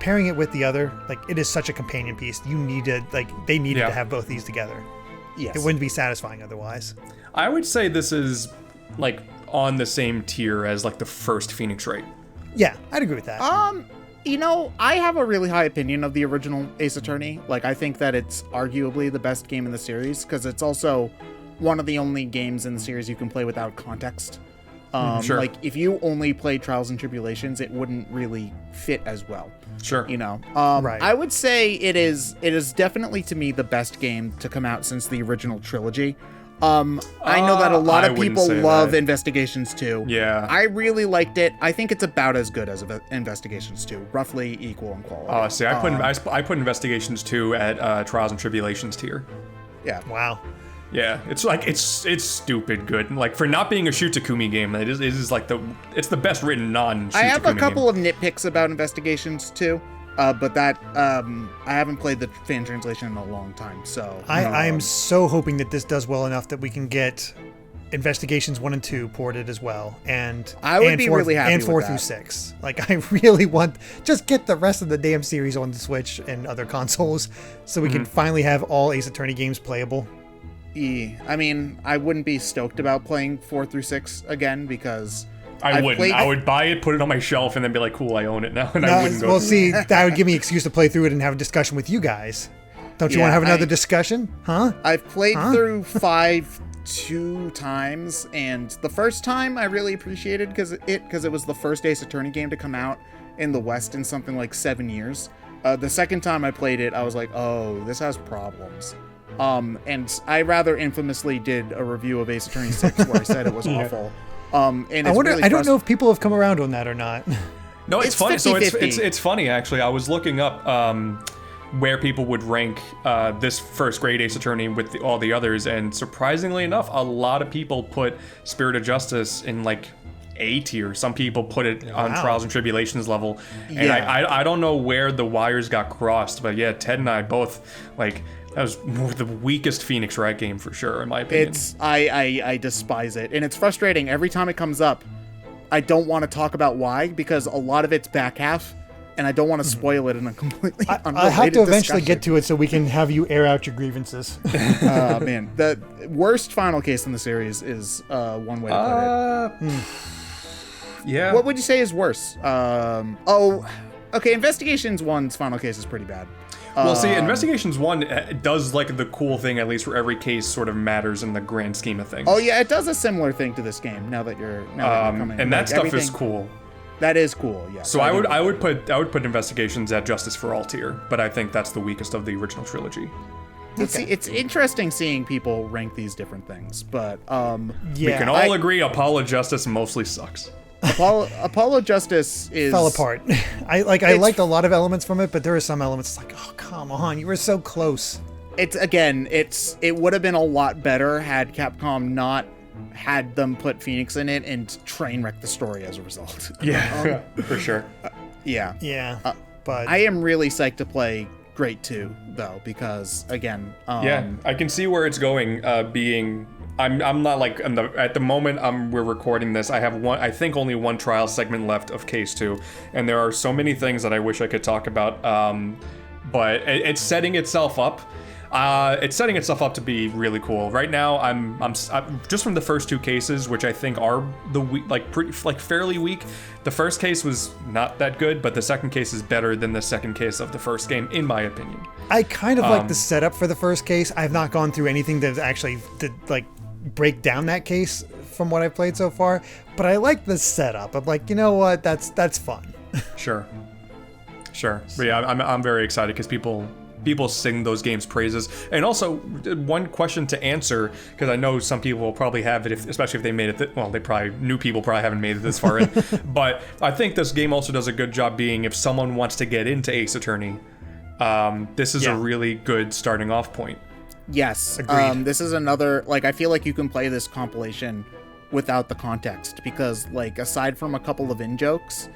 pairing it with the other, like it is such a companion piece. You need to they needed to have both these together. Yes. It wouldn't be satisfying otherwise. I would say this is like on the same tier as like the first Phoenix Wright. Yeah, I'd agree with that. I have a really high opinion of the original Ace Attorney. Like I think that it's arguably the best game in the series because it's also one of the only games in the series you can play without context. Sure. Like, if you only played Trials and Tribulations, it wouldn't really fit as well. Sure. You know, Right. I would say it is definitely, to me, the best game to come out since the original trilogy. I know that a lot I of wouldn't people say love that. Investigations 2. Yeah. I really liked it. I think it's about as good as Investigations 2, roughly equal in quality. See, I put Investigations 2 at Trials and Tribulations tier. Yeah. Wow. Yeah, it's like it's stupid good. Like, for not being a Shutakumi game, it is like it's the best written non-Shutakumi I have a couple game. of nitpicks about Investigations 2, but that I haven't played the fan translation in a long time, so I am so hoping that this does well enough that we can get Investigations 1 and 2 ported as well, and I would be really happy and 4 with through that. 6. Like, I really want just get the rest of the damn series on the Switch and other consoles, so we can finally have all Ace Attorney games playable. I mean, I wouldn't be stoked about playing 4 through 6 again because I would buy it, put it on my shelf, and then be like, cool, I own it now, and I wouldn't go. Well, see, that would give me an excuse to play through it and have a discussion with you guys. Don't you want to have another discussion? Huh? I've played through 5 2 times, and the first time I really appreciated because it was the first Ace Attorney game to come out in the West in something like 7 years. The second time I played it, I was like, oh, this has problems. And I rather infamously did a review of Ace Attorney 6 where I said it was awful. And it's really I don't know if people have come around on that or not. No, it's It's funny. So 50-50. it's funny, actually. I was looking up where people would rank this first Great Ace Attorney with all the others, and surprisingly enough, a lot of people put Spirit of Justice in like A tier. Some people put it on Trials and Tribulations level, and Yeah. I don't know where the wires got crossed, but yeah, Ted and I both, like, that was the weakest Phoenix Wright game for sure, in my opinion. I despise it, and it's frustrating every time it comes up. I don't want to talk about why because a lot of it's back half, and I don't want to spoil it in a completely unrelated I have to eventually discussion. get to it so we can have you air out your grievances. Man, the worst final case in the series is one way to put it. Yeah. What would you say is worse? Okay, Investigations 1's final case is pretty bad. Well, see, Investigations 1 does, like, the cool thing, at least, where every case sort of matters in the grand scheme of things. Oh yeah, it does a similar thing to this game. Now that you're coming, and like, that stuff is everything- cool. That is cool. Yeah. So I would put Investigations at Justice for All tier, but I think that's the weakest of the original trilogy. It's interesting seeing people rank these different things, but We can all agree Apollo Justice mostly sucks. Apollo Justice is fell apart. I liked a lot of elements from it, but there are some elements like, oh come on, you were so close. It would have been a lot better had Capcom not had them put Phoenix in it and train wreck the story as a result. Yeah, for sure. Yeah. Yeah, but I am really psyched to play Great 2 though, because again, Yeah, I can see where it's going. Being, I'm not like at the moment we're recording this. I think only one trial segment left of Case 2, and there are so many things that I wish I could talk about. But it's setting itself up. It's setting itself up to be really cool. Right now, I'm just from the first 2 cases, which I think are fairly weak. The first case was not that good, but the second case is better than the second case of the first game, in my opinion. I kind of like the setup for the first case. I've not gone through anything that actually did like break down that case from what I've played so far, but I like the setup. I'm like, you know what, that's fun. Sure. But yeah, I'm very excited because people sing those games' praises. And also, one question to answer, because I know some people will probably have it, especially if they made it. New people probably haven't made it this far in. But I think this game also does a good job being, if someone wants to get into Ace Attorney, this is a really good starting off point. Yes. Agreed. This is another, like, I feel like you can play this compilation without the context because, like, aside from a couple of in-jokes,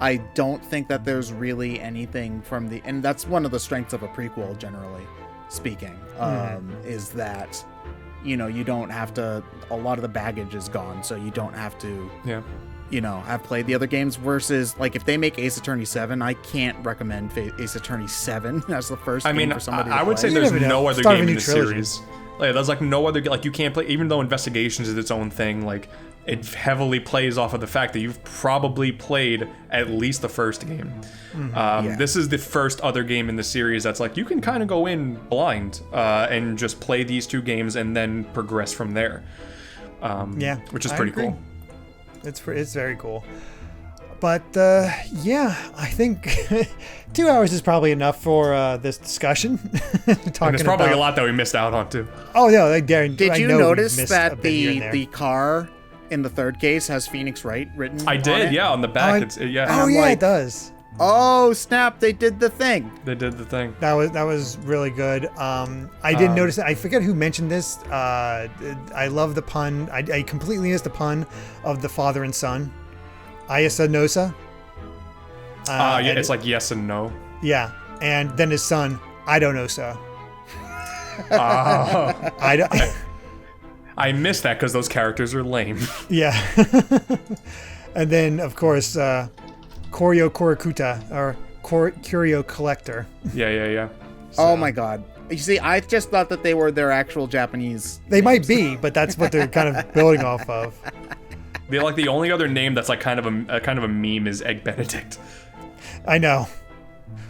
I don't think that there's really anything from the, and that's one of the strengths of a prequel, generally speaking, is that, you know, you don't have to, a lot of the baggage is gone, so you don't have to, have played the other games versus, like, if they make Ace Attorney 7, I can't recommend Ace Attorney 7 as the first game for somebody to I would play. say there's never know. no other Start of game a in new the trilogy. series. Like, there's like no other, like, you can't play, even though Investigations is its own thing, like, it heavily plays off of the fact that you've probably played at least the first game. This is the first other game in the series that's like, you can kind of go in blind and just play these 2 games and then progress from there. Which is pretty cool. It's very cool. But I think 2 hours is probably enough for this discussion. And there's probably a lot that we missed out on too. Oh no, Darren, did you notice that the car in the third case has Phoenix Wright written? I did, on it? on the back. It does. Oh snap! They did the thing. That was really good. I didn't notice it. I forget who mentioned this. I love the pun. I completely missed the pun of the father and son. Ayasa Nosa. It's like yes and no. Yeah, and then his son. I don't know, sir. I missed that because those characters are lame. Yeah. And then, of course, Koryo Korakuta, or Curio Collector. Yeah. So. Oh my god. You see, I just thought that they were their actual Japanese They names. might be, but that's what they're kind of building off of. They're like the only other name that's like kind of a meme is Egg Benedict. I know.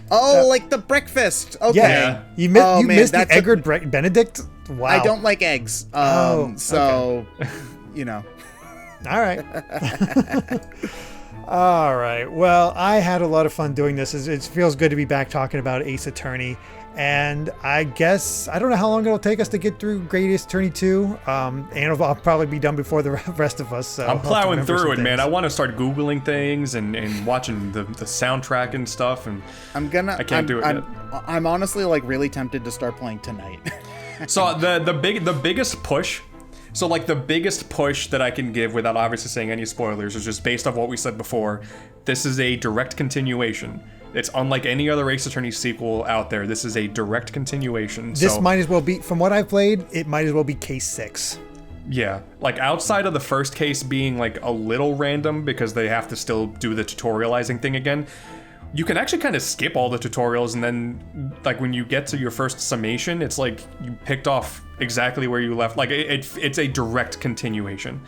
Oh, like the breakfast. Okay. Yeah. You missed the Edgar Benedict? Wow. I don't like eggs. So, you know. All right. All right. Well, I had a lot of fun doing this. It feels good to be back talking about Ace Attorney. And I guess, I don't know how long it'll take us to get through Great Ace Attorney 2. And I'll probably be done before the rest of us. So I'm plowing through it, man. I want to start Googling things and watching the soundtrack and stuff. And I can't do it yet. I'm honestly like really tempted to start playing tonight. So the biggest push. So like the biggest push that I can give without obviously saying any spoilers is just based off what we said before. This is a direct continuation. It's unlike any other Ace Attorney sequel out there. This is a direct continuation. This might as well be, from what I've played, it might as well be case 6. Yeah, like outside of the first case being like a little random because they have to still do the tutorializing thing again, you can actually kind of skip all the tutorials, and then like when you get to your first summation, it's like you picked off exactly where you left. Like it's a direct continuation.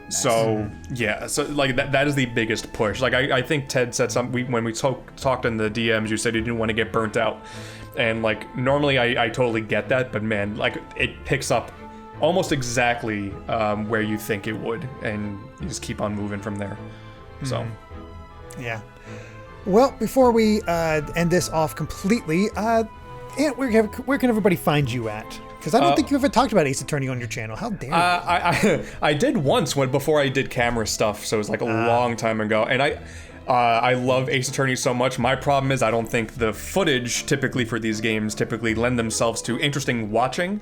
So yeah, so like that is the biggest push. Like I think Ted said something when we talked in the DMs. You said you didn't want to get burnt out, and like normally I totally get that, but man, like it picks up almost exactly where you think it would, and you just keep on moving from there. So yeah. Well, before we end this off completely, Ant, where can everybody find you at? Because I don't think you ever talked about Ace Attorney on your channel. How dare you? I did once before I did camera stuff, so it was like a long time ago. And I love Ace Attorney so much. My problem is I don't think the footage typically for these games lend themselves to interesting watching.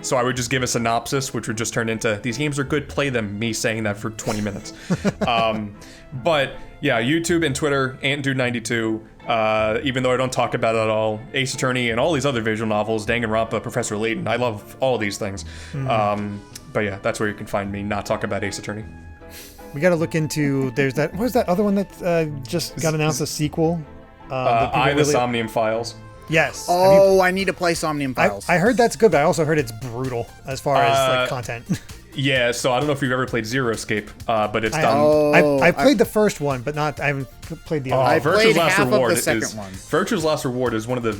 So I would just give a synopsis, which would just turn into, these games are good, play them, me saying that for 20 minutes. But yeah, YouTube and Twitter, AntDude92. Even though I don't talk about it at all, Ace Attorney and all these other visual novels, Danganronpa, Professor Layton, I love all these things. But yeah, that's where you can find me, not talk about Ace Attorney. We got to look into, what was that other one that just got announced, a sequel? The Somnium Files. Yes. Oh, I need to play Somnium Files. I heard that's good, but I also heard it's brutal as far as like content. Yeah, so I don't know if you've ever played Zero Escape, but it's done. I played the first one, but I haven't played the other. I played half of the second one. Virtue's Last Reward is one of the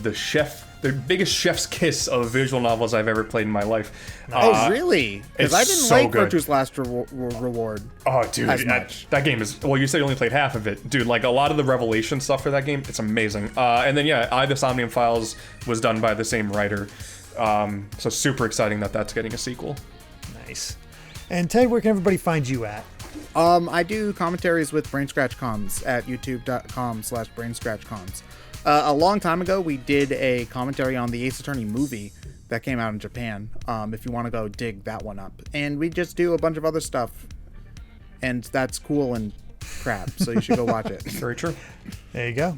biggest chef's kiss of visual novels I've ever played in my life. Oh, really? Because I didn't like good. Virtue's Last Reward. Oh, dude, that game is. Well, you said you only played half of it, dude. Like a lot of the revelation stuff for that game, it's amazing. And then the Somnium Files was done by the same writer, so super exciting that that's getting a sequel. Nice. And Ted, where can everybody find you at? I do commentaries with Brain Scratch Comms at youtube.com/brainscratchcomms. A long time ago, we did a commentary on the Ace Attorney movie that came out in Japan. If you want to go dig that one up. And we just do a bunch of other stuff. And that's cool and crap. So you should go watch it. Very true. There you go.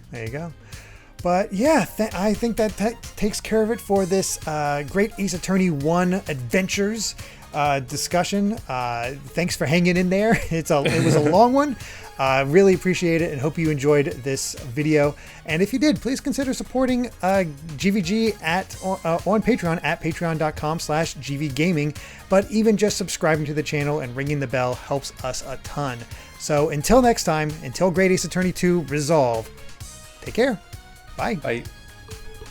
But yeah, I think that takes care of it for this Great Ace Attorney 1 Adventures discussion. Thanks for hanging in there. It was a long one. Really appreciate it and hope you enjoyed this video. And if you did, please consider supporting GVG on Patreon at patreon.com/GVGaming. But even just subscribing to the channel and ringing the bell helps us a ton. So until next time, until Great Ace Attorney 2 Resolve, take care. Bye. Bye.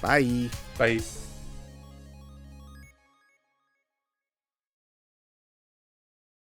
Bye. Bye.